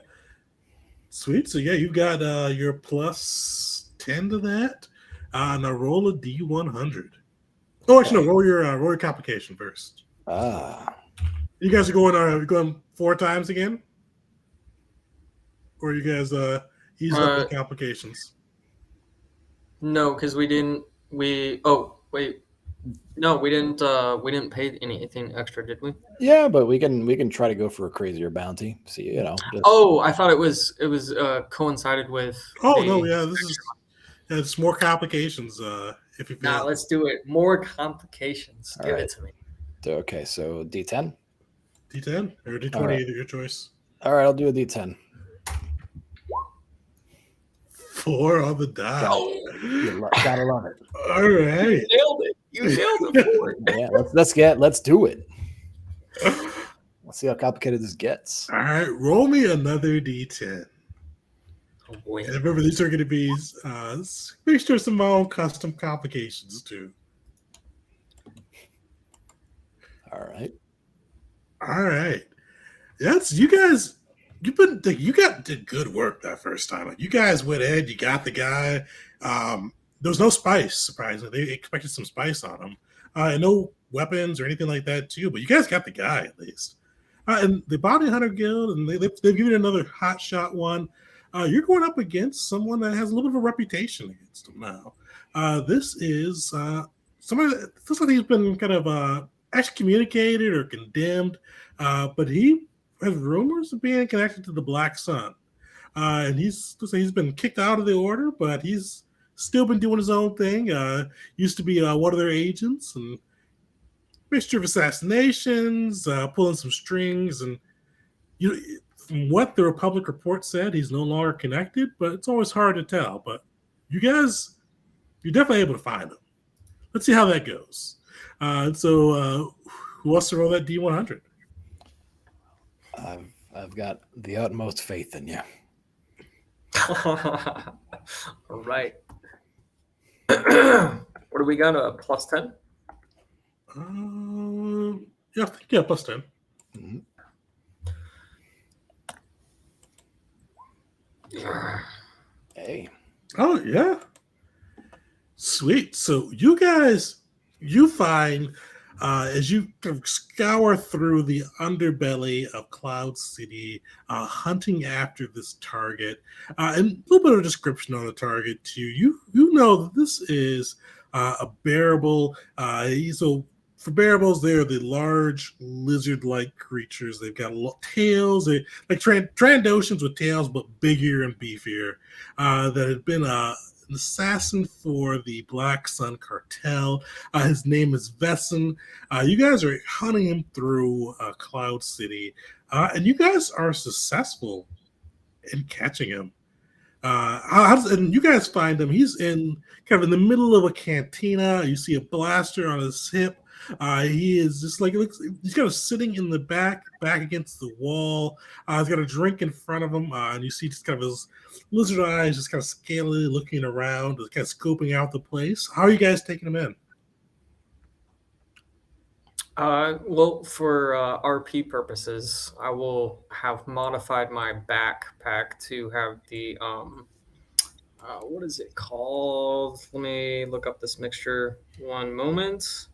Sweet. So yeah, you've got your plus 10 to that. Now roll a D100. Oh, actually, no. Roll your complication first. You guys are going 4 times again, or are you guys ease up the complications? No, because we didn't. Oh wait, no, we didn't pay anything extra, did we? Yeah, but we can try to go for a crazier bounty. See, you know. Oh, I thought it was coincided with. Oh no, yeah, it's more complications. If you feel let's do it. More complications. Give it to me. Okay, so D10. D10 or D20, either your choice. All right, I'll do a D10. 4 on the die. You gotta love it. All right. You nailed it. Yeah, let's do it. Let's see how complicated this gets. All right, roll me another D10. Oh boy. And remember, these are going to be mixture of some of my own custom complications too. All right. That's you guys. You did good work that first time. Like, you guys went in, you got the guy. There was no spice, surprisingly. They expected some spice on him. And no weapons or anything like that, too. But you guys got the guy, at least. And the Bounty Hunter Guild, and they've given you another hot shot one. You're going up against someone that has a little bit of a reputation against him now. This is somebody that looks like he's been kind of excommunicated or condemned, but he has rumors of being connected to the Black Sun. And he's been kicked out of the order, but he's still been doing his own thing. Used to be one of their agents, and mixture of assassinations, pulling some strings, and from what the Republic report said, he's no longer connected, but it's always hard to tell. But you guys, you're definitely able to find him. Let's see how that goes. So who wants to roll that D100? I've got the utmost faith in you. All right. What do we got? A plus 10? Yeah, I think, yeah, plus 10. Mhm. Hey. Oh, yeah. Sweet. So you guys, you find as you kind of scour through the underbelly of Cloud City, hunting after this target, and a little bit of description on the target too. You know that this is a bearable. So for bearables, they're the large lizard-like creatures. They've got tails, they like Trandoshans with tails, but bigger and beefier. That had been an assassin for the Black Sun Cartel. His name is Bespin. You guys are hunting him through Cloud City, and you guys are successful in catching him. And you guys find him. He's in kind of in the middle of a cantina. You see a blaster on his hip. He is just like he's kind of sitting in the back against the wall. He's got a drink in front of him, and you see just kind of his lizard eyes just kind of scalily looking around, just kind of scoping out the place. How are you guys taking him in? Well, for RP purposes, I will have modified my backpack to have the what is it called? Let me look up this mixture. One moment.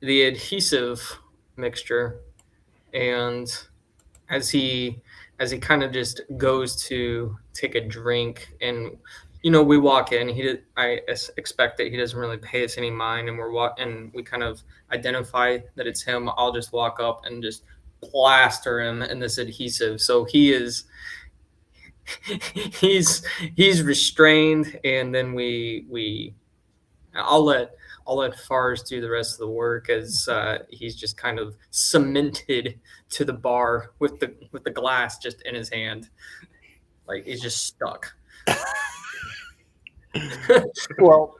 The adhesive mixture, and as he kind of just goes to take a drink, and we walk in. I expect that he doesn't really pay us any mind, and and we kind of identify that it's him. I'll just walk up and just plaster him in this adhesive. So he's restrained, and then I'll let Fars do the rest of the work, as he's just kind of cemented to the bar with the glass just in his hand, like he's just stuck. Well,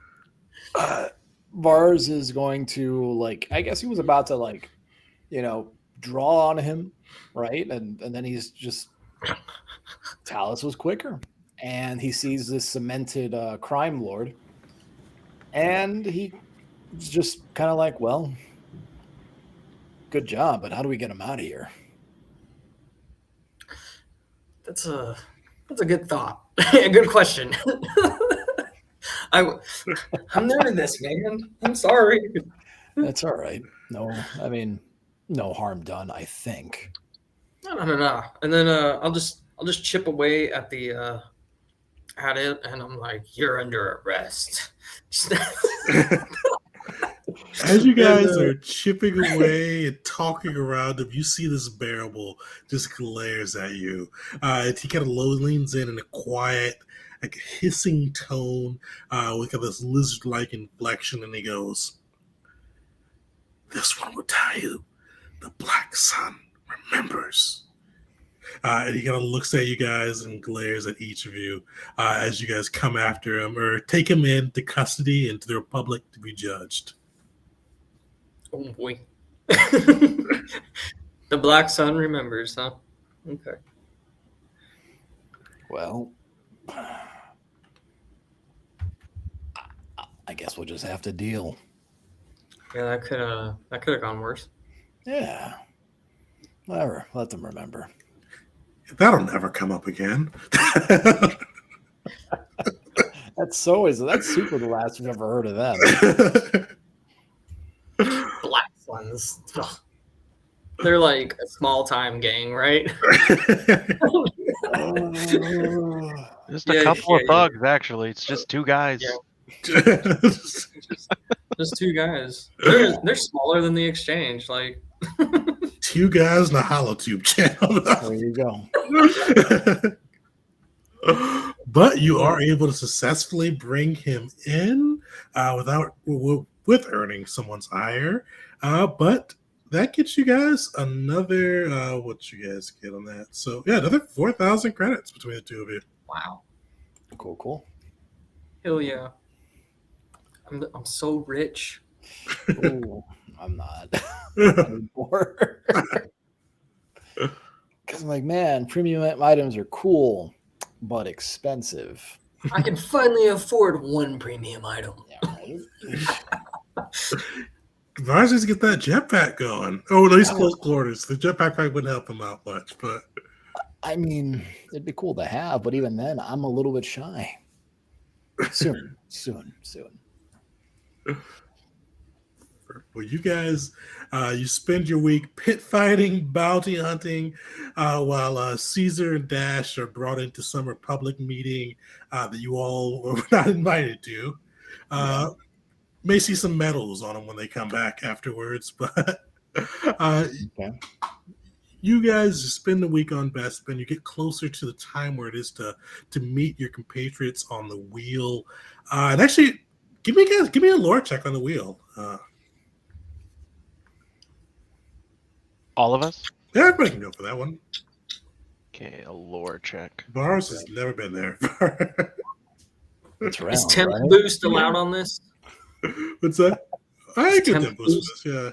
Vars is going to I guess he was about to draw on him, right? And then he's just Talus was quicker, and he sees this cemented crime lord, and he. It's just kind of like, well, good job, but how do we get him out of here? That's a good thought. A good question. I'm new to this, man. I'm sorry. That's all right. No, I mean, no harm done, I think. No. And then I'll just chip away at the at it, and I'm like, you're under arrest. As you guys are chipping away and talking around him, you see this bearable just glares at you. He kind of leans in a quiet, like hissing tone, with this lizard-like inflection, and he goes, "This one will tell you the Black Sun remembers." And he kind of looks at you guys and glares at each of you as you guys come after him or take him into custody and to the Republic to be judged. Oh boy. The Black Sun remembers, huh? Okay. Well, I guess we'll just have to deal. Yeah, that could have gone worse. Yeah. Whatever. Let them remember. That'll never come up again. That's super the last we've ever heard of them. Black Suns. They're like a small time gang, right? Just a couple of thugs, actually. It's just two guys. Yeah. Just two guys. They're smaller than the Exchange. Like two guys in a holotube channel. There you go. But you are able to successfully bring him in with earning someone's ire. But that gets you guys another what you guys get on that. So yeah, another 4,000 credits between the two of you. Wow. Cool. Hell yeah. I'm so rich. Ooh, I'm not anymore. Because I'm like, man, premium items are cool, but expensive. I can finally afford one premium item. Yeah, right. Vars needs to get that jetpack going. Oh no, he's close quarters. The jetpack probably wouldn't help him out much, but I mean, it'd be cool to have, but even then, I'm a little bit shy. Soon. well, you guys, you spend your week pit fighting, bounty hunting, while Caesar and Dash are brought into some Republic meeting that you all were not invited to. May see some medals on them when they come back afterwards, but Okay. you guys spend the week on Bespin. You get closer to the time where it is to meet your compatriots on the wheel. And actually, give me a lore check on the wheel. All of us? Yeah, everybody can go for that one. Okay, a lore check. Bars has never been there. It's Is round, temp right? boost allowed on this? What's that? I get temp temp boost boost? for this.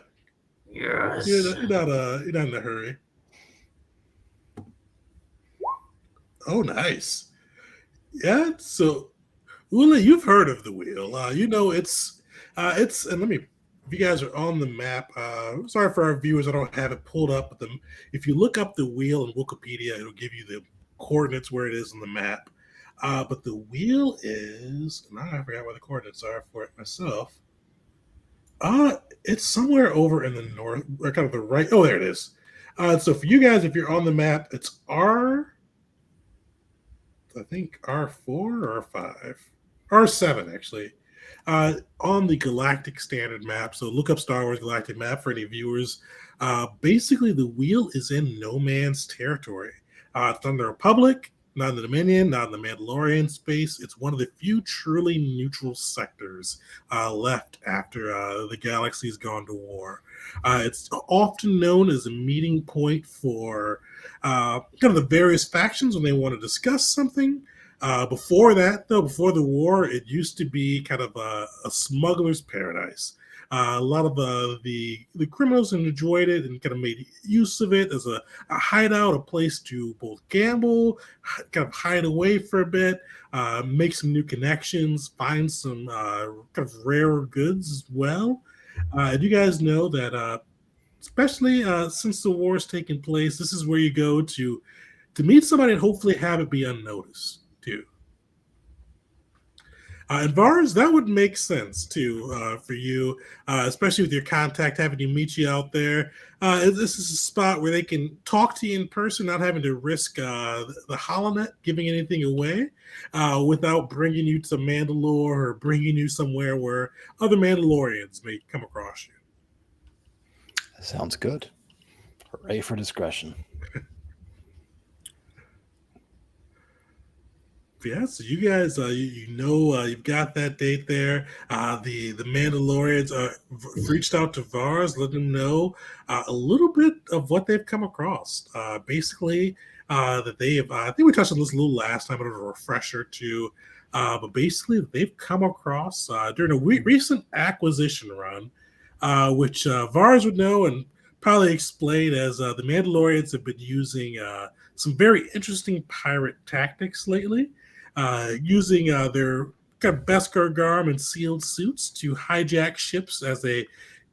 Yeah, Yes. you're not in a hurry. Oh, nice. Yeah. So, Ula, you've heard of the wheel. You know it's. And let me. If you guys are on the map, sorry for our viewers, I don't have it pulled up. But if you look up the wheel in Wikipedia, it'll give you the coordinates where it is on the map. But the wheel is. Now I forgot where the coordinates are for it myself. It's somewhere over in the north, or kind of the right. Oh, there it is. So for you guys, if you're on the map, it's I think R4 or R5, R7 actually, on the Galactic Standard map. So look up Star Wars Galactic Map for any viewers. Basically, the wheel is in no man's territory. It's on the Republic, not in the Dominion, not in the Mandalorian space. It's one of the few truly neutral sectors left after the galaxy's gone to war. It's often known as a meeting point for kind of the various factions when they want to discuss something. Before that, though, before the war, it used to be kind of a smuggler's paradise. A lot of the criminals enjoyed it and kind of made use of it as a hideout, a place to both gamble, kind of hide away for a bit, make some new connections, find some kind of rare goods as well. And you guys know that, especially since the war is taking place, this is where you go to meet somebody and hopefully have it be unnoticed too. And Vars, that would make sense too for you, especially with your contact having to meet you out there. This is a spot where they can talk to you in person, not having to risk the holonet giving anything away, without bringing you to Mandalore or bringing you somewhere where other Mandalorians may come across you. Sounds good. Hooray for discretion. Yeah, so you guys, you've got that date there. The Mandalorians reached out to Vars, let them know a little bit of what they've come across. Basically, that they have. I think we touched on this a little last time, but a refresher too. But basically, they've come across during a recent acquisition run, which Vars would know and probably explain as the Mandalorians have been using some very interesting pirate tactics lately. Using their kind of Beskar garb and sealed suits to hijack ships as they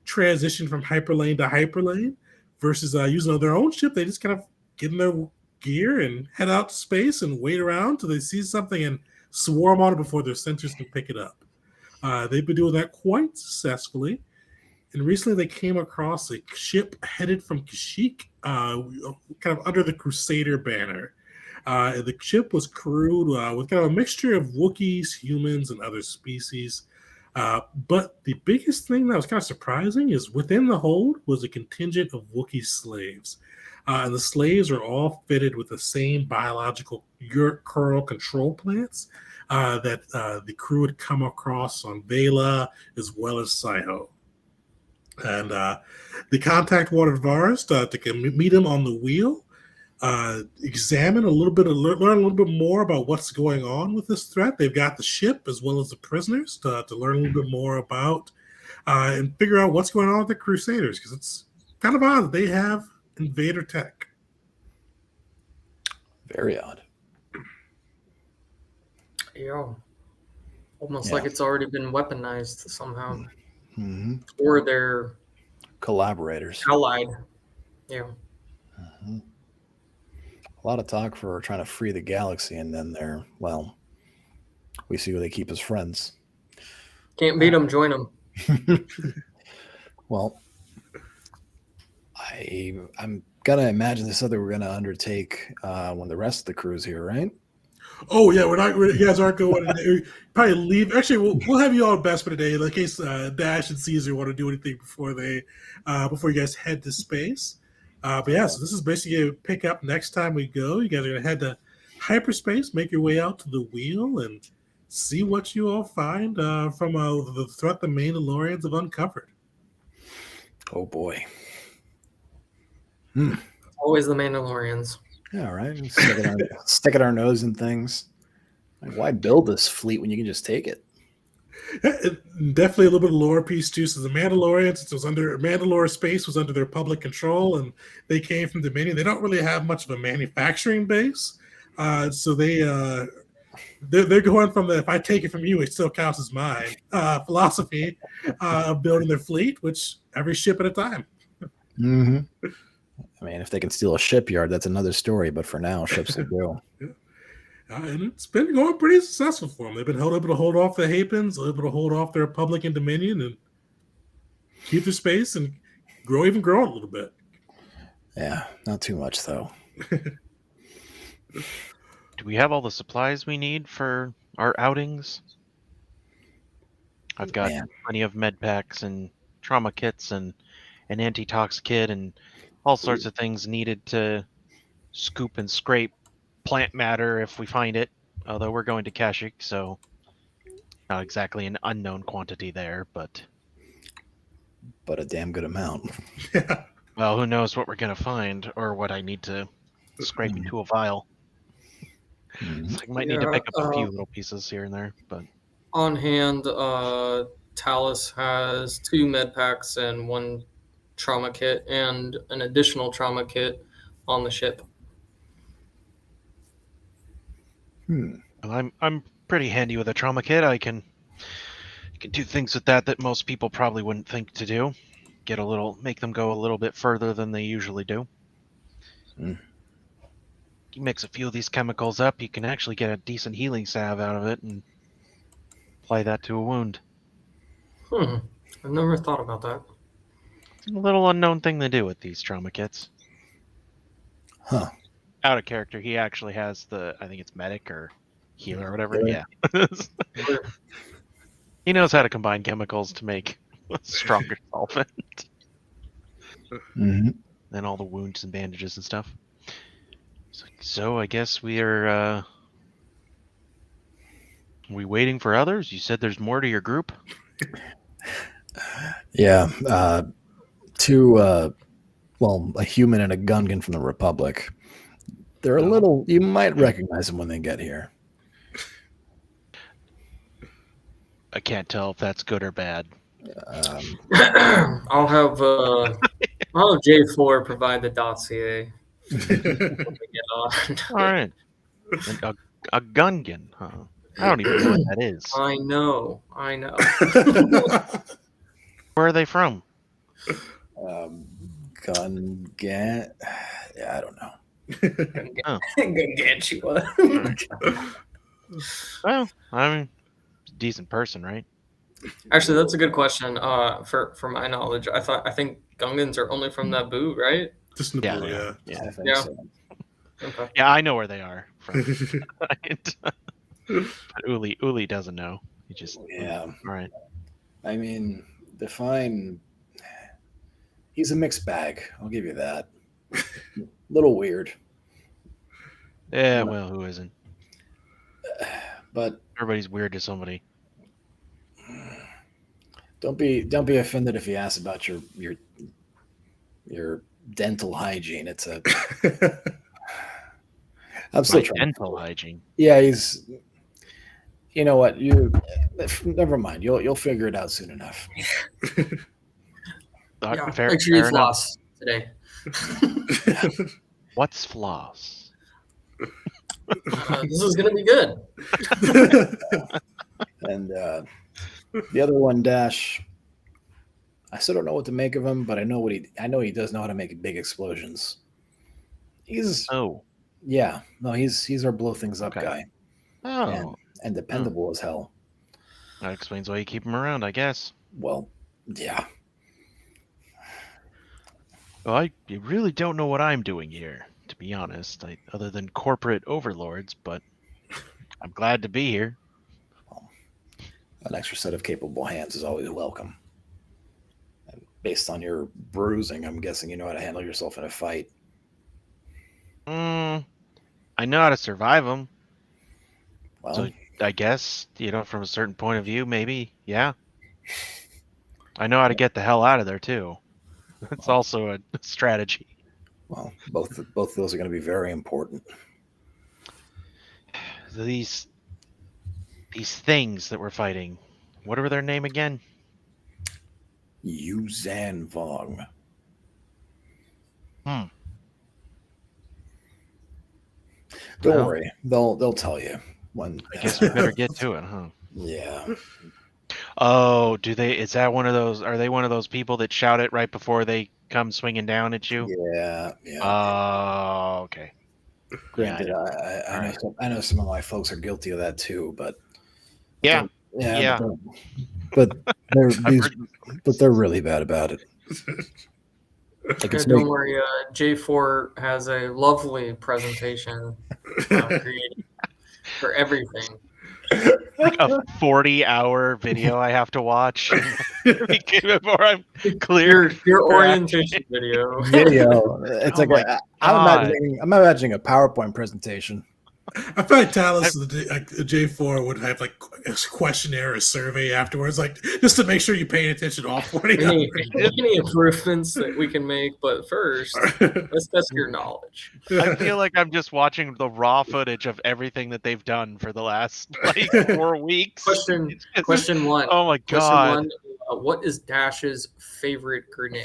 transition from hyperlane to hyperlane, versus using their own ship. They just kind of get in their gear and head out to space and wait around till they see something and swarm on it before their sensors can pick it up. They've been doing that quite successfully. And recently they came across a ship headed from Kashyyyk, kind of under the Crusader banner. The ship was crewed with kind of a mixture of Wookiees, humans, and other species. But the biggest thing that was kind of surprising is within the hold was a contingent of Wookiee slaves. And the slaves are all fitted with the same biological curl control plants that the crew had come across on Vela as well as Saiho. And they contact Watervaris to meet him on the wheel, examine a little bit, learn a little bit more about what's going on with this threat. They've got the ship as well as the prisoners to learn a little bit more about and figure out what's going on with the Crusaders, because it's kind of odd that they have invader tech. Very odd. Yeah. Almost Yeah. like it's already been weaponized somehow. Mm-hmm. Or they're Collaborators. allied. Yeah. Mm-hmm. A lot of talk for trying to free the galaxy, and then we see who they keep as friends. Can't beat them, join them. Well, I'm gonna imagine this is something we're gonna undertake when the rest of the crew's here, right? Oh yeah, you guys aren't going today. Probably leave. Actually, we'll have you all at Bespin today, in case Dash and Caesar want to do anything before you guys head to space. But yeah, so this is basically a pick up next time we go. You guys are gonna head to hyperspace, make your way out to the wheel, and see what you all find from the threat the Mandalorians have uncovered. Oh boy. Always the Mandalorians. Yeah, all right. Sticking our nose in things. Like, why build this fleet when you can just take it? Definitely a little bit of lore piece too. So the Mandalorians, it was under Mandalore space was under their public control, and they came from Dominion. They don't really have much of a manufacturing base, so they're going from the "if I take it from you, it still counts as mine" philosophy of building their fleet, which every ship at a time. Mm-hmm. I mean, if they can steal a shipyard, that's another story. But for now, ships will go. And it's been going pretty successful for them. They've been able to hold off the Hapens, able to hold off their Republic and Dominion, and keep their space and grow a little bit. Yeah, not too much though. Do we have all the supplies we need for our outings? I've got plenty of med packs and trauma kits and an antitox kit and all sorts of things needed to scoop and scrape plant matter if we find it. Although we're going to Kashyyyk, so not exactly an unknown quantity there, but a damn good amount. Yeah. Well, who knows what we're going to find or what I need to scrape into a vial. So I might need to pick up a few little pieces here and there, but on hand, Talus has 2 med packs and 1 trauma kit and an additional trauma kit on the ship. Well, I'm pretty handy with a trauma kit. I can do things with that most people probably wouldn't think to do. Make them go a little bit further than they usually do. You mix a few of these chemicals up, you can actually get a decent healing salve out of it and apply that to a wound. I've never thought about that. It's a little unknown thing to do with these trauma kits. Huh. Out of character, he actually has I think it's medic or healer or whatever. Healer. Yeah. He knows how to combine chemicals to make a stronger solvent. Mm-hmm. And all the wounds and bandages and stuff. So I guess we are we waiting for others? You said there's more to your group? Yeah. A human and a Gungan from the Republic. They're a little, you might recognize them when they get here. I can't tell if that's good or bad. I'll have J4 provide the dossier. All right. A Gungan, huh? I don't even know what that is. I know. Where are they from? Gungan. Yeah, I don't know. Gonna get you one. Well, I mean, decent person, right? Actually, that's a good question. For my knowledge, I think Gungans are only from Naboo, right? Just Naboo, I think Yeah. so. Okay. Yeah, I know where they are from. But Uli doesn't know. He just Yeah. All right. I mean, he's a mixed bag. I'll give you that. Little weird. Yeah, well, who isn't? But everybody's weird to somebody. Don't be offended if he asks about your dental hygiene. It's a I'm still My trying. dental hygiene. Yeah, he's. You know what? Never mind. You'll figure it out soon enough. Yeah, Fair, make sure you fair enough. floss today. What's floss? This is gonna be good. And the other one, Dash. I still don't know what to make of him, but I know he does know how to make big explosions. He's Oh, he's our blow things up Okay. guy, oh, and dependable as hell. that explains why you keep him around, I guess. Well, yeah. Well, I really don't know what I'm doing here, to be honest, other than corporate overlords, but I'm glad to be here. An extra set of capable hands is always welcome. And based on your bruising, I'm guessing you know how to handle yourself in a fight. I know how to survive them, Well, so I guess, from a certain point of view, maybe, yeah. I know how to get the hell out of there, too. That's also a strategy. well, both of those are going to be very important. These things that we're fighting, what were their name again? Yuzan Vong. Hmm. Don't Well, worry, they'll tell you when. I guess we better get to it, huh? Yeah. Oh, is that one of those, are they one of those people that shout it right before they come swinging down at you? Yeah. Oh, okay. Granted, Yeah, I know Alright. I know some of my folks are guilty of that too, but Yeah, yeah, yeah. but they're I've these, heard, but they're really bad about it. Like Yeah, it's don't worry. J4 has a lovely presentation created for everything. like a 40-hour video I have to watch before I'm clear. Your for orientation video. video. It's Oh like my God. I'm imagining a PowerPoint presentation. I feel like Talos, the J4 would have like a questionnaire or survey afterwards, like just to make sure you're paying attention to all 40 any improvements that we can make, but first, let's test your knowledge. I feel like I'm just watching the raw footage of everything that they've done for the last like 4 weeks. Question one. Oh my Question God. one. What is Dash's favorite grenade?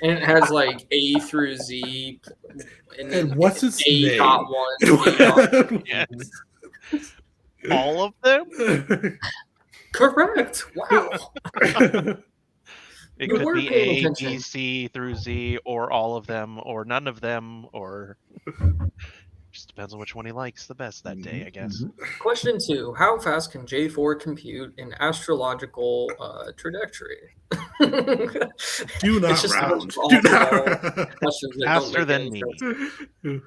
And it has like A through Z, and then And what's its A name? dot one. A dot Yes. All of them? Correct. Wow. It You could were be paying A, attention. B, C through Z, or all of them, or none of them, or just depends on which one he likes the best that day, I guess. Question two. How fast can J4 compute an astrological trajectory? Do not It's just a bunch round. of Do off-the-wall not. questions that Faster don't make than any me. sense.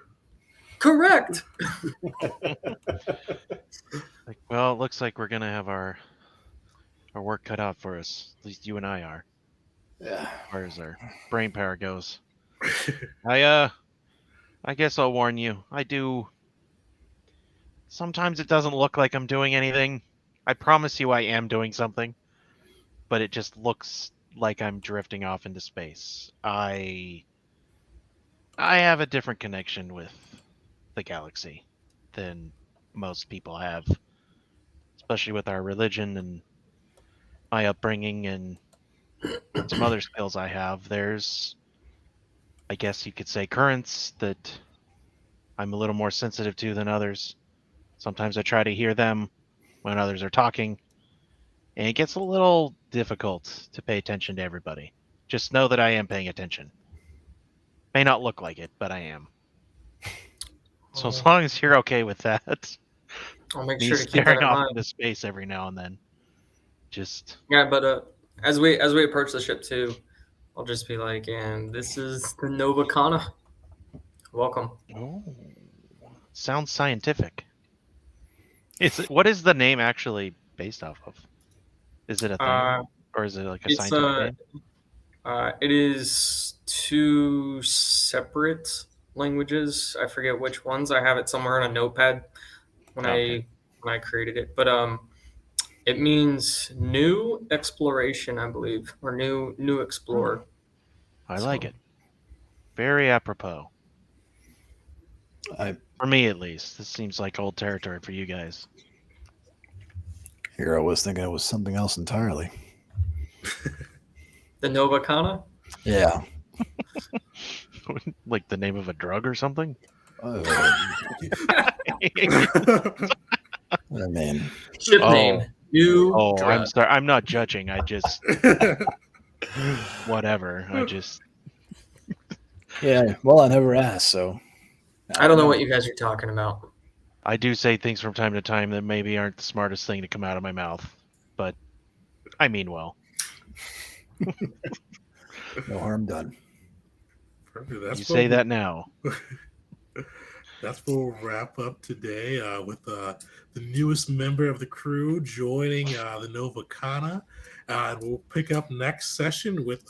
Correct. Like, well, it looks like we're gonna have our work cut out for us. At least you and I are. Yeah. As far as our brain power goes. I guess I'll warn you. I do. Sometimes it doesn't look like I'm doing anything. I promise you I am doing something. But it just looks like I'm drifting off into space. I have a different connection with the galaxy than most people have, especially with our religion and my upbringing and some other skills I have. There's, I guess you could say, currents that I'm a little more sensitive to than others. Sometimes I try to hear them when others are talking, and it gets a little difficult to pay attention to everybody. Just know that I am paying attention. May not look like it, but I am. So as long as you're okay with that, I'll make me sure to keep that staring in off mind. into space every now and then, just Yeah, but as we approach the ship too, I'll just be like, and this is the Nova Kana. Welcome. sounds scientific. What is the name actually based off of? Is it a thing, or is it like a It's scientific name? it is two separate languages. I forget which ones. I have it somewhere on a notepad when Okay. I created it. But It means new exploration, I believe, or new explorer. I like it. Very apropos. For me, at least. This seems like old territory for you guys. Here I was thinking it was something else entirely. The Nova Kana? Yeah. Like the name of a drug or something? Oh, man. Ship name. New Oh, drug. I'm sorry. I'm not judging. I just whatever. I just Yeah. Well, I never asked, so I don't know what you guys are talking about. I do say things from time to time that maybe aren't the smartest thing to come out of my mouth, but I mean well. No harm done. Perfect. You say that now. That's where we'll wrap up today with the newest member of the crew joining the Nova Kana. And we'll pick up next session with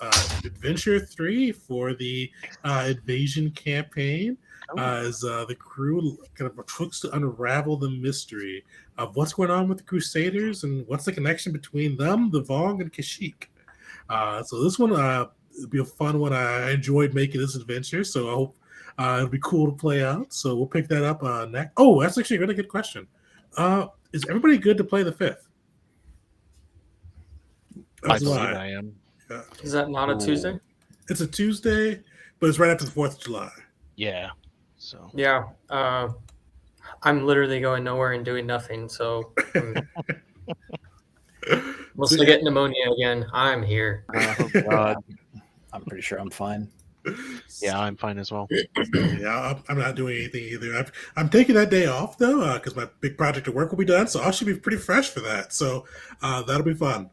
Adventure 3 for the Invasion campaign. As the crew kind of looks to unravel the mystery of what's going on with the Crusaders and what's the connection between them, the Vong, and Kashyyyk. So this one will be a fun one. I enjoyed making this adventure, so I hope it'll be cool to play out. So we'll pick that up next. Oh, that's actually a really good question. Is everybody good to play the 5th? I believe I am. Yeah. Is that not a Tuesday? It's a Tuesday, but it's right after the 4th of July. Yeah. So Yeah. I'm literally going nowhere and doing nothing. So unless I get pneumonia again, I'm here. oh, God. I'm pretty sure I'm fine. Yeah, I'm fine as well. Yeah, I'm not doing anything either. I'm taking that day off though, because my big project at work will be done, so I should be pretty fresh for that. So that'll be fun.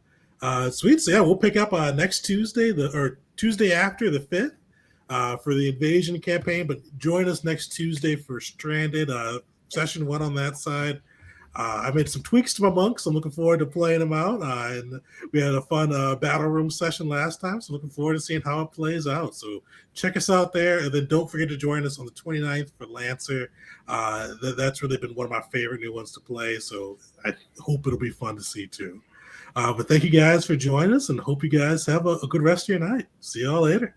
Sweet. So yeah, we'll pick up next Tuesday, or Tuesday after the 5th, for the Invasion campaign. But join us next Tuesday for Stranded, session 1 on that side. I made some tweaks to my monks. I'm looking forward to playing them out. And we had a fun battle room session last time, so looking forward to seeing how it plays out. So check us out there. And then don't forget to join us on the 29th for Lancer. That's really been one of my favorite new ones to play. So I hope it'll be fun to see too. But thank you guys for joining us, and hope you guys have a good rest of your night. See y'all later.